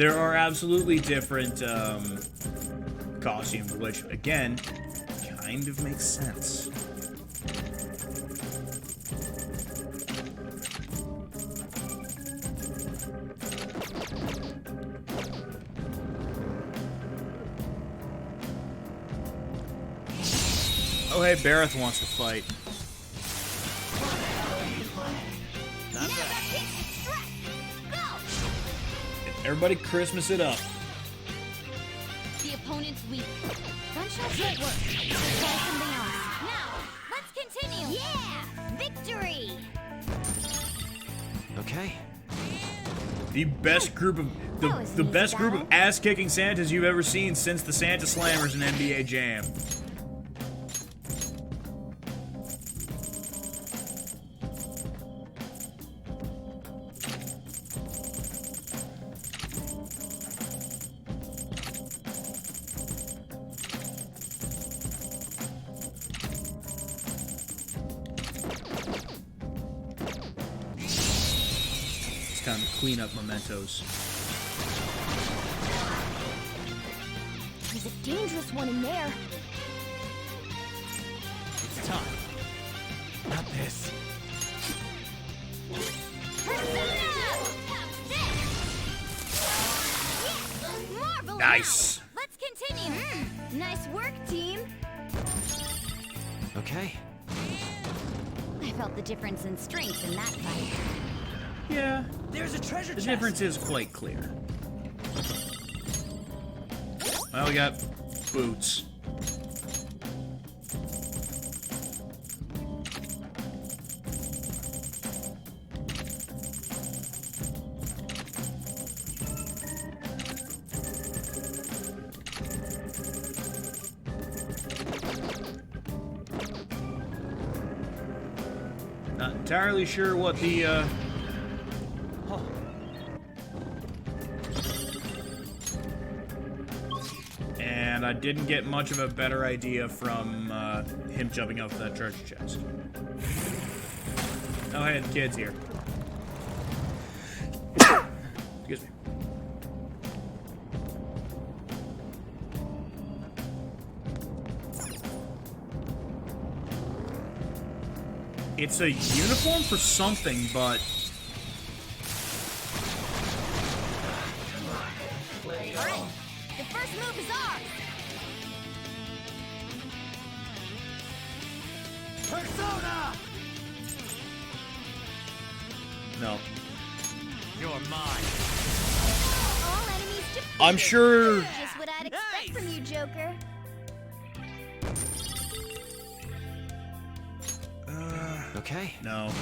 There are absolutely different costumes, which, again, kind of makes sense. Oh, hey, Barrett wants to fight. Everybody Christmas it up. The opponent's weak. Gunshots might work. Let's try something else. Now, let's continue. Yeah! Victory! Okay. The best group of the best group of ass-kicking Santas you've ever seen since the Santa Slammers in NBA Jam. Time to clean up mementos. There's a dangerous one in there. It's time. Not this. Marvelous! Nice. Let's continue. Nice work, team. Okay. I felt the difference in strength in that fight. Yeah, There's a treasure the chest. difference is quite clear. Well, we got boots. Not entirely sure what the, And I didn't get much of a better idea from him jumping off that treasure chest. Oh, hey, the kid's here. Excuse me. It's a uniform for something, but... Alright, the first move is ours. Persona! No. You're mine. All enemies defeated. I'm sure... Just what I'd expect from you, Joker. Okay. No.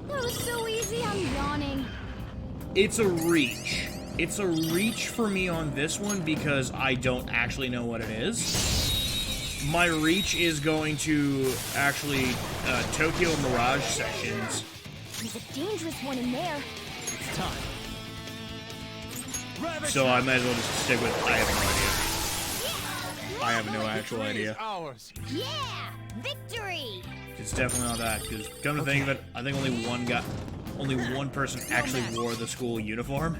That was so easy, I'm yawning. It's a reach. It's a reach for me on this one because I don't actually know what it is. My reach is going to actually Tokyo Mirage Sessions. There's a dangerous one in there. It's time. So I might as well just stick with I have no idea. I have no actual idea. Ours. Yeah! Victory! It's definitely not that, because come to think of it, I think only one person actually wore the school uniform.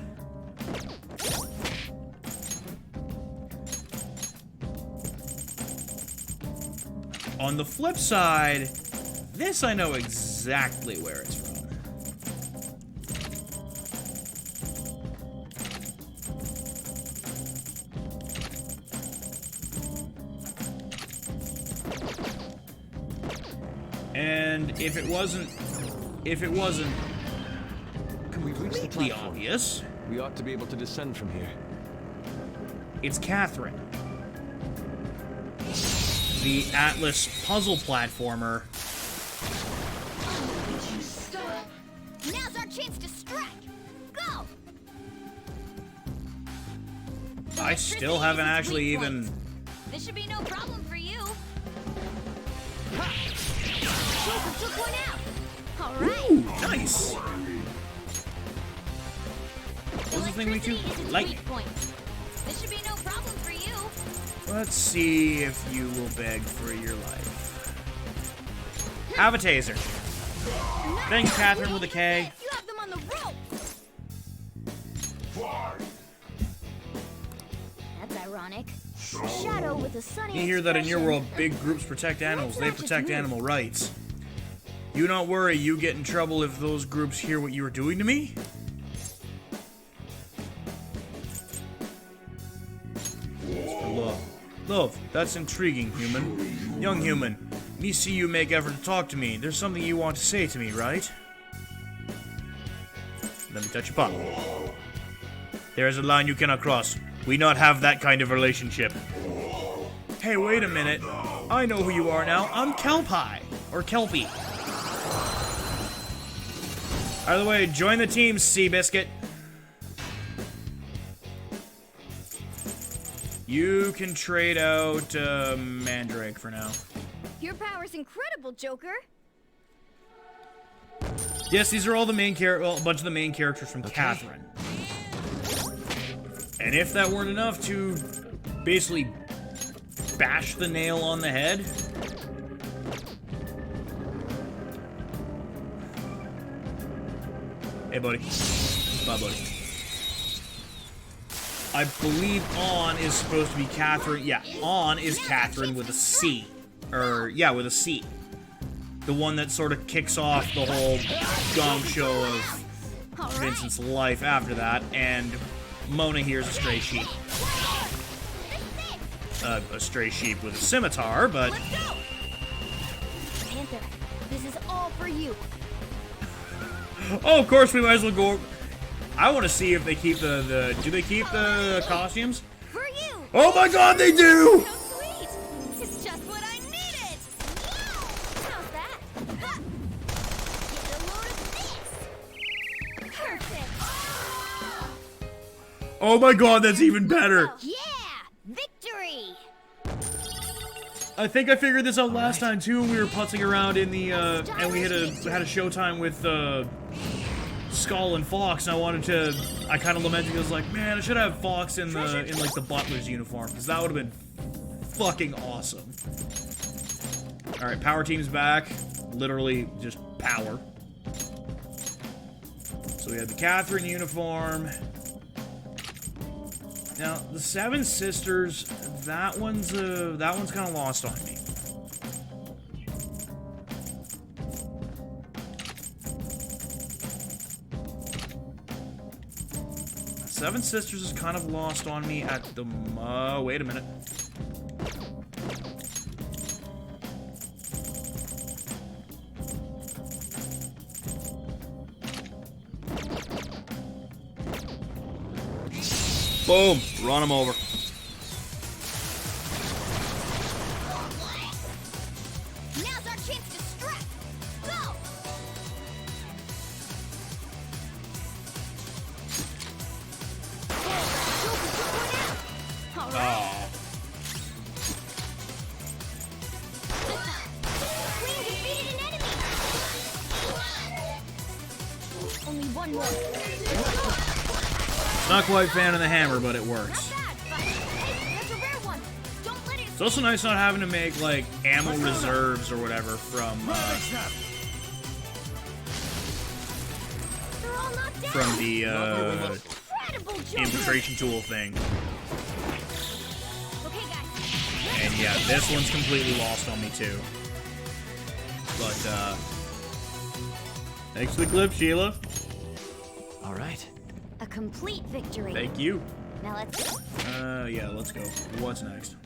On the flip side, this I know exactly where it's from. And if it wasn't Can we reach the completely platform? obvious, We ought to be able to descend from here. it's Catherine. The Atlas puzzle platformer. Now's our chance to strike! Go! I still haven't actually even... This should be no problem for you. Joker took one out! Alright! Ooh, nice! What's the thing we do? Electricity is its Light. weak point. This should be no problem for you. Let's see if you will beg for your life. Have a taser. Thanks, Catherine with a K. You have them on the rope! ironic. Shadow with a sunny You hear that in your world, expression. big groups protect animals. They not just protect me. animal rights. You not worry, you get in trouble if those groups hear what you were doing to me? Love. Love, that's intriguing, human. Young human, me see you make effort to talk to me. There's something you want to say to me, right? Let me touch your paw. There is a line you cannot cross. We not have that kind of relationship. Hey, wait a minute. I know who you are now. I'm Kelpie. Or Kelpie. By the way, join the team, Seabiscuit. You can trade out Mandrake for now. Your power's incredible, Joker. Yes, these are all the main well, a bunch of the main characters from Catherine. And if that weren't enough to basically bash the nail on the head, hey, buddy. Bye, buddy. I believe On is supposed to be Catherine. Yeah, On is Catherine with a C. Yeah, with a C. The one that sort of kicks off the whole gong show of Vincent's life after that. And Mona here's a stray sheep. A stray sheep with a scimitar, but... Let's go! Panther, this is all for you. Oh, of course, we might as well go... I want to see if they keep the... Do they keep the costumes? For you! Oh my god, they do! So sweet! It's just what I needed! How's that? Ha! Get a load of this! Perfect! Oh my god, that's even better! Yeah! Victory! I think I figured this out last time too when we were putzing around in the and we had a showtime with Skull and Fox, and I kind of lamented. I was like, man, I should have Fox in like the butler's uniform, because that would have been fucking awesome. All right, power team's back, literally just power. So we have the Catherine uniform. Now the Seven Sisters, that one's kind of lost on me. Seven Sisters is kind of lost on me at the wait a minute. Boom! Run him over. Now's our chance to strike! Go! All right. Queen defeated an enemy! Only one more. Not quite a fan of the hammer, but it works. Hey, that's a rare one. Don't let it. It's also nice not having to make like ammo reserves or whatever from They're all knocked down. from the Incredible, Joker. infiltration tool thing. Okay, guys. And yeah, this one's completely lost on me too. But thanks for the clip, Sheila. All right. A complete victory. Thank you. Now let's go. Yeah, let's go. What's next?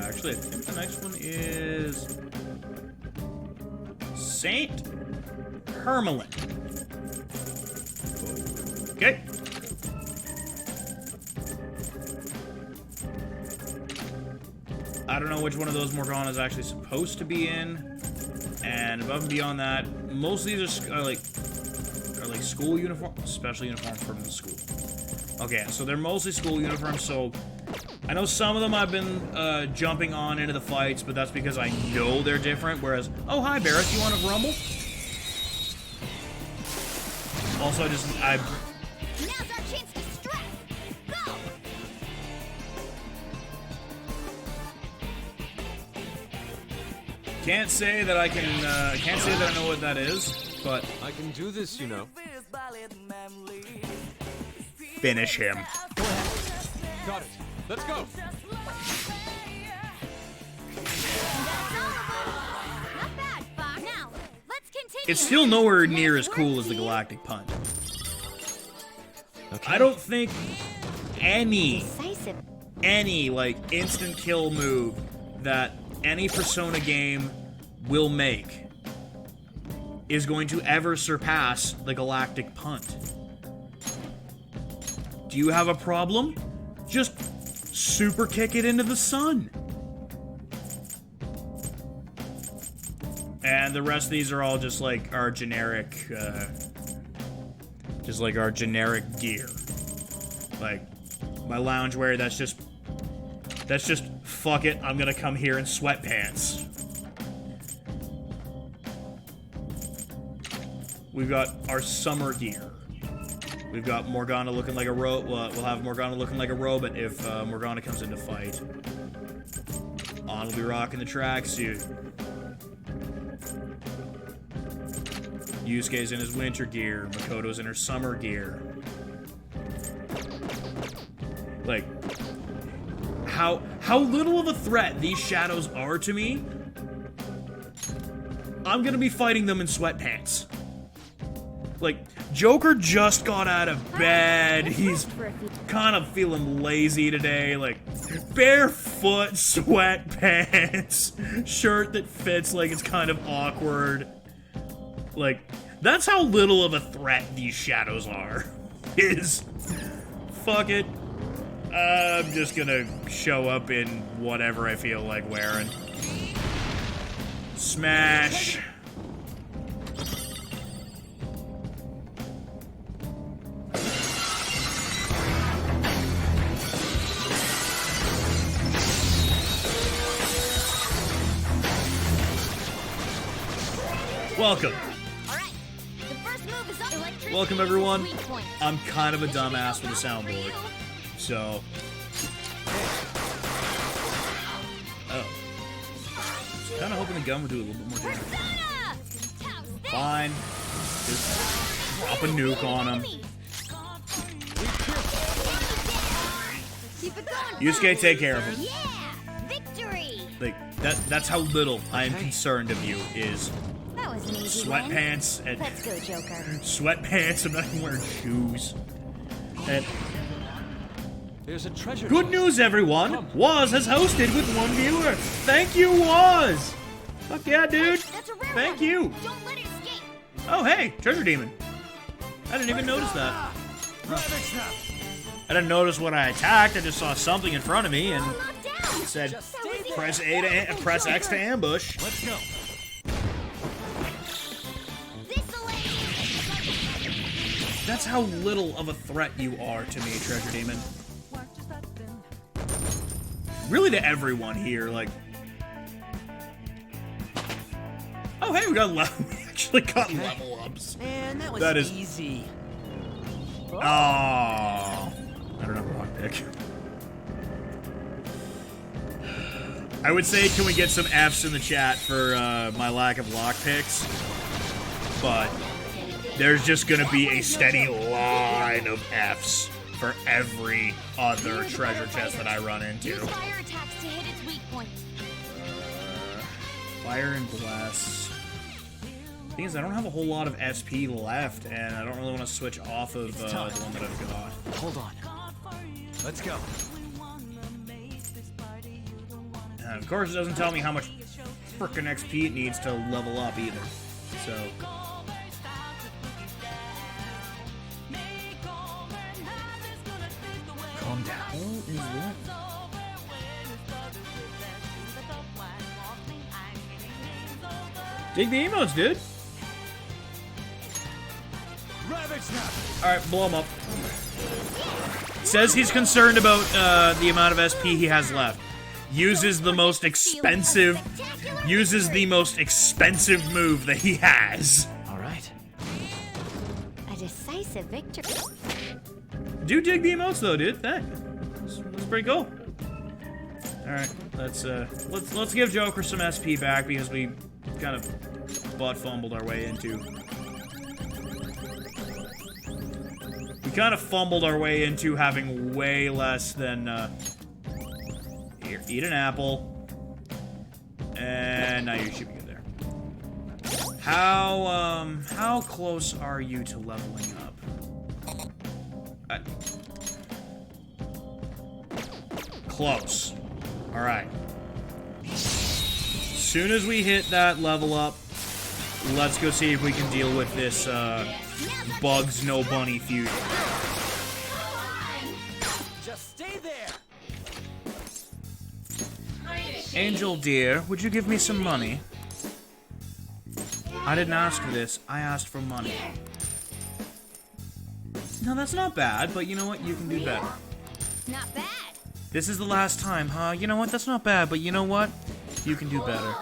Actually, I think the next one is Saint Hermelin. Okay. I don't know which one of those Morgana is actually supposed to be in, and above and beyond that, most of these are like school uniforms, special uniforms from the school. Okay, so they're mostly school uniforms, so I know some of them I've been jumping on into the fights, but that's because I know they're different, whereas, oh, hi, Barrett, you want to rumble? Also, I Now's our chance to strike. Go. can't say that I can, can't say that I know what that is, but I can do this, you know. finish him. Got it. Let's go. Not bad, Fox. Now, let's continue. It's still nowhere near as cool as the Galactic Punch. Okay. I don't think any Decisive. like instant kill move that any Persona game will make is going to ever surpass the Galactic Punt. Do you have a problem? Just super kick it into the sun. And the rest of these are all just like our generic, just like our generic gear. Like, my loungewear, that's just fuck it, I'm gonna come here in sweatpants. We've got our summer gear. We've got Morgana looking like a we'll have Morgana looking like a robot if Morgana comes into fight. On will be rocking the tracksuit. Yusuke's in his winter gear. Makoto's in her summer gear. Like, how little of a threat these shadows are to me. I'm gonna be fighting them in sweatpants. Like, Joker just got out of bed. He's kind of feeling lazy today. Like, barefoot sweatpants, shirt that fits like it's kind of awkward. Like, that's how little of a threat these shadows are. Is, fuck it. I'm just gonna show up in whatever I feel like wearing. Smash. Welcome. Alright. The first move is up. Electricity Welcome, is everyone. weak point. I'm kind of a dumbass with a soundboard. So. Oh. Kind of hoping the gun would do a little bit more damage. Persona! How's this? Fine. Just drop a nuke on him. Keep it going. Yusuke, take care of him. Yeah! Victory! Like, that's how little I am concerned of you, is That was an easy win. sweatpants and Let's go, Joker. sweatpants. I'm not even wearing shoes. And There's a treasure. good news, everyone! Waz has hosted with one viewer. Thank you, Waz. Fuck yeah, dude. That's a rare Thank one. you. Don't let it escape. Oh, hey, treasure demon. I didn't even notice that. I didn't notice when I attacked. I just saw something in front of me and Locked down. it said, That was easy. press A to press X to ambush. Let's go. This'll end. That's how little of a threat you are to me, treasure demon. Really to everyone here, like. Oh, hey, we actually got level ups. Man, that was That is- easy. Oh, I don't know wrong pick. I would say, can we get some Fs in the chat for my lack of lock picks? But there's just gonna be a steady line of Fs for every other treasure chest that I run into. Use fire attacks to hit its weak point. Fire and bless. Thing is, I don't have a whole lot of SP left, and I don't really want to switch off of the one that I've got. Hold on. Let's go. And of course, it doesn't tell me how much frickin' XP it needs to level up either. So. Calm down. What is that? Dig the emotes, dude. Ravage snap. Alright, blow him up. Says he's concerned about the amount of SP he has left. Uses the most expensive move that he has. All right. A decisive victory. Do dig the emotes though, dude. That's pretty cool. Alright, let's give Joker some SP back because we kind of butt fumbled our way into. We kind of fumbled our way into having way less than, here, eat an apple. And now you should be good there. How close are you to leveling up? Close. Alright. Soon as we hit that level up, let's go see if we can deal with this, Bugs No Bunny fusion. Just stay there. Angel dear, would you give me some money? I didn't ask for this, I asked for money. No, that's not bad, but you know what? You can do better. Not bad. This is the last time, huh? You know what? That's not bad, but you know what? You can do better.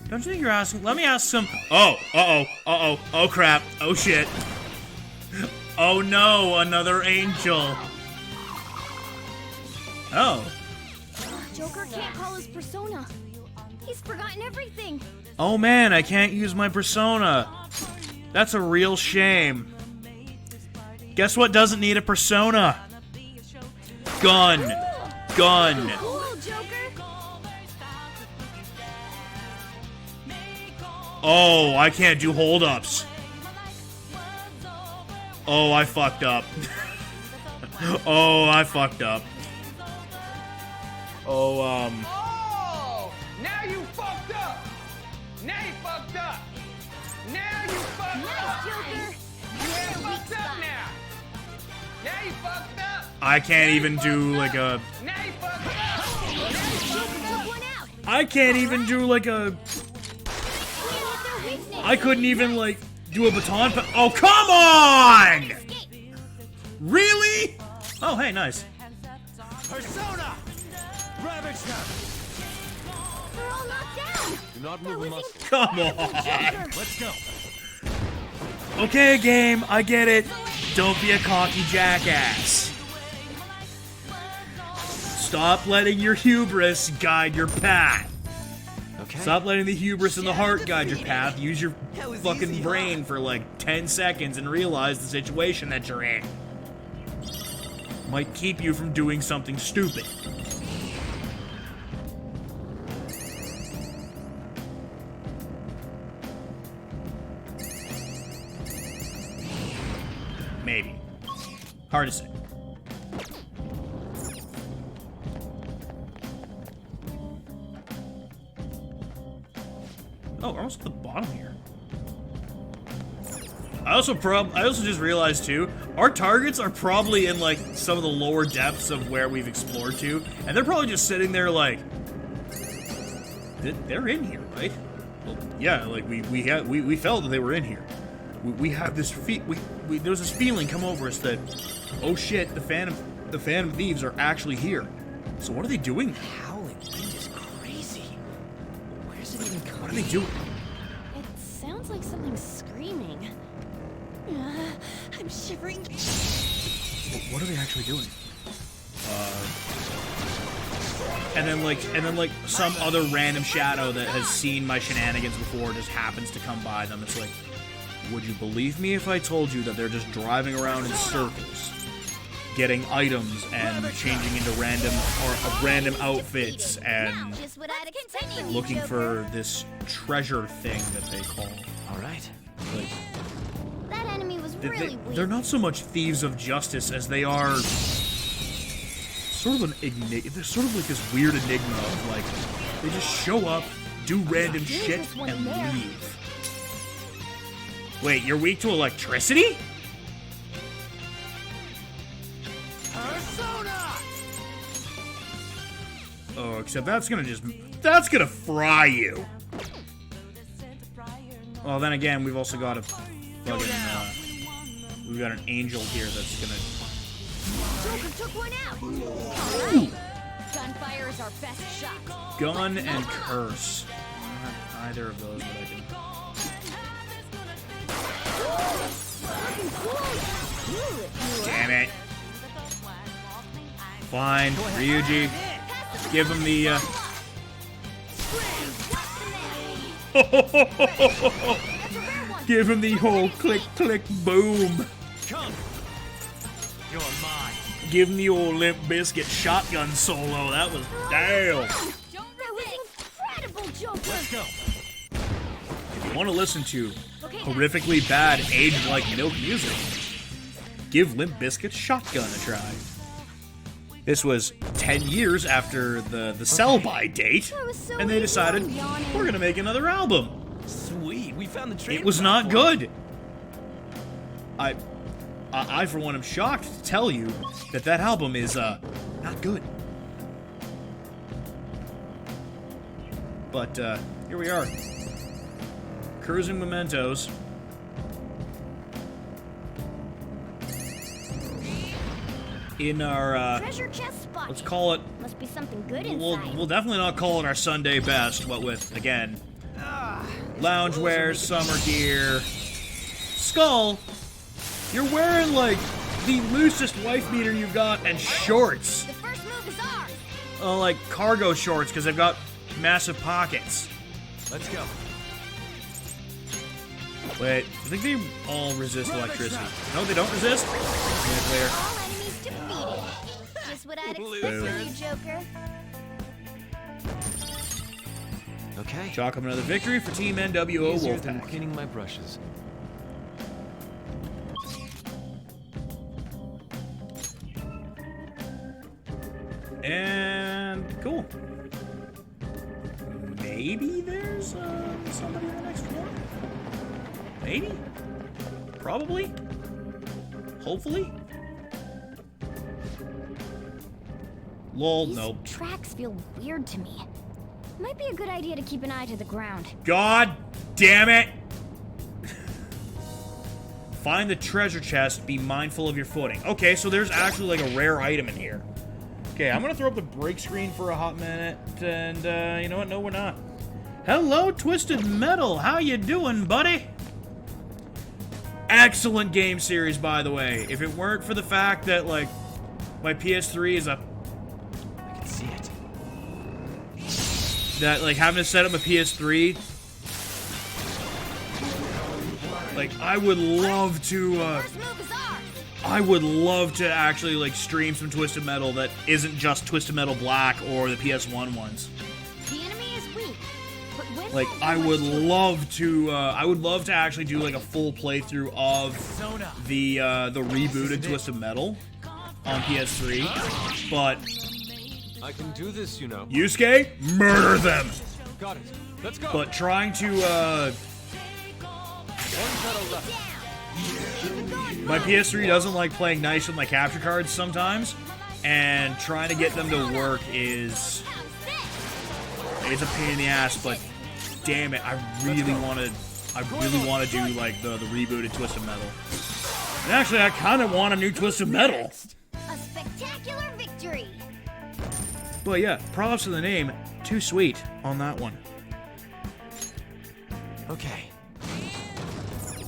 Don't you think you're asking? Let me ask some. Oh, oh crap, oh shit. Oh no, another angel. Oh. Joker can't call his persona. He's forgotten everything. Oh man, I can't use my persona. That's a real shame. Guess what doesn't need a persona? Gun. Gun. Cool, Joker. Oh, I can't do hold-ups. Oh, I fucked up. Oh, I fucked up. Oh, Oh! Now you fucked up! Now you fucked up! Now you fucked Nice, up! Joker. You ain't fucked up now! Now you fucked up! I can't even do like a... Now you fucked up! Joker took one out. I can't even do like a... Can't hit their weakness. I couldn't even like do a baton pa- Oh, come on! Escape. Really? Oh, hey, nice. Persona! Ravage Snap! They're all knocked down. Do not That move a was muscle. Come on. Joker. Let's go. Okay, game, I get it. Don't be a cocky jackass. Stop letting your hubris guide your path. Okay. Stop letting the hubris and the heart guide your path. Use your That was fucking easy, brain for like 10 seconds and realize the situation that you're in. Might keep you from doing something stupid. Maybe. Hard to say. Oh, we're almost at the bottom here. I also just realized too, our targets are probably in like some of the lower depths of where we've explored to, and they're probably just sitting there like, they're in here, right? Well, yeah, like we felt that they were in here. We have this there's this feeling come over us that, oh shit, the Phantom Thieves are actually here. So what are they doing? Howling wind is crazy. Where's it even coming? What are they doing? It sounds like something's screaming. I'm shivering. What are they actually doing? And then like some other random shadow that has seen my shenanigans before just happens to come by them. It's like, would you believe me if I told you that they're just driving around in circles, getting items and changing into random outfits and Just what I'd expect. looking for this treasure thing that they call. All right. Like, That enemy was really weak. they're not so much thieves of justice as they are sort of an they're sort of like this weird enigma of like, they just show up, do random shit, this one and there. leave. Wait, you're weak to electricity? Persona! Oh, except that's gonna fry you. Well, then again, we've also got a fucking, we've got an angel here that's gonna... Joker took one out. All right. Gunfire is our best shot. Gun and curse. I don't have either of those, but I can... Looking cool. Damn it. Fine, Ryuji. Give him the, Give him the whole click, click, boom. Come! You're mine. Give him the old Limp Bizkit shotgun solo. That was damn. That was incredible, Joker. Let's go. If you want to listen to horrifically bad aged like milk music, give Limp Bizkit Shotgun a try. This was 10 years after the sell-by date, and they decided, we're gonna make another album. Sweet, we found the train. It was not good. I for one am shocked to tell you that album is not good. But here we are, cruising mementos. In our Treasure chest spot. let's call it. Must be something good We'll inside. definitely not call it our Sunday best, but with again, loungewear, summer gear. Skull, you're wearing like the loosest wife beater you've got and shorts. The first move is ours. Like cargo shorts because they've got massive pockets. Let's go. Wait, I think they all resist electricity. No, they don't resist? Yeah, clear. All enemies defeated. Just what I'd expect from you, Joker. Okay. Chalk up another victory for Team NWO Easier than Wolfpack. cleaning my brushes. And cool. Maybe there's somebody in the next floor? Maybe? Probably? Hopefully? Lol, These nope. tracks feel weird to me. Might be a good idea to keep an eye to the ground. God damn it! Find the treasure chest, be mindful of your footing. Okay, so there's actually like a rare item in here. Okay, I'm gonna throw up the break screen for a hot minute, and you know what? No, we're not. Hello, Twisted Metal. How you doing, buddy? Excellent game series, by the way. If it weren't for the fact that, like, my PS3 is a... I can see it. That, like, having to set up a PS3... Like, I would love to, First move is ours. I would love to actually, like, stream some Twisted Metal that isn't just Twisted Metal Black or the PS1 ones. The enemy is weak, but when Like, I would love to actually do, like, a full playthrough of the rebooted Twisted Metal on PS3, but... I can do this, you know. Yusuke, murder them! Got it. Let's go. But trying to, One pedal left. my PS3 doesn't like playing nice with my capture cards sometimes, and trying to get them to work is... It's a pain in the ass, but damn it, I really want to do, like, the rebooted Twisted Metal. And actually, I kind of want a new Twisted Metal. A spectacular victory. But yeah, props to the name. Too sweet on that one. Okay.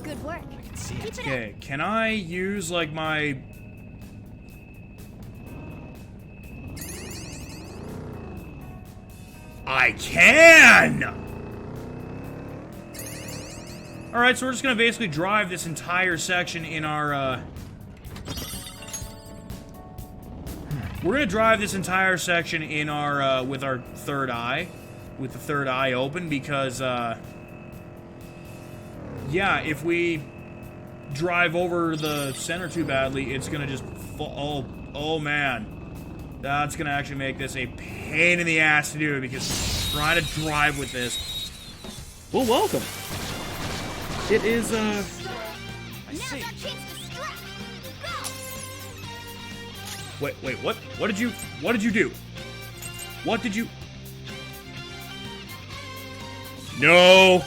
Good work. I can see it. Keep it up. Okay, can I use, like, my... I can! Alright, so we're just gonna basically drive this entire section in our, We're gonna drive this entire section in our, with our third eye. With the third eye open, because, yeah, if we drive over the center too badly, it's gonna just fall. Oh man. That's gonna actually make this a pain in the ass to do, because trying to drive with this. Well, welcome. It is, I Now's see. our chance to strike. Go. Wait, what? What did you do? What did you... No.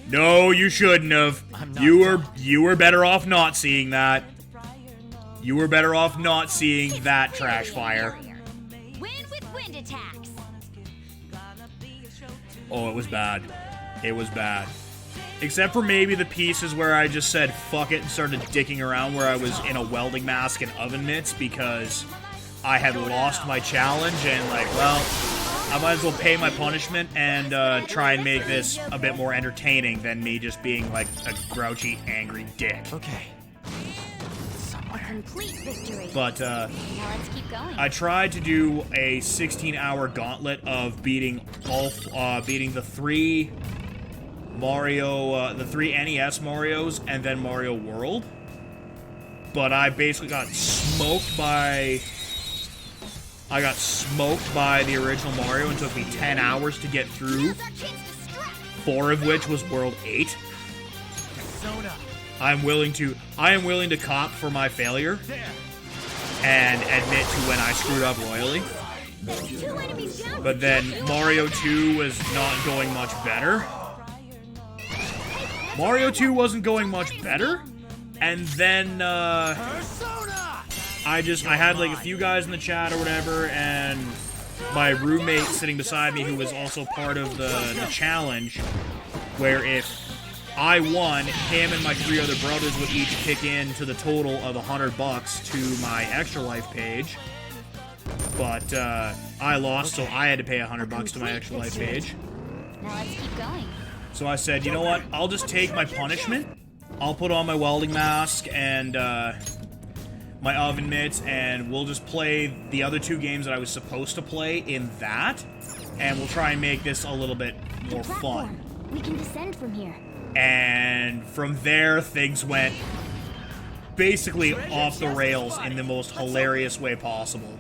No, you shouldn't have. I'm not You were better off not seeing that. You were better off not seeing that trash fire. Wind with wind attacks. Oh, it was bad. It was bad. Except for maybe the pieces where I just said fuck it and started dicking around where I was in a welding mask and oven mitts because I had lost my challenge and like, well, I might as well pay my punishment and try and make this a bit more entertaining than me just being like a grouchy, angry dick. Okay. Somewhere. complete victory. But Now let's keep going. I tried to do a 16-hour gauntlet of beating the three Mario, the three NES Marios, and then Mario World. But I basically got smoked by... I got smoked by the original Mario and took me 10 hours to get through, 4 of which was World 8. I am willing to cop for my failure and admit to when I screwed up royally. But then Mario 2 was not going much better. Mario 2 wasn't going much better, and then I had like a few guys in the chat or whatever, and my roommate sitting beside me who was also part of the challenge, where if I won, him and my 3 other brothers would each kick in to the total of $100 to my Extra Life page. But I lost, so I had to pay $100 to my Extra Life page. Now let's keep going. So I said, you know what? I'll just take my punishment. I'll put on my welding mask and my oven mitts, and we'll just play the other 2 games that I was supposed to play in that, and we'll try and make this a little bit more fun. We can descend from here. And from there, things went basically off the rails in the most hilarious way possible.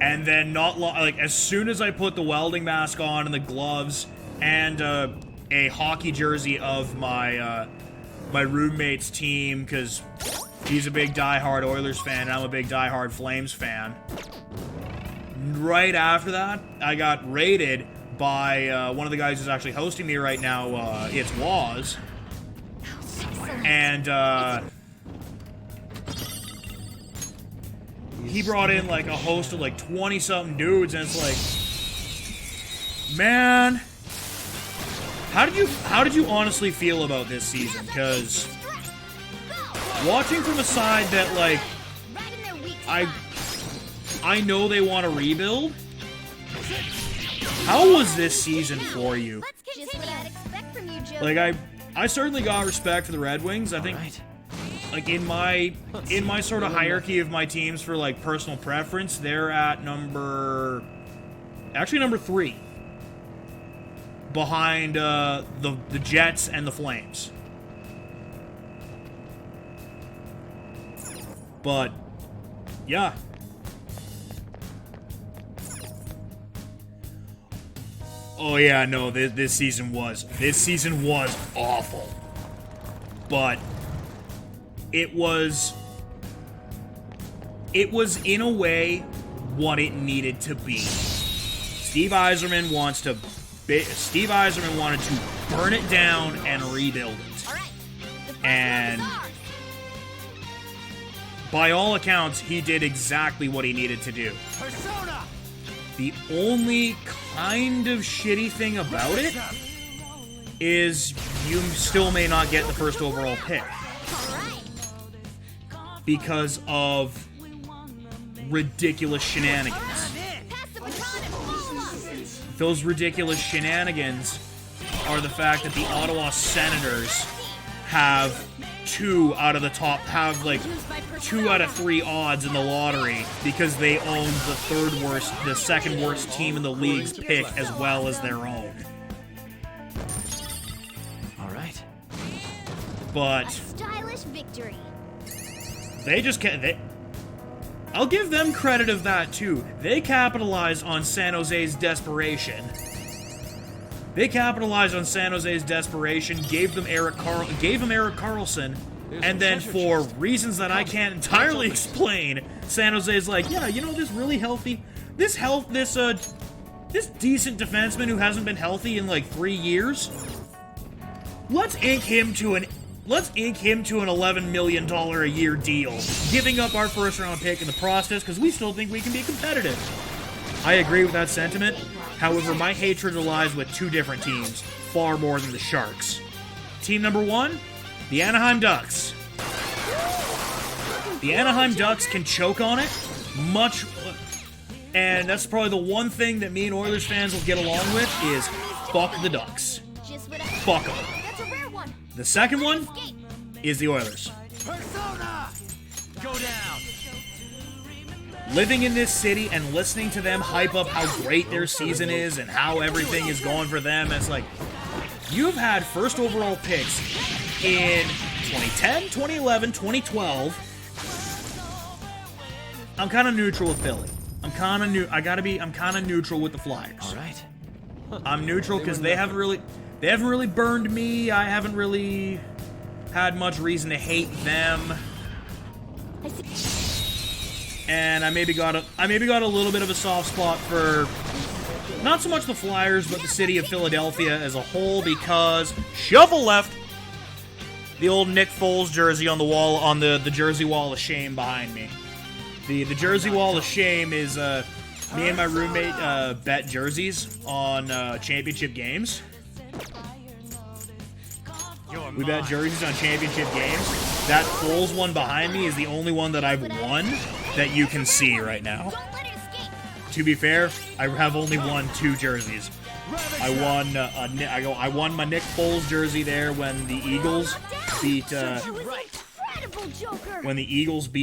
And then like as soon as I put the welding mask on and the gloves and a hockey jersey of my my roommate's team, because he's a big diehard Oilers fan and I'm a big diehard Flames fan. Right after that, I got raided by one of the guys who's actually hosting me right now. It's Waz, and he brought in like a host of like 20-something dudes, and it's like, man, how did you honestly feel about this season? Because watching from a side that like I know they want to rebuild. How was this season for you? Like I certainly got respect for the Red Wings. I think like in my sort of hierarchy of my teams for like personal preference, they're at number 3 behind the Jets and the Flames. But yeah. Oh yeah, no, this season was awful. But it was in a way what it needed to be. Steve Yzerman wanted to burn it down and rebuild it. And by all accounts, he did exactly what he needed to do. The only kind of shitty thing about it is you still may not get the first overall pick because of ridiculous shenanigans. Those ridiculous shenanigans are the fact that the Ottawa Senators have 2 out of 3 odds in the lottery because they own the second worst team in the league's pick as well as their own. All right. But a stylish victory. They just can't. I'll give them credit of that too. They capitalized on San Jose's desperation. Gave them Eric Carlson, and then for reasons that I can't entirely explain, San Jose's like, yeah, you know, this really healthy, this decent defenseman who hasn't been healthy in like 3 years, let's ink him to an $11 million a year deal, giving up our first round pick in the process because we still think we can be competitive. I agree with that sentiment. However, my hatred lies with 2 different teams, far more than the Sharks. Team number 1, the Anaheim Ducks. The Anaheim Ducks can choke on it, and that's probably the one thing that me and Oilers fans will get along with is fuck the Ducks. Just what I fuck them. That's a rare one. The second one Escape. is the Oilers. Persona! Go down! Living in this city and listening to them hype up how great their season is and how everything is going for them, it's like, you've had first overall picks in 2010, 2011, 2012. I'm kind of neutral with Philly. I'm kind of neutral with the Flyers. All right. I'm neutral because they haven't really burned me. I haven't really had much reason to hate them. And I maybe got a little bit of a soft spot for not so much the Flyers, but the city of Philadelphia as a whole, because shovel left, the old Nick Foles jersey on the wall, on the jersey wall of shame behind me. The jersey wall of shame is me and my roommate bet jerseys on championship games. We bet jerseys on championship games. That Foles one behind me is the only one that I've won that you can see right now. To be fair, I have only won 2 jerseys. I won my Nick Foles jersey there when the Eagles beat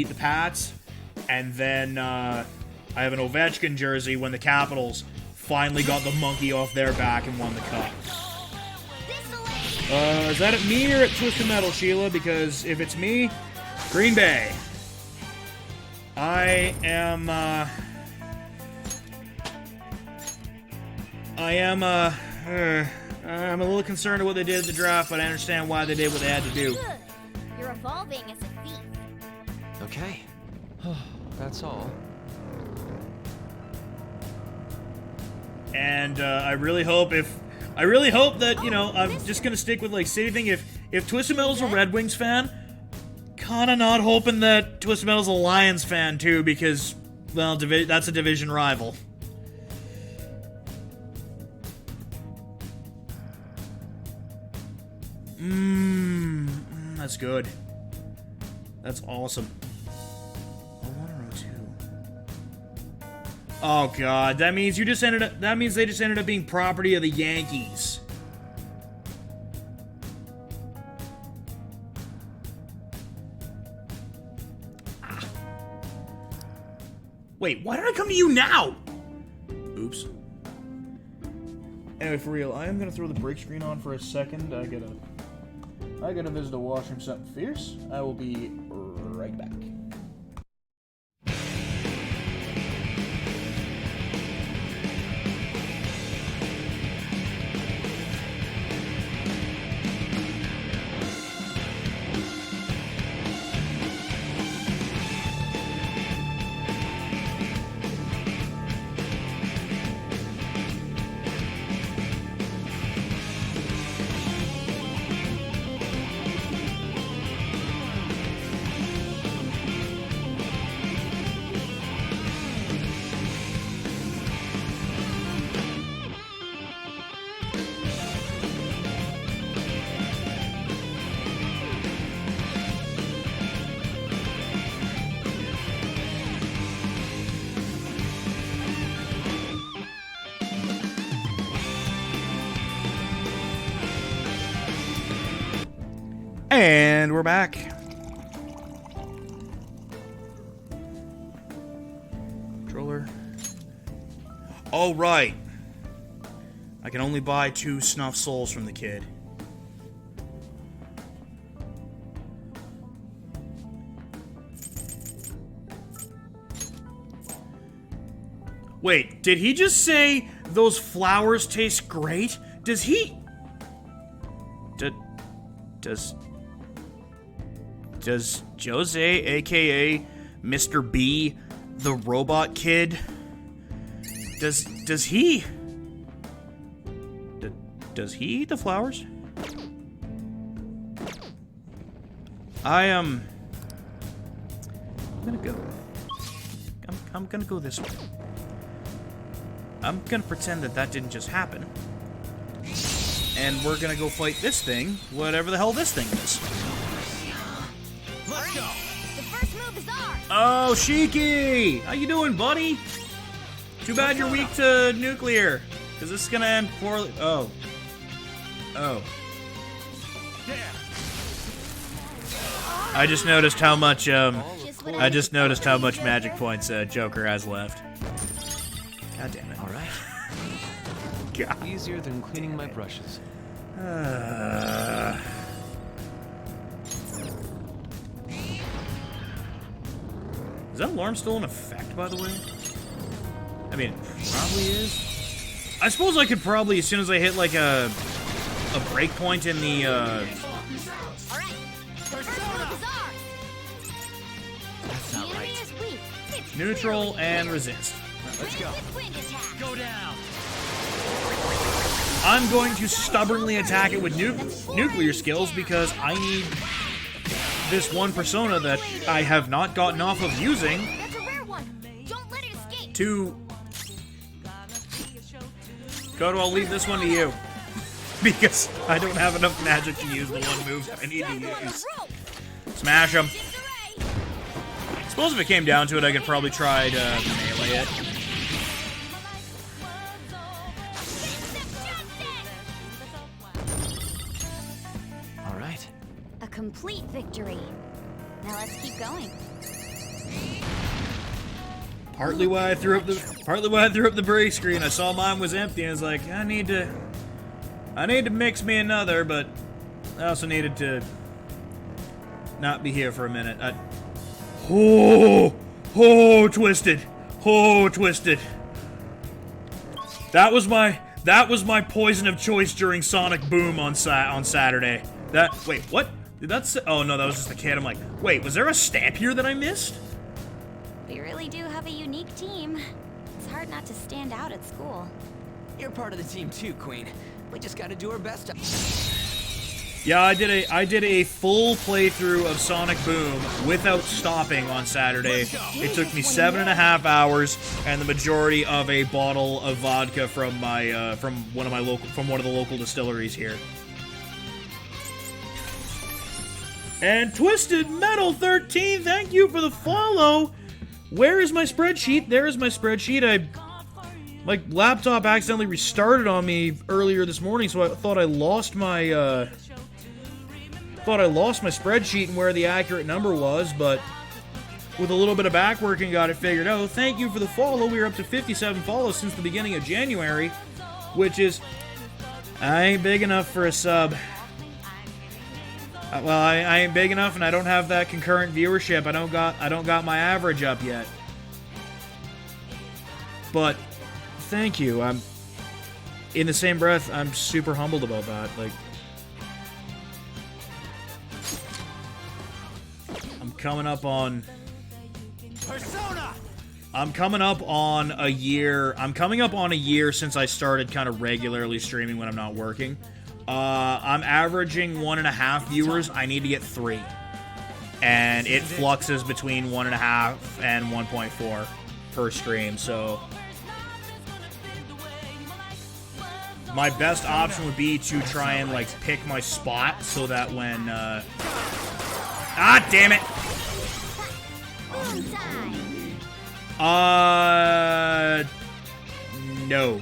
the Pats, and then I have an Ovechkin jersey when the Capitals finally got the monkey off their back and won the cup. Is that at me or at Twisted Metal, Sheila? Because if it's me, Green Bay. I'm a little concerned with what they did at the draft, but I understand why they did what they had to do. You're evolving as a thief. Okay. That's all. And I really hope that, you know, I'm just gonna stick with like city thing. If Twisted Metal's a Red Wings fan, kinda not hoping that Twisted Metal's a Lions fan too, because, well, that's a division rival. That's good. That's awesome. Oh god, that means they just ended up being property of the Yankees. Wait, why did I come to you now? Oops. Anyway, for real, I am gonna throw the break screen on for a second. I gotta visit a washroom, something fierce. I will be right back. And we're back. Controller. Oh, right. I can only buy 2 snuff souls from the kid. Wait, did he just say those flowers taste great? Does he... Does Jose, aka Mr. B, the robot kid, does he eat the flowers? I'm gonna go this way. I'm gonna pretend that didn't just happen. And we're gonna go fight this thing, whatever the hell this thing is. Let's go. The first move is ours. Oh, Shiki! How you doing, buddy? Too bad you're weak to nuclear, because this is gonna end poorly. Oh. I just noticed how much magic points Joker has left. God damn it. All right. God. Easier than cleaning my brushes. Is that alarm still in effect, by the way? I mean, it probably is. I suppose I could probably, as soon as I hit like a break point in the That's not right. neutral and resist. Let's go. Go down. I'm going to stubbornly attack it with nuclear skills because I need this one persona that I have not gotten off of using to... Kodo, I'll leave this one to you. Because I don't have enough magic to use the one move I need to use. Smash him. Suppose if it came down to it, I could probably try to melee it. All right. A complete victory. Now let's keep going. Partly why I threw up the break screen. I saw mine was empty and I was like, I need to mix me another, but I also needed to not be here for a minute. Twisted. That was my poison of choice during Sonic Boom on Saturday. Wait, what? Did that say? Oh no, that was just the kid. I'm like, wait, was there a stamp here that I missed? We really do have a unique team. It's hard not to stand out at school. You're part of the team too, Queen. We just gotta do our best to... Yeah, I did a full playthrough of Sonic Boom without stopping on Saturday. It took me 7.5 hours and the majority of a bottle of vodka from my from one of the local distilleries here. And Twisted Metal 13, thank you for the follow. Where is my spreadsheet? There is my spreadsheet. My laptop accidentally restarted on me earlier this morning, so I thought I lost my spreadsheet and where the accurate number was, but with a little bit of back working, got it figured out. Thank you for the follow. We are up to 57 follows since the beginning of January, which is... I ain't big enough for a sub. Well, I ain't big enough, and I don't have that concurrent viewership. I don't got my average up yet. But thank you. I'm in the same breath, I'm super humbled about that. Like, I'm coming up on Persona. I'm coming up on a year since I started kind of regularly streaming when I'm not working. I'm averaging 1.5 viewers. I need to get 3. And it fluxes between 1.5 and 1.4 per stream, so... My best option would be to try and, like, pick my spot so that when, Ah, damn it! No.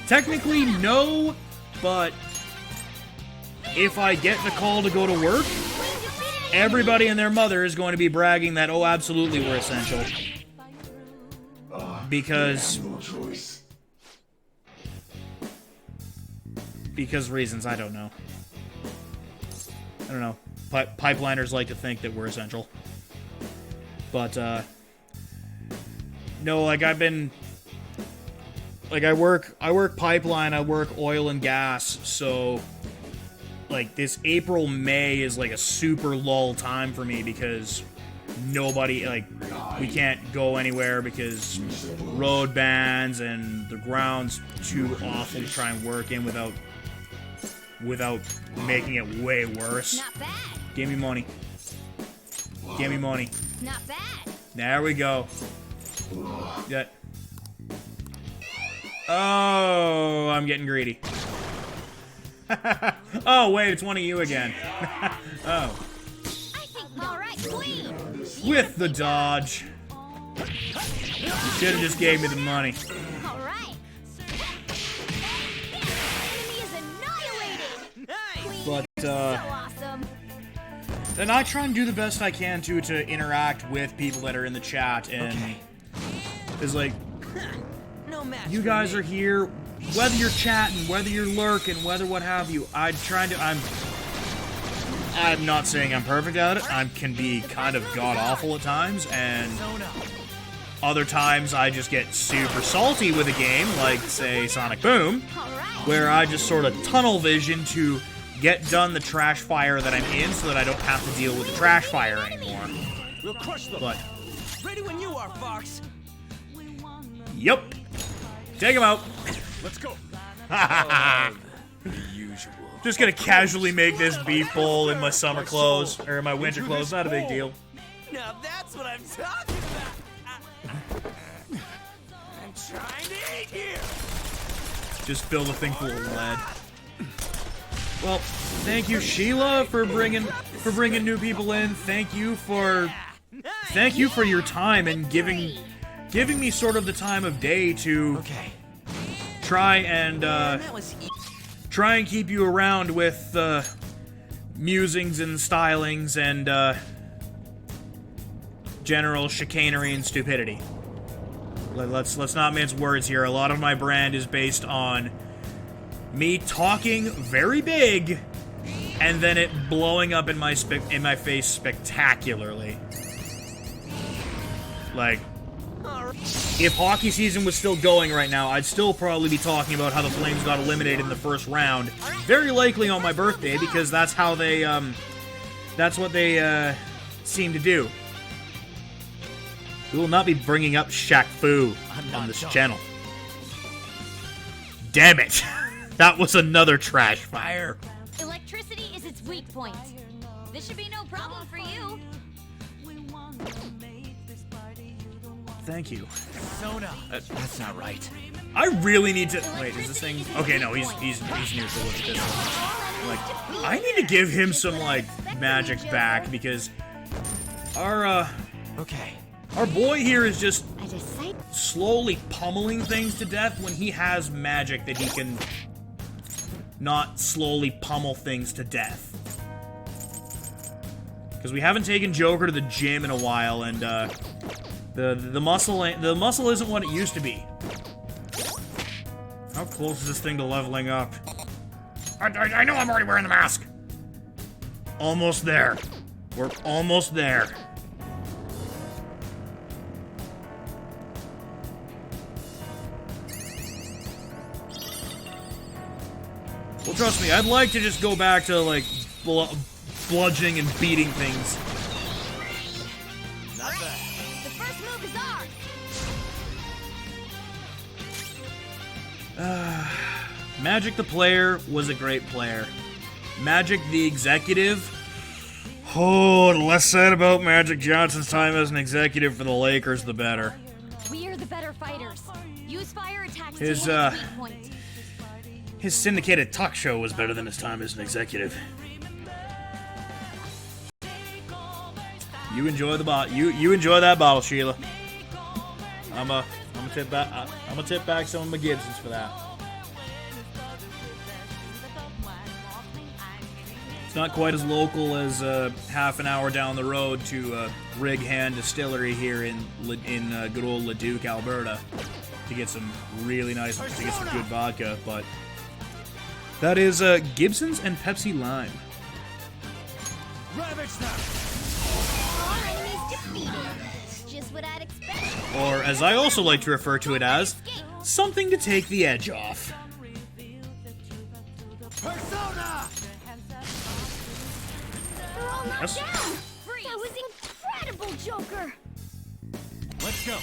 Technically, no, but if I get the call to go to work, everybody and their mother is going to be bragging that, oh, absolutely, we're essential. Because reasons, I don't know. Pipeliners like to think that we're essential. But, no, like, I've been... Like, I work pipeline, I work oil and gas, so... Like, this April, May is, like, a super lull time for me because nobody, like, we can't go anywhere because road bans and the ground's too awful to try and work in without making it way worse. Not bad. Give me money. Give me money. Not bad. There we go. Yeah. Oh, I'm getting greedy. Oh, wait, it's one of you again. Oh. I think all right, Queen. With the dodge. You should have just gave me the money. All right. Enemy is annihilated. But, awesome. and I try and do the best I can to interact with people that are in the chat, and it's like, you guys are here, whether you're chatting, whether you're lurking, whether what have you. I'm not saying I'm perfect at it. I can be kind of god-awful at times, and other times I just get super salty with a game, like, say, Sonic Boom, where I just sort of tunnel vision to get done the trash fire that I'm in so that I don't have to deal with the trash fire anymore. We'll crush them. But, Ready when you are, Fox. yep. Take him out. Let's go. Usual. Just gonna casually make this beef bowl in my summer clothes, or my winter clothes, not a big deal. Now that's what I'm talking about. I'm trying to eat here. Just fill the thing full of lead. Well, thank you, Sheila, for bringing new people in. Thank you for your time and giving me sort of the time of day to try and keep you around with musings and stylings and general chicanery and stupidity. Let's not mince words here. A lot of my brand is based on me talking very big and then it blowing up in my face spectacularly. Like, if hockey season was still going right now, I'd still probably be talking about how the Flames got eliminated in the first round. Very likely on my birthday, because that's how they, that's what they, seem to do. We will not be bringing up Shaq Fu on this channel. Damn it! That was another trash fire. Electricity is its weak point. This should be no problem for you. Thank you. Sona. That's not right. I really need to... Wait, is this thing... Okay, no, he's neutral with this one. Like, I need to give him some, like, magic back, because our boy here is just slowly pummeling things to death when he has magic that he can not slowly pummel things to death. Because we haven't taken Joker to the gym in a while, and, the muscle isn't what it used to be. How close is this thing to leveling up? I know I'm already wearing the mask. Almost there. We're almost there. Well, trust me, I'd like to just go back to, like, bludgeoning and beating things. Not bad. The first move is ours. Magic the player was a great player. Magic the executive. Oh, the less said about Magic Johnson's time as an executive for the Lakers, the better. We are the better fighters. Use fire attacks His, to hit its weak point. His syndicated talk show was better than his time as an executive. You enjoy the you enjoy that bottle, Sheila. I'm gonna tip back some of my Gibsons for that. It's not quite as local as half an hour down the road to Rig Hand Distillery here in good old Leduc, Alberta, to get some really nice, to get some good vodka, but that is Gibson's and Pepsi Lime. Ravage them. All enemies defeated. Just what I'd expect. Or, as I also like to refer to it as, something to take the edge off. Persona. They're all knocked Yes. down. That was incredible, Joker. Let's go.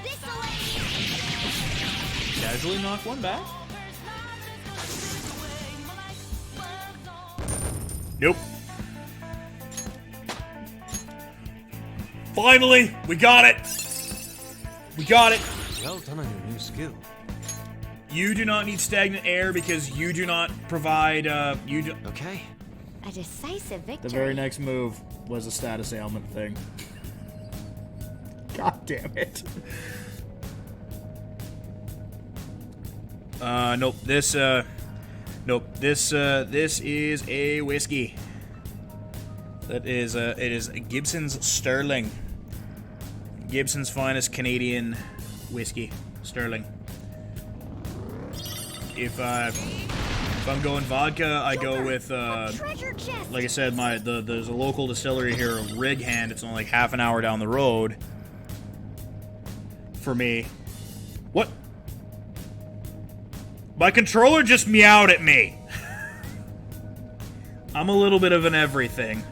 This'll Casually knock one back. Nope. Finally, we got it. We got it. Well done on your new skill. You do not need stagnant air because you do not provide, Okay. A decisive victory. The very next move was a status ailment thing. God damn it. Nope, this Nope. This is a whiskey. It is Gibson's Sterling. Gibson's finest Canadian whiskey, Sterling. If I'm going vodka, I go with like I said, there's a local distillery here, Rig Hand. It's only like half an hour down the road for me. What? My controller just meowed at me. I'm a little bit of an everything.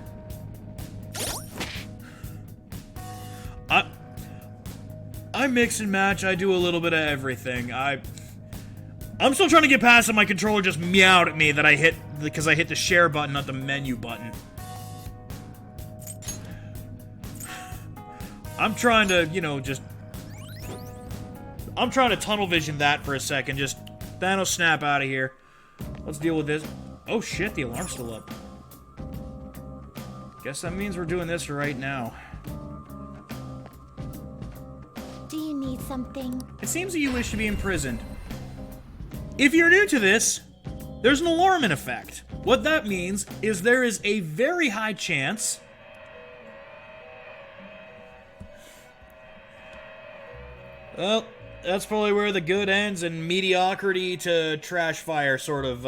I mix and match. I do a little bit of everything. I'm still trying to get past it. My controller just meowed at me that I hit because I hit the share button, not the menu button. I'm trying to, you know, I'm trying to tunnel vision that for a second. Just Thanos snap out of here. Let's deal with this. Oh shit, the alarm's still up. Guess that means we're doing this right now. Do you need something? It seems that you wish to be imprisoned. If you're new to this, there's an alarm in effect. What that means is there is a very high chance well, that's probably where the good ends and mediocrity to trash fire sort of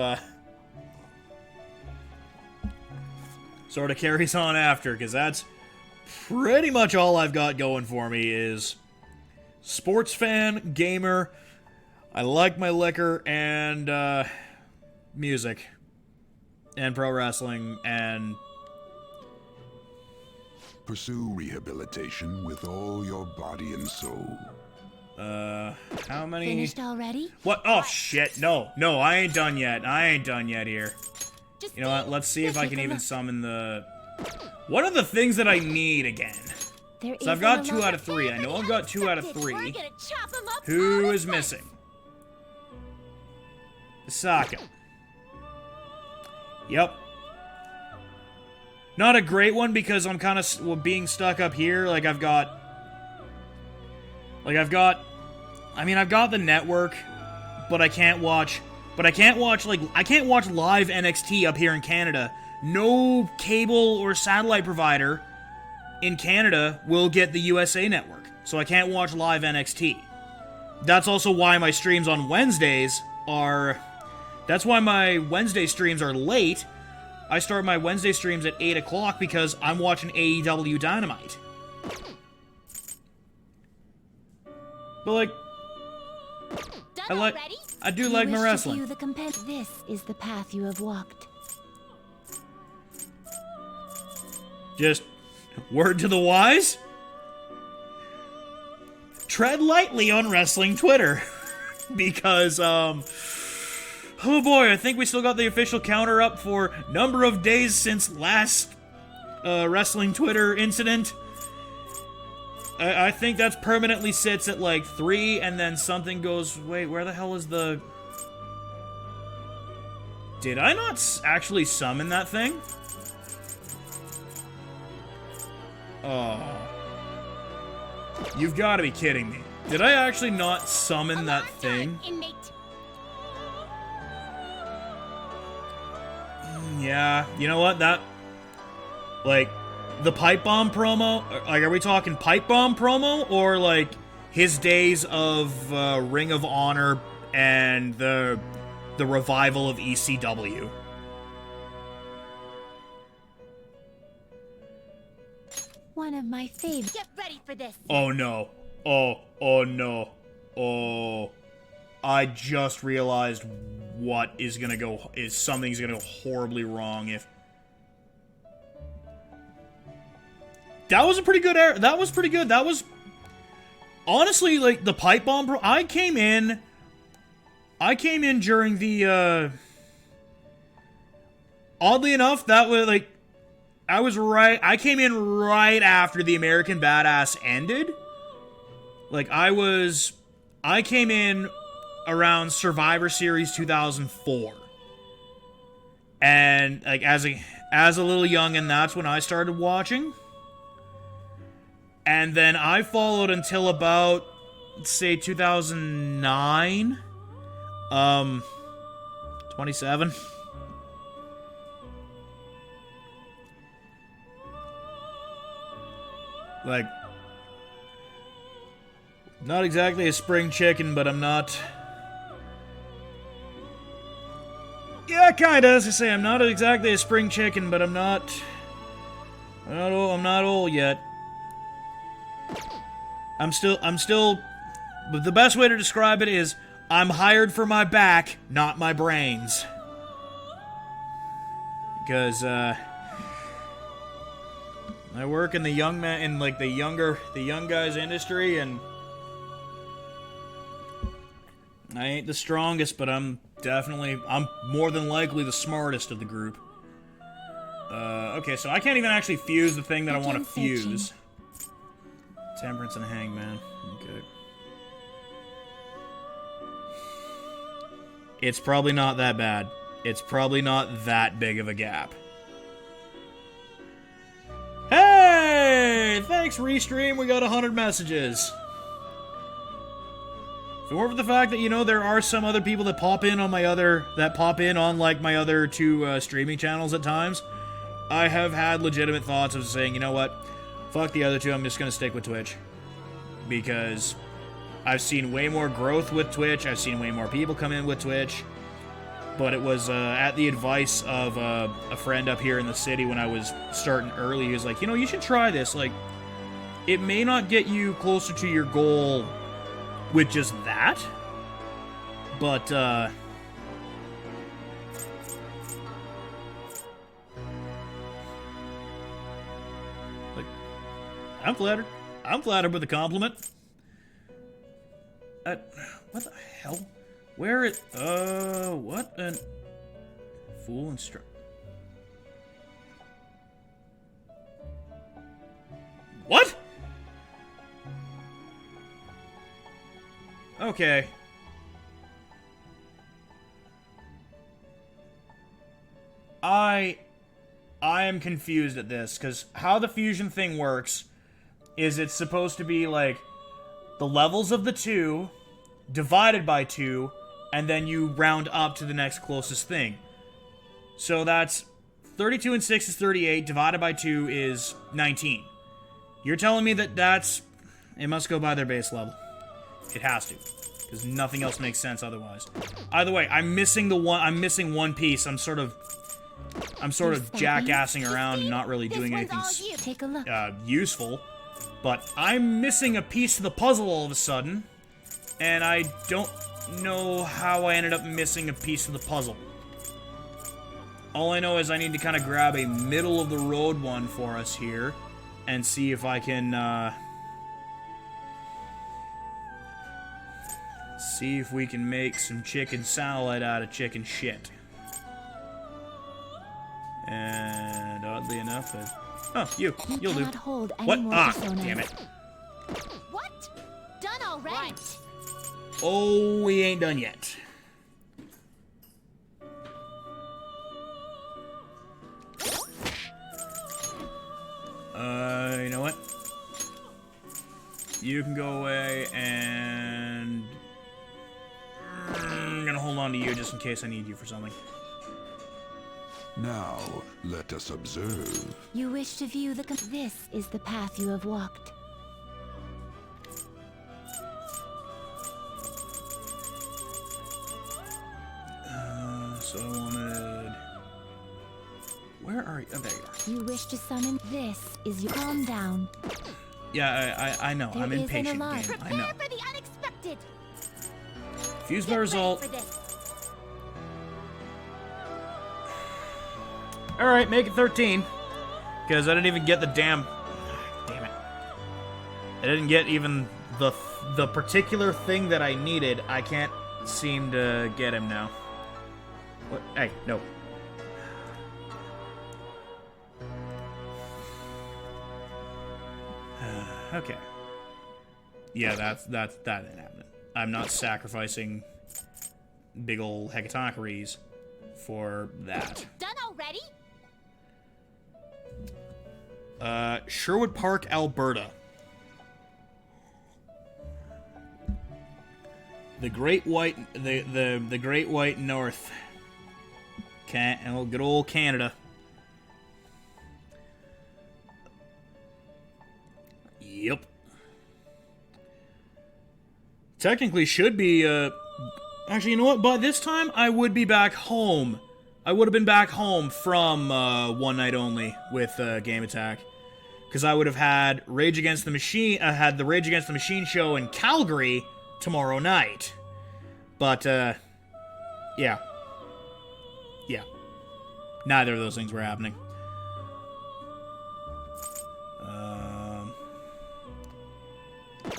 carries on after, because that's pretty much all I've got going for me is sports fan, gamer, I like my liquor, and music, and pro wrestling, and pursue rehabilitation with all your body and soul. How many? Finished already? What? Oh, shit. No, I ain't done yet. I ain't done yet here. You know what? Let's see if I can even summon the... What are the things that I need again? So I've got 2 out of 3. I know I've got 2 out of 3. Who is missing? Sokka. Yep. Not a great one because I'm kind of being stuck up here. I've got the network, but I can't watch live NXT up here in Canada. No cable or satellite provider in Canada will get the USA network, so I can't watch live NXT. That's also why my streams on Wednesdays are... That's why my Wednesday streams are late. I start my Wednesday streams at 8 o'clock because I'm watching AEW Dynamite. But, I do like my wrestling. This is the path you have walked. Just word to the wise. Tread lightly on wrestling Twitter. Because, oh boy, I think we still got the official counter up for number of days since last wrestling Twitter incident. I think that's permanently sits at 3, and then something goes... Wait, where the hell is the... Did I not actually summon that thing? Oh. You've got to be kidding me. Did I actually not summon that thing? Yeah, you know what? That... the Pipe Bomb promo, are we talking Pipe Bomb promo, or, his days of Ring of Honor and the revival of ECW? One of my favorites. Get ready for this. Oh, no. Oh, no. Oh. I just realized something's gonna go horribly wrong if... That was a pretty good error. That was pretty good. That was... Honestly, the Pipe Bomb... I came in during the, Oddly enough, that was, I came in right after the American Badass ended. I came in around Survivor Series 2004. And, as a little youngin', that's when I started watching. And then I followed until about, let's say, 2009. 2009, 27. Like, not exactly a spring chicken, but I'm not... Yeah, kinda. As I say, I'm not exactly a spring chicken, but I'm not old yet. I'm still... But the best way to describe it is, I'm hired for my back, not my brains. Because, I work in the young guys industry, and I ain't the strongest, but I'm more than likely the smartest of the group. Okay, so I can't even actually fuse the thing that I want to fuse. Temperance and Hangman. Okay. It's probably not that bad. It's probably not that big of a gap. Hey! Thanks, Restream. We got 100 messages. If it weren't for the fact that, you know, there are some other people that pop in on my other two streaming channels at times, I have had legitimate thoughts of saying, you know what? Fuck the other two, I'm just gonna stick with Twitch. Because I've seen way more growth with Twitch, I've seen way more people come in with Twitch, but it was at the advice of a friend up here in the city when I was starting early. He was like, you know, you should try this. Like, it may not get you closer to your goal with just that, but, like, I'm flattered. I'm flattered with the compliment. What the hell? Where is... what an... Fool and What?! Okay. I am confused at this, because how the fusion thing works is it's supposed to be, like, the levels of the two divided by 2, and then you round up to the next closest thing. So that's 32 and 6 is 38, divided by 2 is 19. You're telling me that that's... It must go by their base level. It has to, because nothing else makes sense otherwise. Either way, I'm missing one piece. I'm sort of jackassing around and not really doing anything useful. But I'm missing a piece of the puzzle all of a sudden, and I don't know how I ended up missing a piece of the puzzle. All I know is I need to kind of grab a middle-of-the-road one for us here, and see if I can, see if we can make some chicken salad out of chicken shit. And oddly enough, you'll do. What? Ah, damn it. What? Done already? Right. Oh, we ain't done yet. You know what? You can go away, and I'm gonna hold on to you just in case I need you for something. Now, let us observe. You wish to view the... This is the path you have walked. So I wanted... Where are you? Oh, there you are. You wish to summon... This is your... Calm down. Yeah, I know. I'm impatient, game. I know. Prepare for the unexpected. Fuse my result. Alright, make it 13. Because I didn't even get the damn... Damn it. I didn't get even the particular thing that I needed. I can't seem to get him now. What? Hey, no. Okay. Yeah, that ain't happening. I'm not sacrificing big ol' Hecatonkries for that. Done already? Sherwood Park, Alberta. The Great White North. Good old Canada. Yep. Technically should be, actually, you know what? By this time, I would be back home. I would have been back home from, One Night Only with, Game Attack. Because I would have had Rage Against the Machine, had the Rage Against the Machine show in Calgary tomorrow night. But, yeah. Yeah. Neither of those things were happening.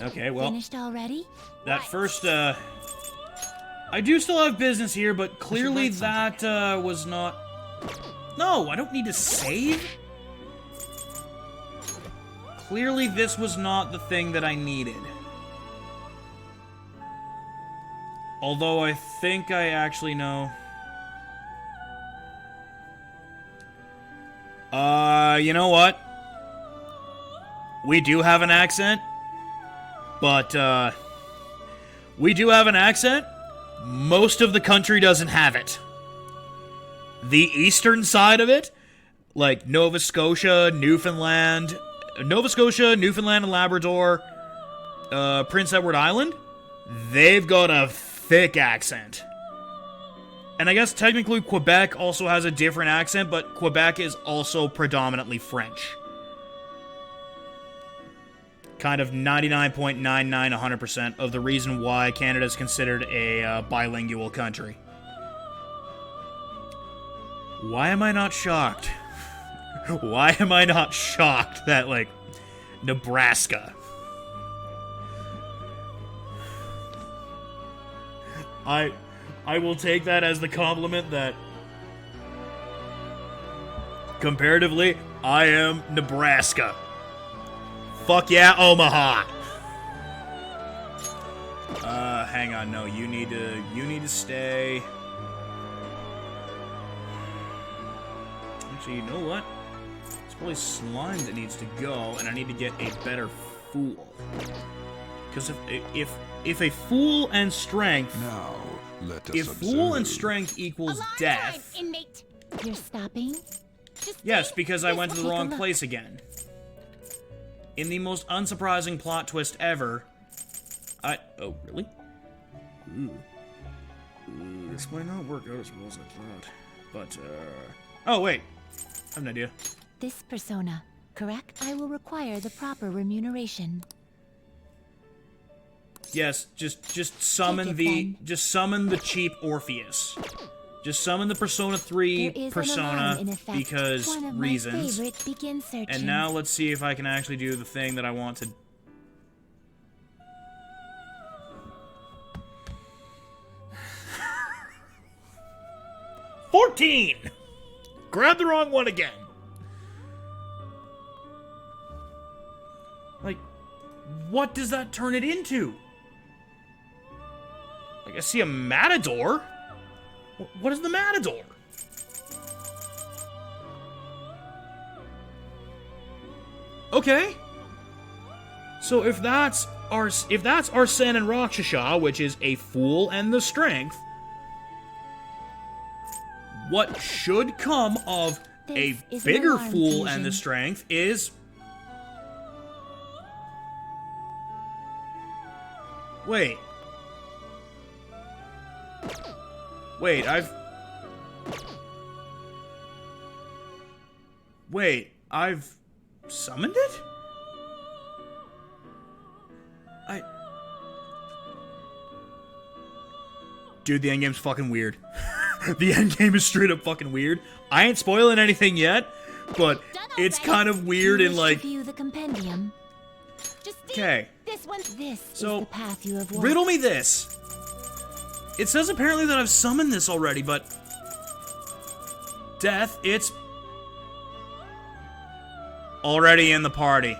Okay, well... Finished already? That first, I do still have business here, but clearly that, was not... No, I don't need to save? Clearly this was not the thing that I needed. Although I think I actually know... you know what? We do have an accent. But, we do have an accent. Most of the country doesn't have it. The eastern side of it, like Nova Scotia, Newfoundland and Labrador, Prince Edward Island, they've got a thick accent. And I guess technically Quebec also has a different accent, but Quebec is also predominantly French. Kind of 99.99, 100% of the reason why Canada is considered a bilingual country. Why am I not shocked? Why am I not shocked that, like, Nebraska? I will take that as the compliment that, comparatively, I am Nebraska. Fuck yeah, Omaha! Hang on, no, you need to stay. Actually, you know what? It's probably Slime that needs to go, and I need to get a better Fool. Because if a Fool and Strength... Now, let us if Fool and Strength equals death... Inmate. You're stopping? Yes, because I went to the wrong place again. In the most unsurprising plot twist ever, oh, really? Ooh. This might not work out as well as I thought. But, oh, wait. I have an idea. This persona, correct? I will require the proper remuneration. Yes, just summon just summon the cheap Orpheus. Just summon the Persona 3 persona because reasons. And now let's see if I can actually do the thing that I want to. 14! Grab the wrong one again. Like, what does that turn it into? Like, I see a Matador. What is the Matador? Okay. So if that's Arsene and Rakshasa, which is a Fool and the Strength, what should come of a bigger Fool and the Strength is... Wait, I've summoned it? Dude, the endgame's fucking weird. The endgame is straight up fucking weird. I ain't spoiling anything yet, but it's kind of weird and like... Okay. So, riddle me this. It says apparently that I've summoned this already, but... Death, it's... already in the party.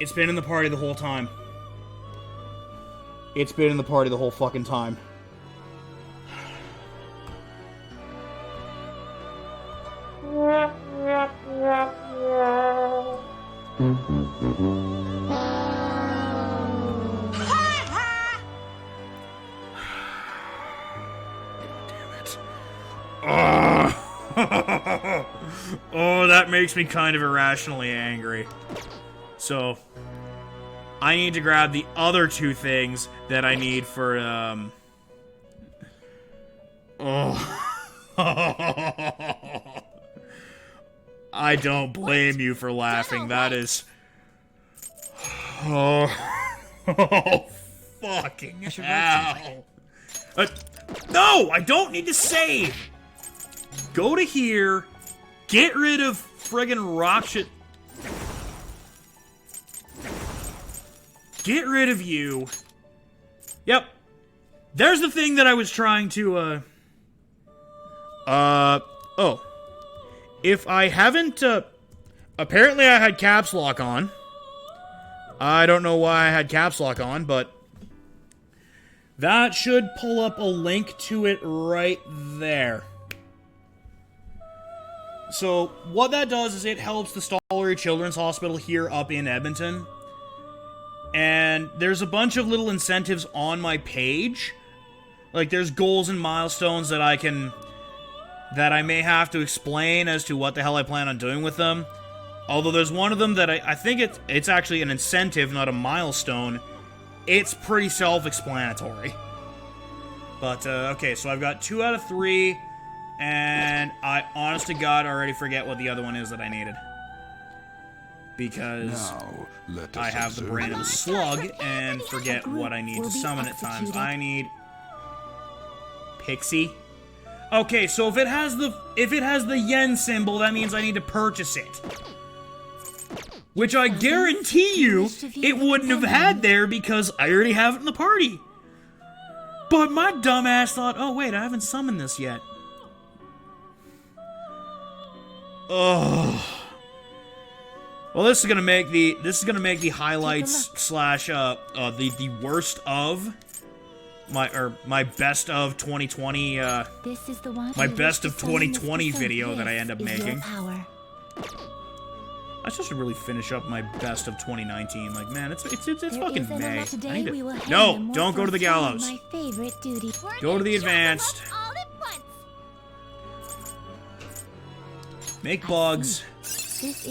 It's been in the party the whole time. It's been in the party the whole fucking time. that makes me kind of irrationally angry. So, I need to grab the other two things that I need for, I don't blame you for laughing. That is... Oh, fucking hell. No, I don't need to save. Go to here. Get rid of friggin' Rocket. Get rid of you. Yep. There's the thing that I was trying to, oh. If I haven't, apparently I had caps lock on. I don't know why I had caps lock on, but that should pull up a link to it right there. So, what that does is it helps the Stollery Children's Hospital here up in Edmonton. And there's a bunch of little incentives on my page. Like, there's goals and milestones that I may have to explain as to what the hell I plan on doing with them. Although there's one of them that I think it's actually an incentive, not a milestone. It's pretty self-explanatory. But, okay, so I've got 2 out of 3, and I, honest to God, already forget what the other one is that I needed. Because I have the brain of a slug and forget what I need to summon at times. I need... Pixie? Okay, so if it has the yen symbol, that means I need to purchase it. Which I guarantee you it wouldn't have had there because I already have it in the party. But my dumbass thought, oh wait, I haven't summoned this yet. Oh. Well, this is gonna make the highlights slash the worst of my best of 2020 This is the one my best of 2020 video that I end up making. I should really finish up my best of 2019. Like, man, it's fucking May. I need to... No, don't go to the gallows. My favorite duty. Go to the advanced. Make bugs.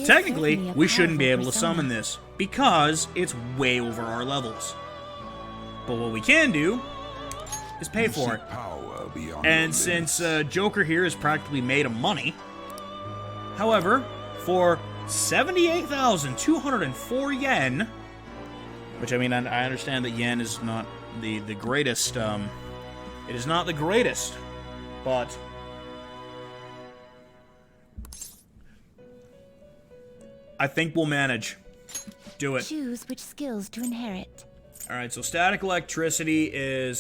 Technically, we shouldn't be able to summon this because it's way over our levels. But what we can do is pay for it. And since Joker here is practically made of money, however, for 78,204 yen, which I mean, I understand that yen is not the greatest, it is not the greatest, but I think we'll manage. Do it. Choose which skills to inherit. Alright, so static electricity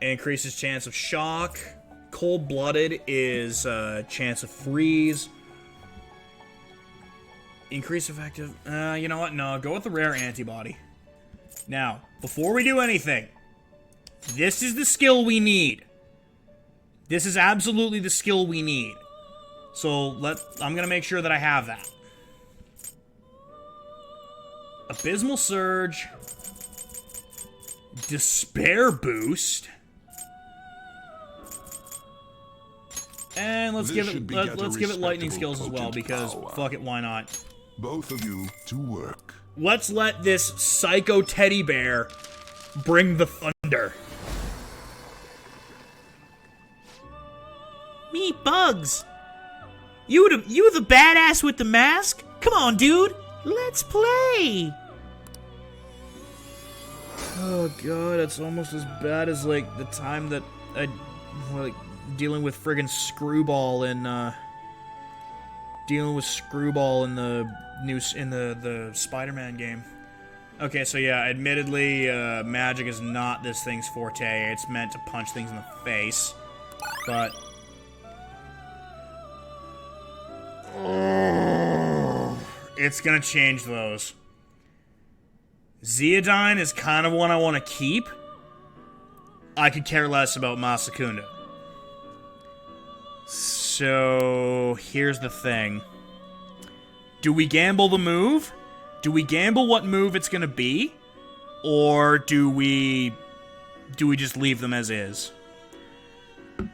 increases chance of shock. Cold-blooded is chance of freeze. Increase effective... you know what? No, go with the rare antibody. Now, before we do anything, this is the skill we need. This is absolutely the skill we need. So, I'm gonna make sure that I have that. Abysmal Surge. Despair Boost. And let's give it lightning skills as well, because fuck it, why not? Both of you to work. Let's let this psycho teddy bear bring the thunder. Me, Bugs. You the badass with the mask? Come on, dude. Let's play. Oh god, it's almost as bad as like the time that I like dealing with friggin' Screwball in the the Spider-Man game. Okay, so yeah, admittedly, magic is not this thing's forte. It's meant to punch things in the face, but it's gonna change those. Zeodyne is kind of one I want to keep. I could care less about Masakunda. So, here's the thing. Do we gamble the move? Do we gamble what move it's gonna be? Or do we just leave them as is?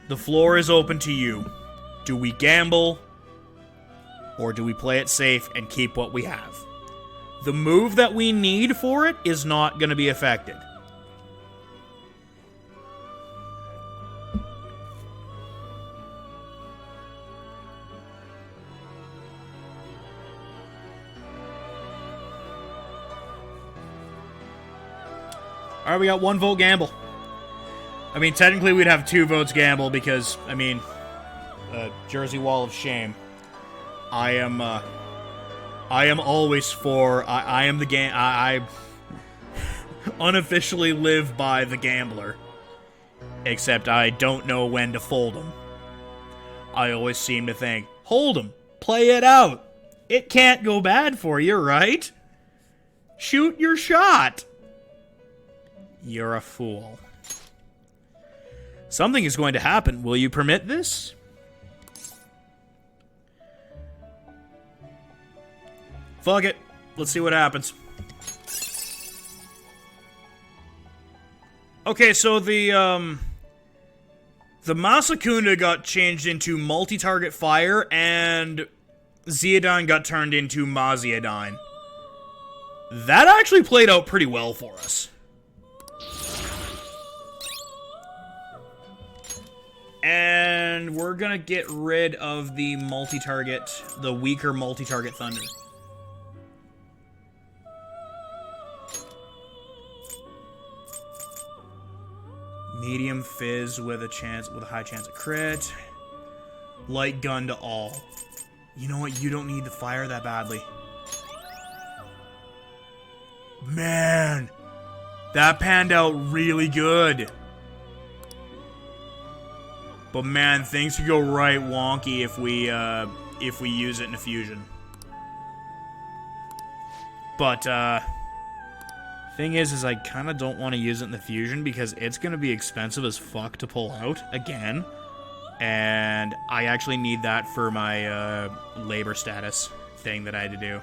The floor is open to you. Do we gamble? Or do we play it safe and keep what we have? The move that we need for it is not going to be affected. Alright, we got 1 vote gamble. I mean, technically we'd have 2 votes gamble because, I mean, Jersey Wall of Shame. I am always for, I am the I unofficially live by the gambler. Except I don't know when to fold 'em. I always seem to think, hold 'em, play it out. It can't go bad for you, right? Shoot your shot. You're a fool. Something is going to happen. Will you permit this? Fuck it. Let's see what happens. Okay, so the Masakunda got changed into multi-target fire, and Zeodine got turned into Maziodine. That actually played out pretty well for us. And we're gonna get rid of the multi-target, the weaker multi-target Thunder. Medium Fizz with a high chance of crit. Light gun to all. You know what? You don't need the fire that badly. Man, that panned out really good. But man, things could go right wonky if we use it in a fusion. But thing is I kind of don't want to use it in the fusion because it's going to be expensive as fuck to pull out again. And I actually need that for my labor status thing that I had to do.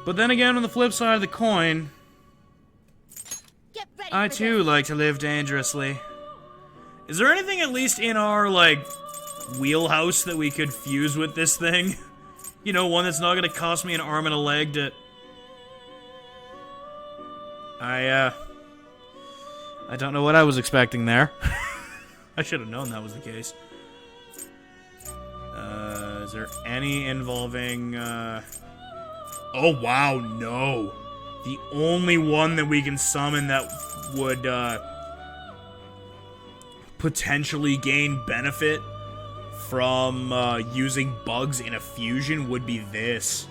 But then again, on the flip side of the coin, I too like to live dangerously. Is there anything at least in our, like, wheelhouse that we could fuse with this thing? You know, one that's not gonna cost me an arm and a leg to... I don't know what I was expecting there. I should have known that was the case. Is there any involving, Oh, wow, no. The only one that we can summon that would, potentially gain benefit from, using bugs in a fusion would be this.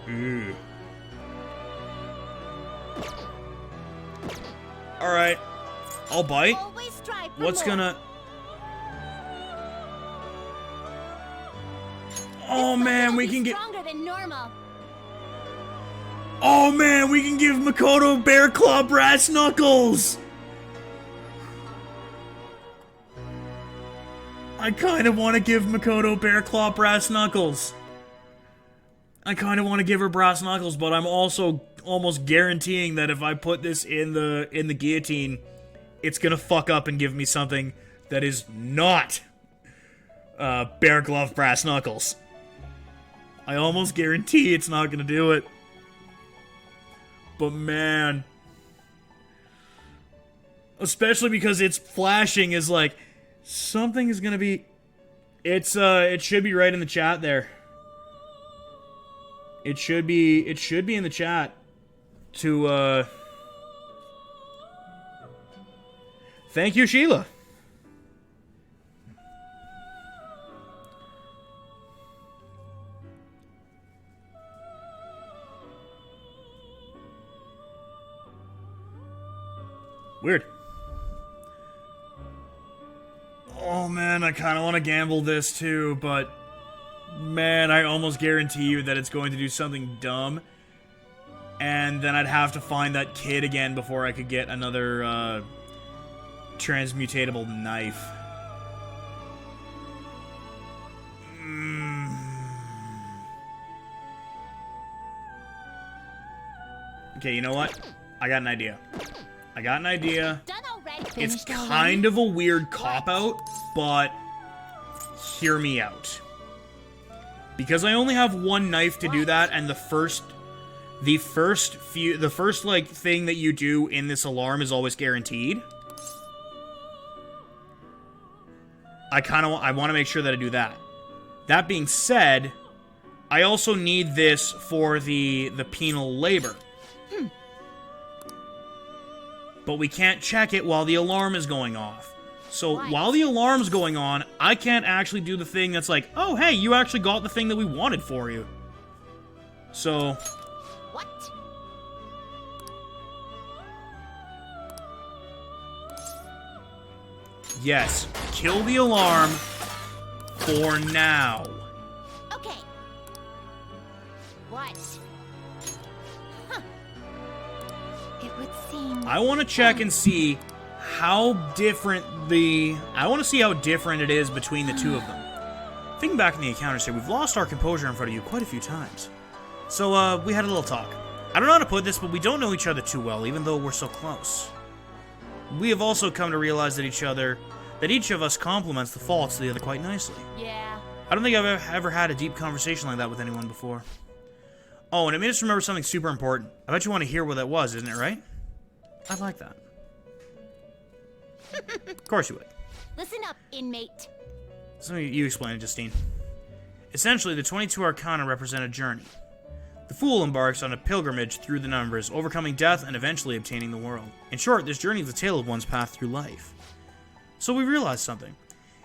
Ooh. Alright. I'll bite. What's gonna... Oh man, we can get... Oh man, we can give Makoto Bear Claw Brass Knuckles! I kind of want to give Makoto Bear Claw Brass Knuckles. I kind of want to give her Brass Knuckles, but I'm also almost guaranteeing that if I put this in the guillotine, it's gonna fuck up and give me something that is not Bear Glove Brass Knuckles. I almost guarantee it's not gonna do it. But man, especially because it's flashing is like something is gonna be. It's it should be right in the chat there. It should be in the chat to thank you, Sheila. Weird. Oh man, I kind of want to gamble this too, but man, I almost guarantee you that it's going to do something dumb. And then I'd have to find that kid again before I could get another transmutatable knife. Okay, you know what? I got an idea. It's kind of a weird cop-out, but hear me out. Because I only have one knife to do that, and the first like thing that you do in this alarm is always guaranteed. I want to make sure that I do that. That being said, I also need this for the penal labor. But we can't check it while the alarm is going off. So while the alarm's going on, I can't actually do the thing that's like, oh, hey, you actually got the thing that we wanted for you. So... What? yes, kill the alarm for now. Okay. What? Huh. It would seem... I want to check and see how different I want to see how different it is between the two of them. Thinking back in the encounters here, we've lost our composure in front of you quite a few times. So, we had a little talk. I don't know how to put this, but we don't know each other too well, even though we're so close. We have also come to realize that each of us complements the faults of the other quite nicely. Yeah. I don't think I've ever had a deep conversation like that with anyone before. Oh, and it made us remember something super important. I bet you want to hear what that was, isn't it, right? I like that. Of course you would. Listen up, inmate. So you explain it, Justine. Essentially, the 22 Arcana represent a journey. The Fool embarks on a pilgrimage through the numbers, overcoming death and eventually obtaining the world. In short, this journey is the tale of one's path through life. So we realized something.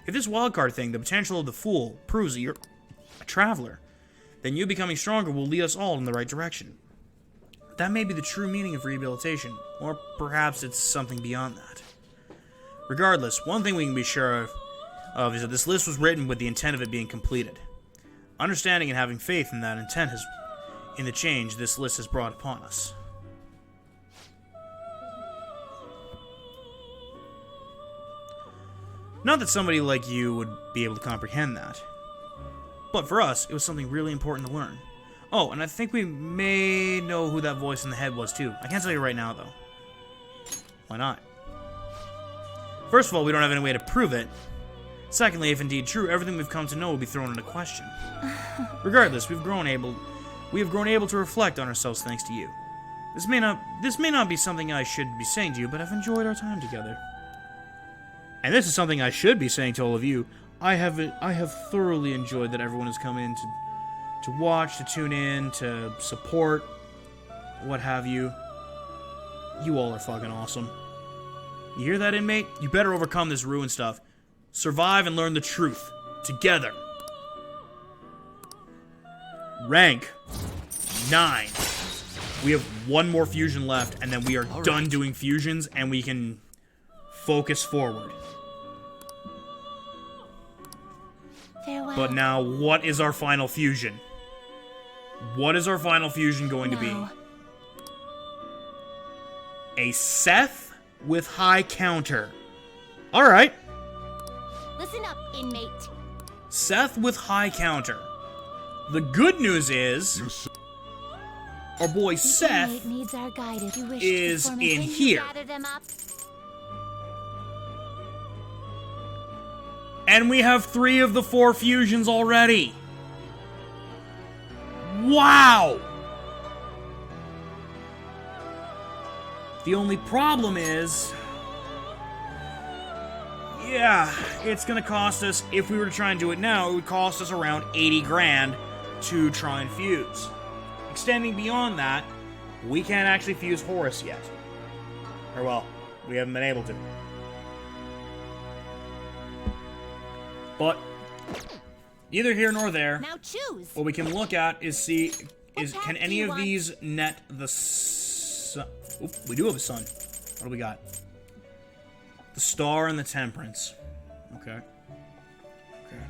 If this wildcard thing, the potential of the Fool, proves that you're a traveler, then you becoming stronger will lead us all in the right direction. That may be the true meaning of rehabilitation, or perhaps it's something beyond that. Regardless, one thing we can be sure of is that this list was written with the intent of it being completed. Understanding and having faith in that intent in the change this list has brought upon us. Not that somebody like you would be able to comprehend that, but for us, it was something really important to learn. Oh, and I think we may know who that voice in the head was too. I can't tell you right now, though. Why not? First of all, we don't have any way to prove it. Secondly, if indeed true, everything we've come to know will be thrown into question. Regardless, we have grown able to reflect on ourselves thanks to you. This may not be something I should be saying to you, but I've enjoyed our time together. And this is something I should be saying to all of you. I have thoroughly enjoyed that everyone has come in to watch, to tune in, to support, what have you. You all are fucking awesome. You hear that, inmate? You better overcome this ruin stuff. Survive and learn the truth. Together. Rank 9. We have one more fusion left, and then we are done doing fusions, and we can focus forward. Farewell. But now, what is our final fusion? What is our final fusion going to be? A Seth with high counter. Alright. Listen up, inmate. Seth with high counter. The good news is, our boy Seth Needs our guide if you wish is to perform in a here. gather them up. And we have 3 of the 4 fusions already. Wow! The only problem is... yeah, it's gonna cost us, if we were to try and do it now, it would cost us around 80 grand to try and fuse. Extending beyond that, we can't actually fuse Horus yet. Or well, we haven't been able to. But neither here nor there. Now choose. What we can look at is can any of these net the sun? Oop, we do have a sun. What do we got? The Star and the Temperance. Okay. Okay.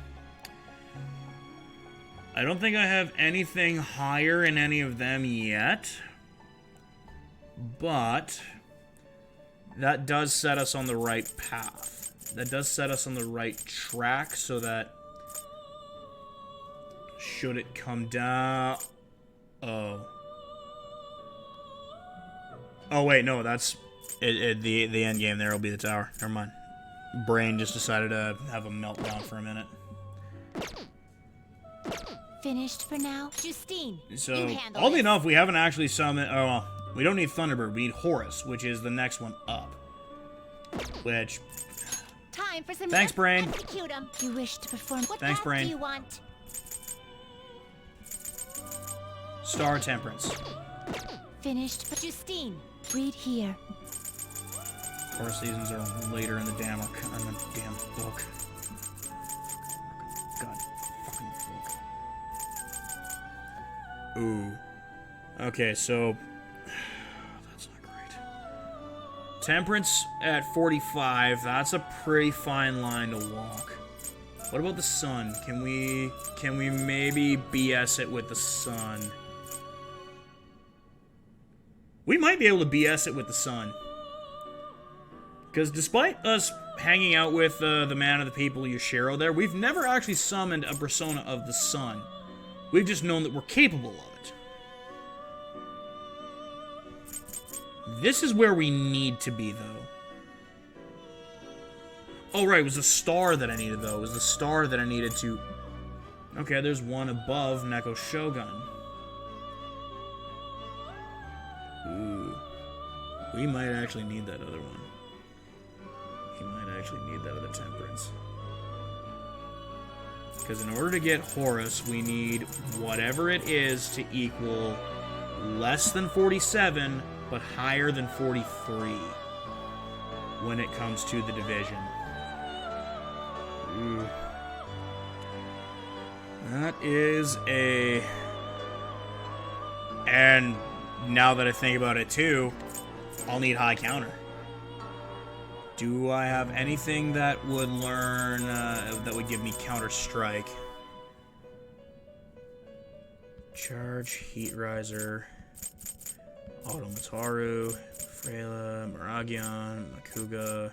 I don't think I have anything higher in any of them yet. But that does set us on the right path. That does set us on the right track so that should it come down... oh. Oh, wait, no, that's... the end game there will be the tower. Never mind. Brain just decided to have a meltdown for a minute. Finished for now? Justine, So, you handle oddly it. enough, we haven't actually summoned... Oh, well, we don't need Thunderbird. We need Horus, which is the next one up. Which... Time for some Thanks, Brain. Execute 'em. You wish to perform. What Thanks, path Brain. do you want? Star Temperance. Finished for Justine. Read here. Horus seasons are later in the damn book. God fucking book. Ooh. Okay, so... That's not great. Temperance at 45. That's a pretty fine line to walk. What about the sun? Can we maybe BS it with the sun? We might be able to BS it with the sun. Because despite us hanging out with the man of the people, Yoshiro there, we've never actually summoned a persona of the sun. We've just known that we're capable of it. This is where we need to be, though. Oh, right, it was the star that I needed, though. It was the star that I needed to... Okay, there's one above Neko Shogun. Ooh. We might actually need that other one. We might actually need that other Temperance. Because in order to get Horus, we need whatever it is to equal less than 47, but higher than 43 when it comes to the division. Ooh. That is a... And now that I think about it too, I'll need high counter. Do I have anything that would learn, that would give me counter strike? Charge, Heat Riser, Automataru, Freyla, Miragion, Makuga,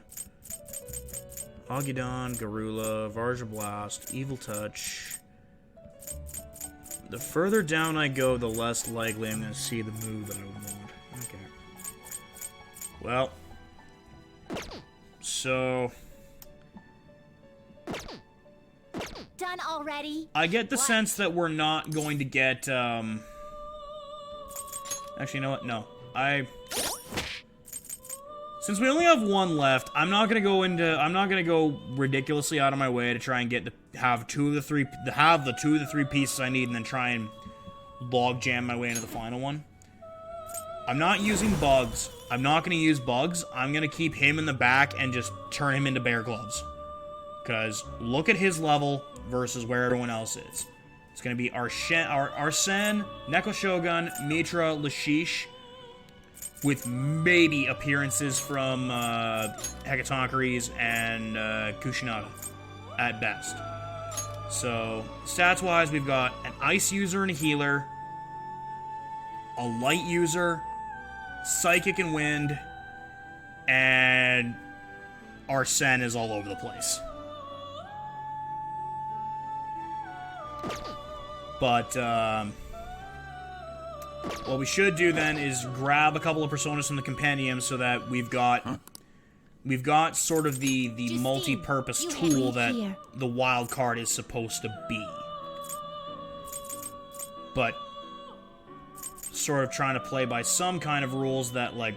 Agidon, Garula, Varja Blast, Evil Touch. The further down I go, the less likely I'm going to see the move that I would want. Okay. Well. So... Done already? I get the sense that we're not going to get, Actually, you know what? No. Since we only have one left, I'm not gonna go ridiculously out of my way to try and get have the two of the three pieces I need and then try and log jam my way into the final one. I'm not using bugs. I'm not gonna use bugs. I'm gonna keep him in the back and just turn him into bear gloves. Because look at his level versus where everyone else is. It's gonna be Arsene, Neko Shogun, Mitra, Lashish, with maybe appearances from Hekatonkeries and Kushinaga at best. So, stats-wise, we've got an ice user and a healer, a light user, psychic and wind, and Arsene is all over the place. But, what we should do then is grab a couple of personas from the compendium so that we've got sort of the multi-purpose tool that the wild card is supposed to be. But sort of trying to play by some kind of rules that, like,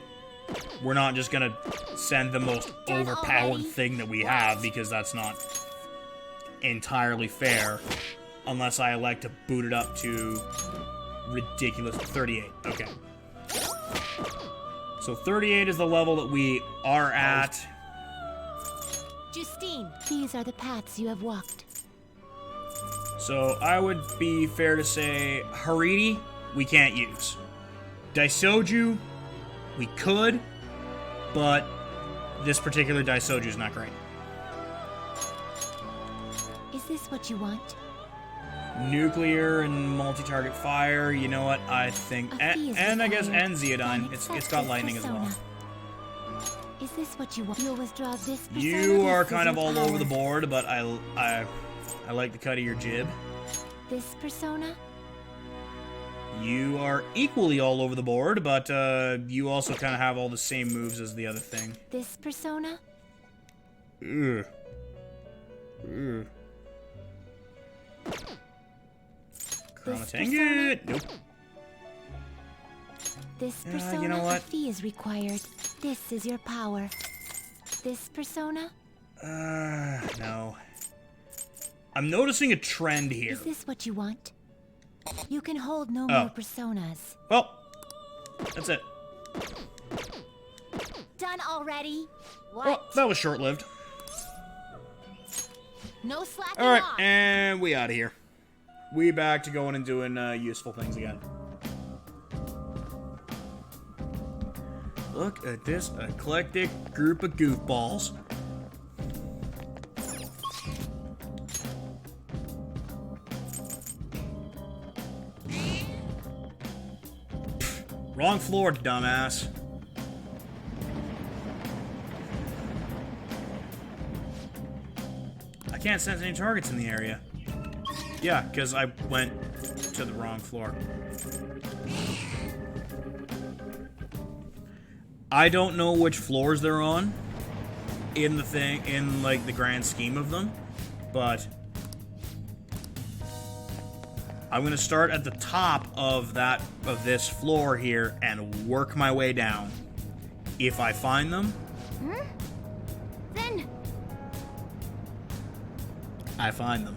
we're not just gonna send the most overpowered thing that we have, because that's not entirely fair unless I elect to boot it up to ridiculous 38. Okay. So 38 is the level that we are at. Justine, these are the paths you have walked. So I would be fair to say Haridi, we can't use. Daisoju, we could, but this particular Daisoju is not great. Is this what you want? Nuclear and multi-target fire, you know what, I think, and I guess Enziodine, it's got lightning as well. Is this what you want? You'll withdraw this persona. You are kind of all over the board, but I like the cut of your jib. This persona? You are equally all over the board, but you also kind of have all the same moves as the other thing. This persona? Ugh. Ugh. Chrono Tengu. Nope. This persona, you know what? a fee is required. This is your power. This persona? No. I'm noticing a trend here. Is this what you want? You can hold no Oh. more personas. Well, that's it. Done already? What? Well, that was short-lived. No slacking All right, off. and we out of here. We back to going and doing useful things again. Look at this eclectic group of goofballs. Wrong floor, dumbass. I can't sense any targets in the area. Yeah, because I went to the wrong floor. I don't know which floors they're on in the thing, in like the grand scheme of them, but I'm gonna start at the top of this floor here and work my way down. If I find them, Then I find them.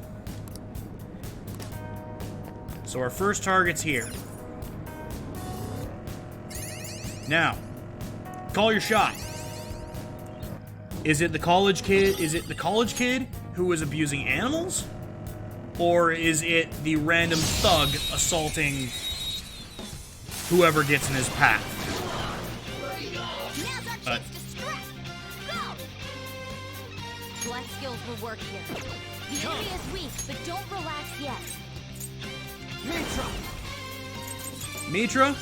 So our first target's here. Now, call your shot. Is it the college kid? Is it the college kid who was abusing animals? Or is it the random thug assaulting whoever gets in his path? now's our chance to strike. Go! Blood skills will work here. The enemy is weak, but don't relax yet. Mitra,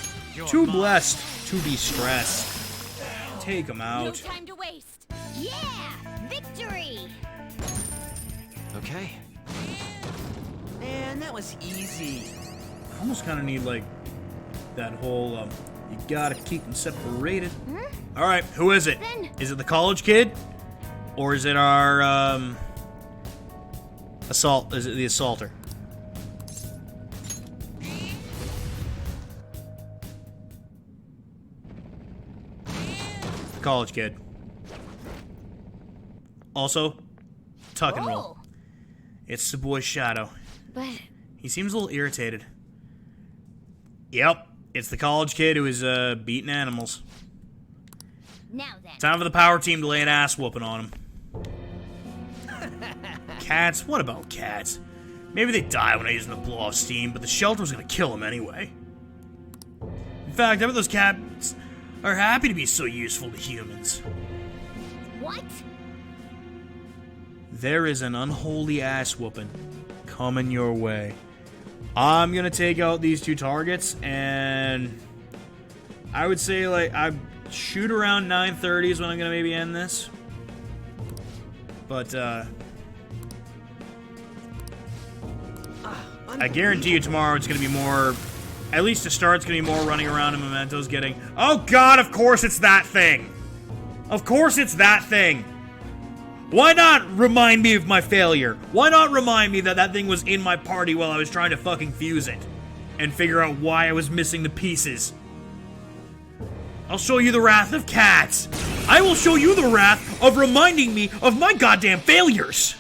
too blessed to be stressed. Take him No out. time to waste. Yeah! Victory! Okay. Man, that was easy. I almost kind of need like that whole you gotta keep them separated. All right, who is it? Then- Is it the college kid, or is it our assault? Is it the assaulter? The college kid. Also, tuck and roll. It's the boy Shadow. But He seems a little irritated. Yep, it's the college kid who is beating animals. Now then. Time for the power team to lay an ass whooping on him. Cats? What about cats? Maybe they die when I use them to blow off steam, but the shelter was gonna kill them anyway. In fact, I bet those cats are happy to be so useful to humans. What? There is an unholy ass whooping coming your way. I'm gonna take out these two targets, and I would say like I shoot around 9:30 is when I'm gonna maybe end this. But I guarantee you tomorrow it's gonna be more. At least to start, it's gonna be more running around and mementos getting. Oh God! Of course it's that thing. Of course it's that thing. Why not remind me of my failure? Why not remind me that that thing was in my party while I was trying to fucking fuse it? And figure out why I was missing the pieces. I'll show you the wrath of cats. I will show you the wrath of reminding me of my goddamn failures.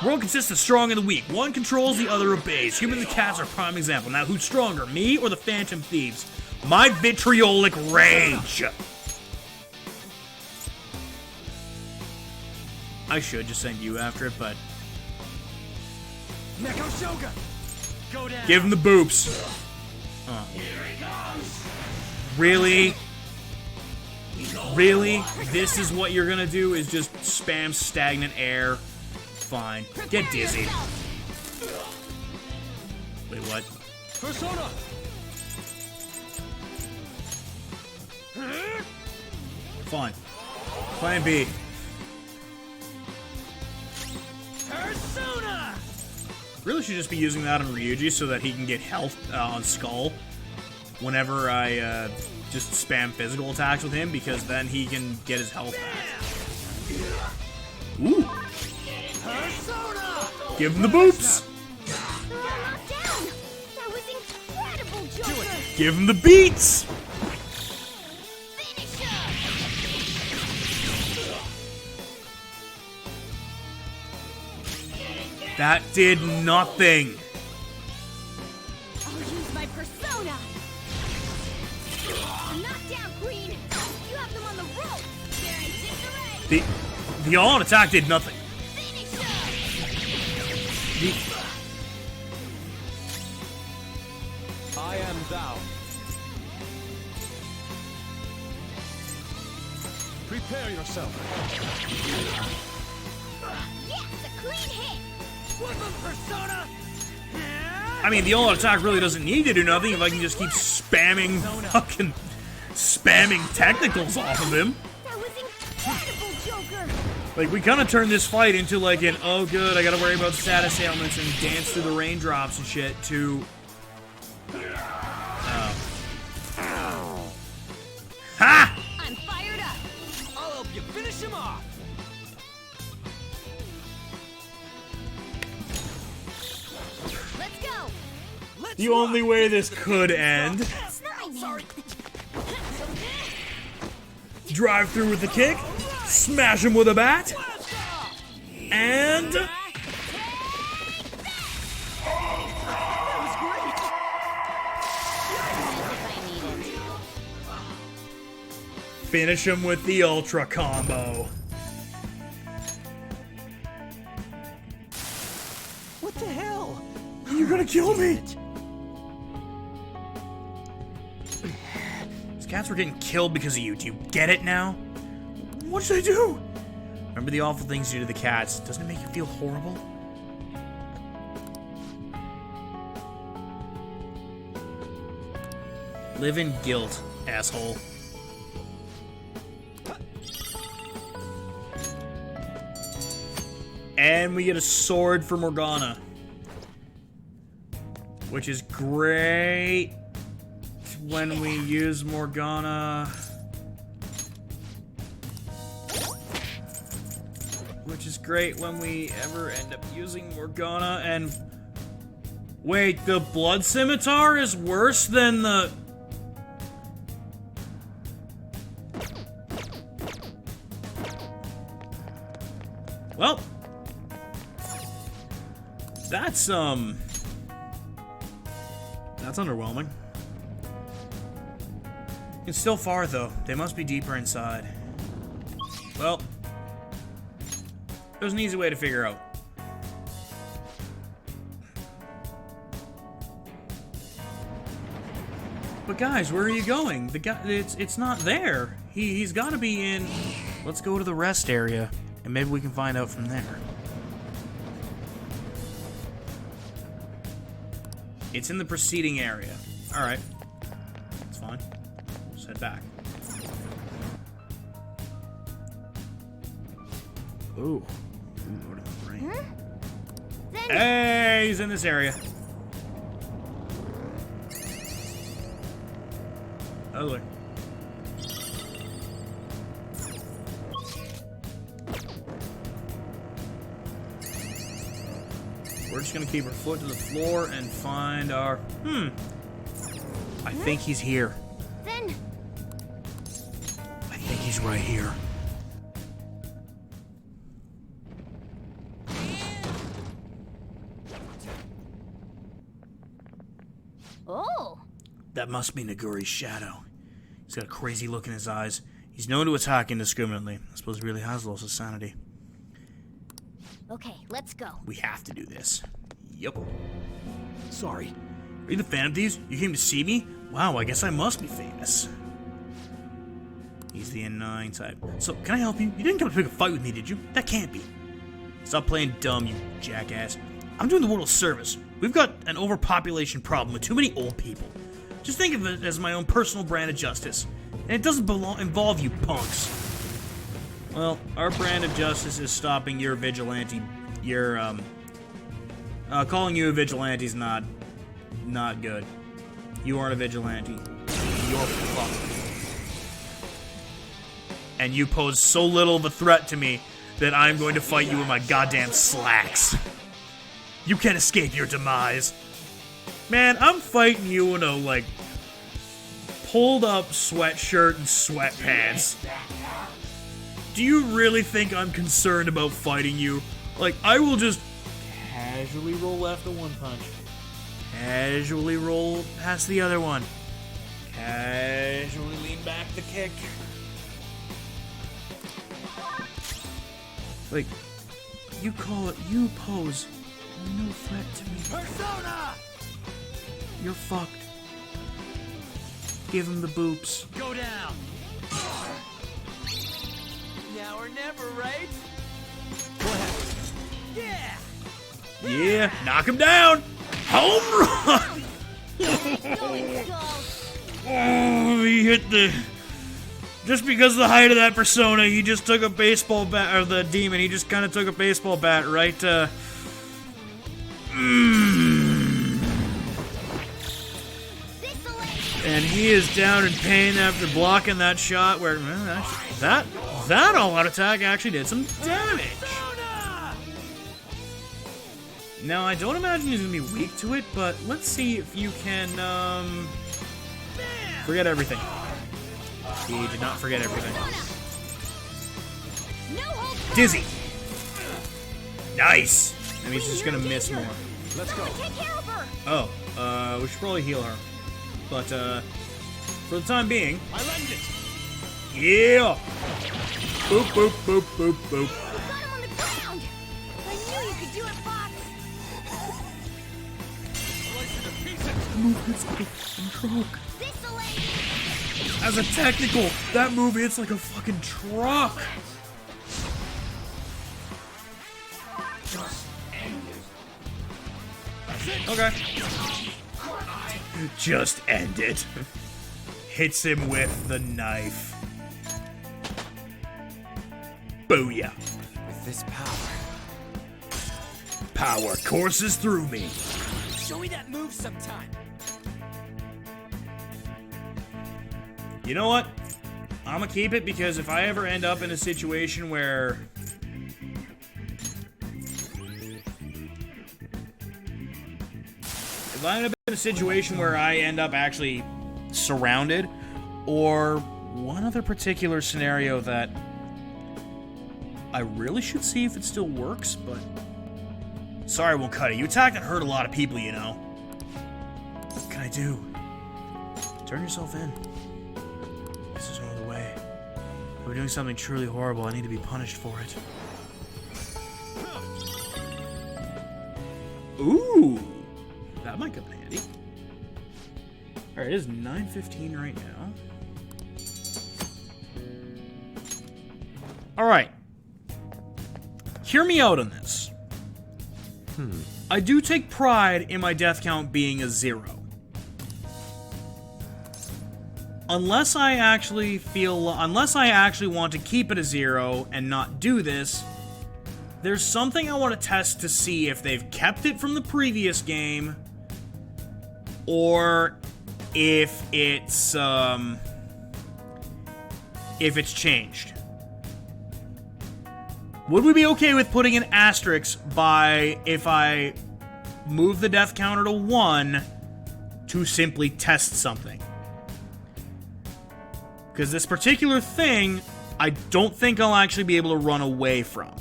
World consists of strong and the weak. One controls, the other obeys. Humans and cats are a prime example. Now, who's stronger, me or the Phantom Thieves? My vitriolic rage. I should just send you after it, but Neko Shogun! Go down! give him the boops. Really? Really? This is what you're gonna do? Is just spam stagnant air? Fine. Get dizzy. Wait, what? Persona! Fine. Plan B. Persona! Really should just be using that on Ryuji so that he can get health on Skull whenever I just spam physical attacks with him, because then he can get his health back. Ooh. Persona! Give him the boops. They're all knocked down. That was incredible, Joker. Give him the beats. Finish him. That did nothing. I'll use my persona. Knock down, Queen. You have them on the rope. They're in disarray. The all-out attack did nothing. Finish him. I am thou. Prepare yourself. Yes, a clean hit. Persona. I mean, the all-out attack really doesn't need to do nothing if I can just keep spamming technicals off of him. That was incredible, Joker. Like, we kind of turned this fight into like an, oh good, I gotta worry about status ailments and dance through the raindrops and shit, to... Ha! I'm fired up. I'll help you finish him off. Let's go. The only way this could end. It's not sorry. Drive through with the kick, smash him with a bat, and... finish him with the Ultra combo. What the hell? You're gonna kill me! These cats were getting killed because of you. Do you get it now? What should I do? Remember the awful things you do to the cats. Doesn't it make you feel horrible? Live in guilt, asshole. And we get a sword for Morgana. Which is great when we use Morgana. Which is great when we ever end up using Morgana. And wait, the Blood Scimitar is worse than the... Well, that's underwhelming. It's still far, though. They must be deeper inside. Well, there's an easy way to figure out. But guys, where are you going? The guy, it's not there. He's got to be in. Let's go to the rest area, and maybe we can find out from there. It's in the preceding area. Alright. That's fine. Just head back. Ooh. Lord of the Brain. Hey, he's in this area. Other way. We're just gonna keep our foot to the floor and find our... I think he's here. Then... I think he's right here. Oh! That must be Naguri's shadow. He's got a crazy look in his eyes. He's known to attack indiscriminately. I suppose he really has lost his sanity. Okay, let's go. We have to do this. Yep. Sorry. Are you the fan of these? You came to see me? Wow, I guess I must be famous. He's the N9 type. So, can I help you? You didn't come to pick a fight with me, did you? That can't be. Stop playing dumb, you jackass. I'm doing the world a service. We've got an overpopulation problem with too many old people. Just think of it as my own personal brand of justice. And it doesn't involve you punks. Well, our brand of justice is stopping your vigilante. Calling you a vigilante is not good. You aren't a vigilante. You're fucked. And you pose so little of a threat to me that I'm going to fight you with my goddamn slacks. You can't escape your demise. Man, I'm fighting you in a, like, pulled up sweatshirt and sweatpants. Do you really think I'm concerned about fighting you? Like, I will just casually roll left the one punch. Casually roll past the other one. Casually lean back the kick. Like, you pose no threat to me. Persona! You're fucked. Give him the boops. Go down. Now or never, right? Go ahead. Yeah. Yeah, knock him down. Home run. Oh, he hit the. Just because of the height of that persona, he just took a baseball bat, or the demon, he just kind of took a baseball bat right to. And he is down in pain after blocking that shot where that all-out attack actually did some damage. Now, I don't imagine he's going to be weak to it, but let's see if you can, forget everything. He did not forget everything. Dizzy. Nice. And he's just going to miss more. Let's go. Oh, we should probably heal her. But, for the time being... I landed it. Yeah! Boop, boop, boop, boop, boop. You got him on the ground! I knew you could do it, Fox! Movement's like a fucking truck. As a technical, that movie, it's like a fucking truck. Okay. Just end it. Hits him with the knife. Booyah. With this power. Power courses through me. Show me that move sometime. You know what? I'm gonna keep it because if I ever end up in a situation where... If I end up in a situation where I end up actually surrounded, or one other particular scenario that I really should see if it still works, but... Sorry, I won't cut it. You attacked and hurt a lot of people, you know. What can I do? Turn yourself in. This is no other way. If we're doing something truly horrible, I need to be punished for it. Ooh! That might come in handy. Alright, it is 9:15 right now. Alright. Hear me out on this. I do take pride in my death count being a 0. Unless I actually want to keep it a 0 and not do this, there's something I want to test to see if they've kept it from the previous game, or if it's changed. Would we be okay with putting an asterisk by if I move the death counter to 1 to simply test something? Because this particular thing, I don't think I'll actually be able to run away from.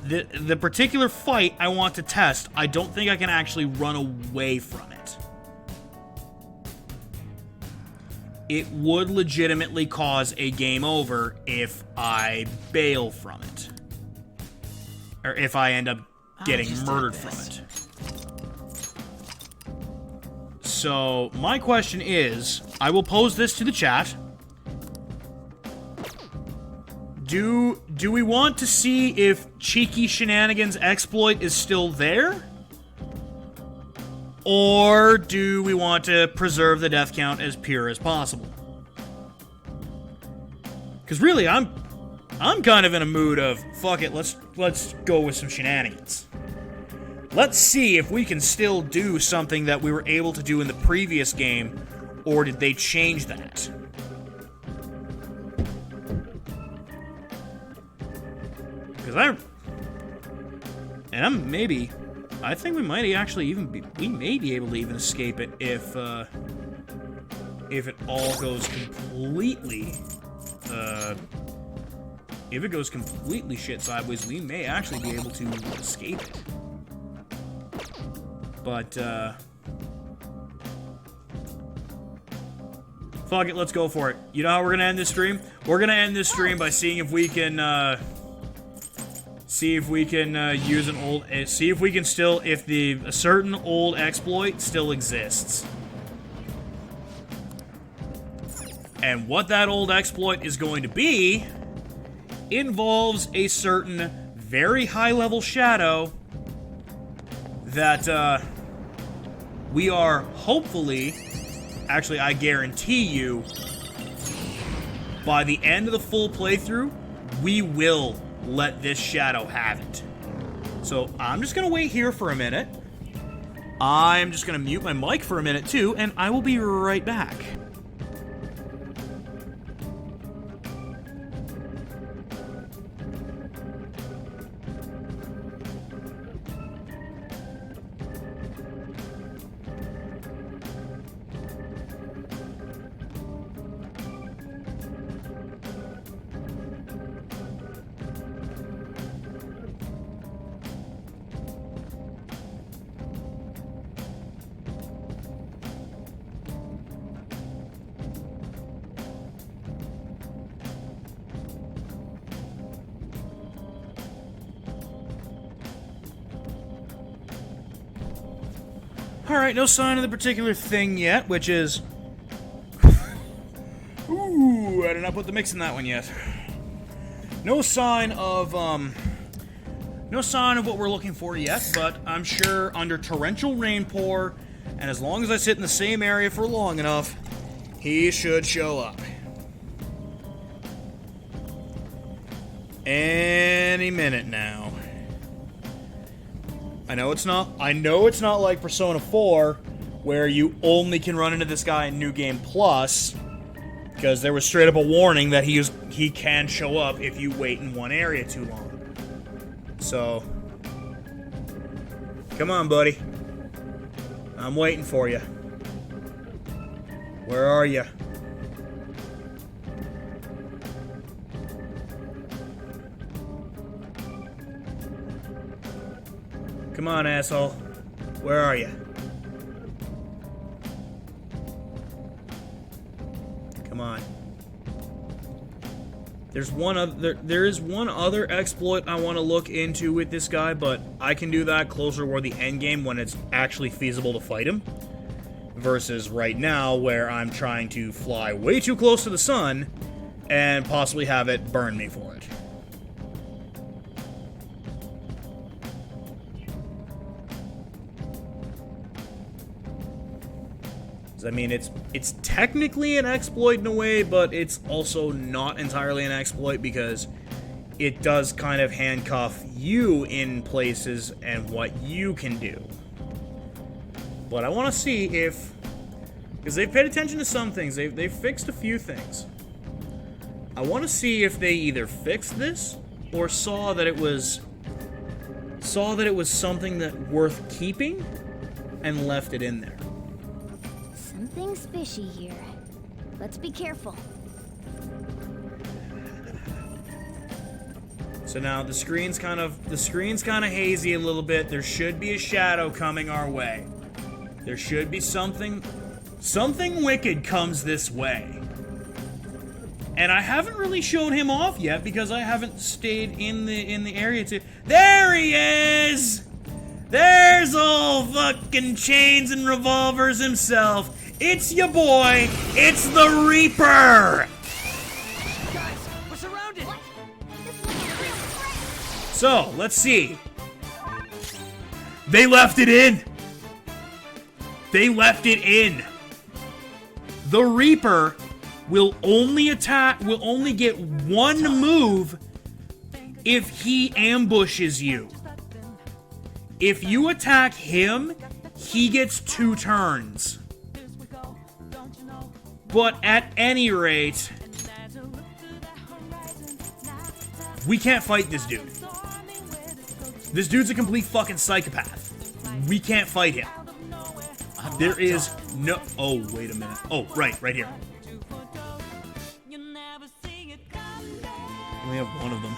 The particular fight I want to test, I don't think I can actually run away from it. It would legitimately cause a game over if I bail from it. Or if I end up getting murdered from it. So, my question is, I will pose this to the chat. Do we want to see if Cheeky Shenanigans exploit is still there? Or do we want to preserve the death count as pure as possible? Because really, I'm kind of in a mood of, fuck it, let's go with some shenanigans. Let's see if we can still do something that we were able to do in the previous game, or did they change that? And I think we might actually we may be able to even escape it if it all goes completely, if it goes completely shit sideways, we may actually be able to escape it. But, fuck it, let's go for it. You know how we're gonna end this stream? We're gonna end this stream by seeing if we can, use an old, see if we can still, if a certain old exploit still exists. And what that old exploit is going to be involves a certain very high-level shadow that, we are hopefully, actually I guarantee you, by the end of the full playthrough, we will let this shadow have it. So I'm just gonna wait here for a minute. I'm just gonna mute my mic for a minute too, and I will be right back. Alright, no sign of the particular thing yet, which is... Ooh, I did not put the mix in that one yet. No sign of what we're looking for yet, but I'm sure under torrential rainpour, and as long as I sit in the same area for long enough, he should show up. Any minute now. I know it's not like Persona 4, where you only can run into this guy in New Game Plus, because there was straight up a warning that he can show up if you wait in one area too long. So, come on, buddy. I'm waiting for you. Where are you? Come on, asshole. Where are you? Come on. There is one other exploit I want to look into with this guy, but I can do that closer toward the end game when it's actually feasible to fight him. Versus right now, where I'm trying to fly way too close to the sun and possibly have it burn me for it. I mean, it's technically an exploit in a way, but it's also not entirely an exploit because it does kind of handcuff you in places and what you can do. But I want to see if... because they've paid attention to some things. They've fixed a few things. I want to see if they either fixed this or saw that it was something that worth keeping and left it in there. Something's fishy here. Let's be careful. So now the screen's kind of hazy a little bit. There should be a shadow coming our way. There should be something wicked comes this way. And I haven't really shown him off yet because I haven't stayed in the area to... There he is! There's old fucking chains and revolvers himself. It's your boy. It's the Reaper. Guys, we're surrounded. So, let's see. They left it in. They left it in. The Reaper will only get one move if he ambushes you. If you attack him, he gets 2 turns. But at any rate, we can't fight this dude. This dude's a complete fucking psychopath. We can't fight him. There is no... Oh, wait a minute. Oh, right here. We have one of them.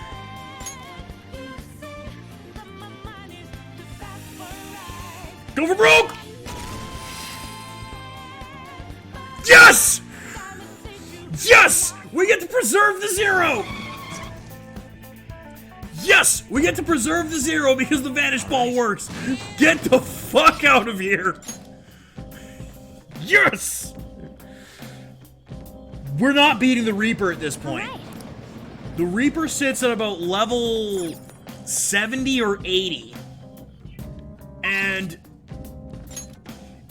Go for broke! Yes! Yes! We get to preserve the 0! Yes! We get to preserve the 0 because the Vanish Ball works! Get the fuck out of here! Yes! We're not beating the Reaper at this point. The Reaper sits at about level 70 or 80. And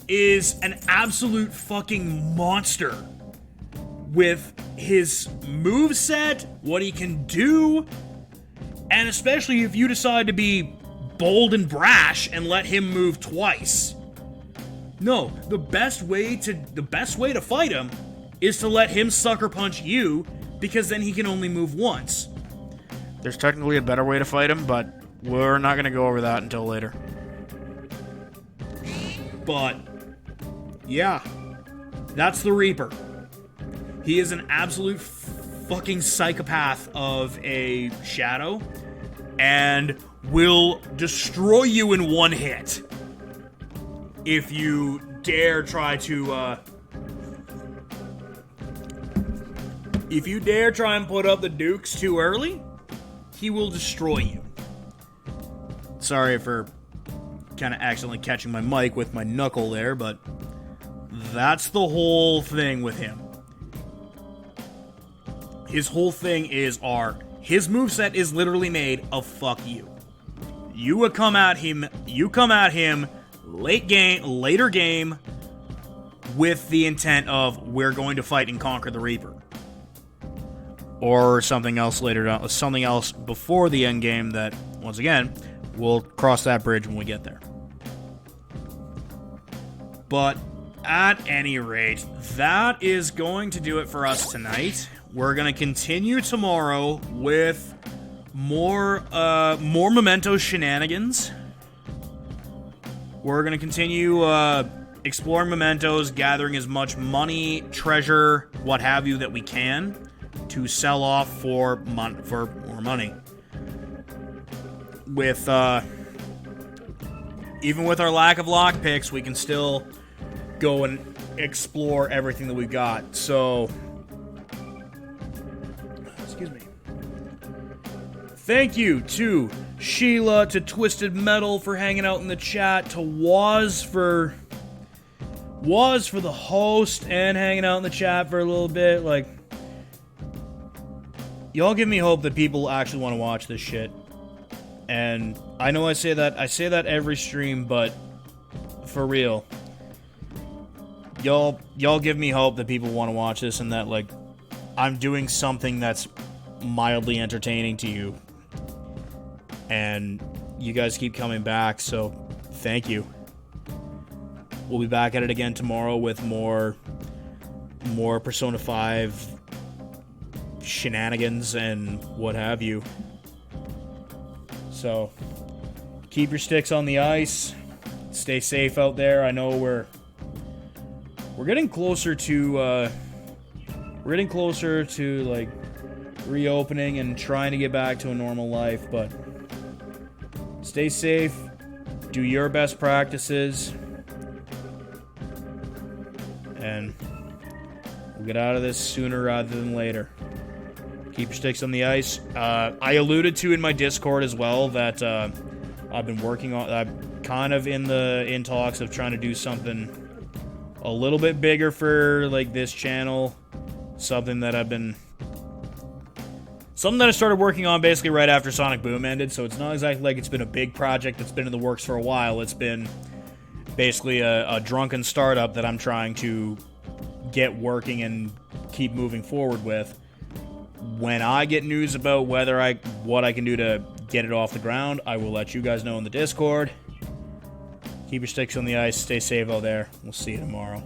is an absolute fucking monster with his moveset, what he can do, and especially if you decide to be bold and brash and let him move twice. No, the best way to fight him is to let him sucker punch you, because then he can only move once. There's technically a better way to fight him, but we're not going to go over that until later. But yeah, that's the Reaper. He is an absolute fucking psychopath of a shadow and will destroy you in one hit if you dare try to if you dare try and put up the dukes too early. He will destroy you. Sorry for kind of accidentally catching my mic with my knuckle there, but that's the whole thing with him. His whole thing is his moveset is literally made of fuck you. You come at him later game with the intent of we're going to fight and conquer the Reaper. Or something else later on, something else before the end game that, once again, we'll cross that bridge when we get there. But at any rate, that is going to do it for us tonight. We're going to continue tomorrow with more Memento shenanigans. We're going to continue exploring Mementos, gathering as much money, treasure, what have you that we can to sell off for more money. With even with our lack of lockpicks, we can still go and explore everything that we've got. So, excuse me. Thank you to Sheila, to Twisted Metal for hanging out in the chat, to Waz for the host and hanging out in the chat for a little bit. Like, y'all give me hope that people actually want to watch this shit. And I know I say that every stream, but for real, y'all give me hope that people want to watch this and that, like, I'm doing something that's mildly entertaining to you. And you guys keep coming back, so thank you. We'll be back at it again tomorrow with more Persona 5 shenanigans and what have you. So, keep your sticks on the ice. Stay safe out there. I know we're getting closer to like reopening and trying to get back to a normal life, but stay safe. Do your best practices. And we'll get out of this sooner rather than later. Keep your sticks on the ice. I alluded to in my Discord as well that I've been working on. I'm kind of in talks of trying to do something a little bit bigger for like this channel. Something that I started working on basically right after Sonic Boom ended. So it's not exactly like it's been a big project that's been in the works for a while. It's been basically a drunken startup that I'm trying to get working and keep moving forward with. When I get news about what I can do to get it off the ground, I will let you guys know in the Discord. Keep your sticks on the ice. Stay safe out there. We'll see you tomorrow.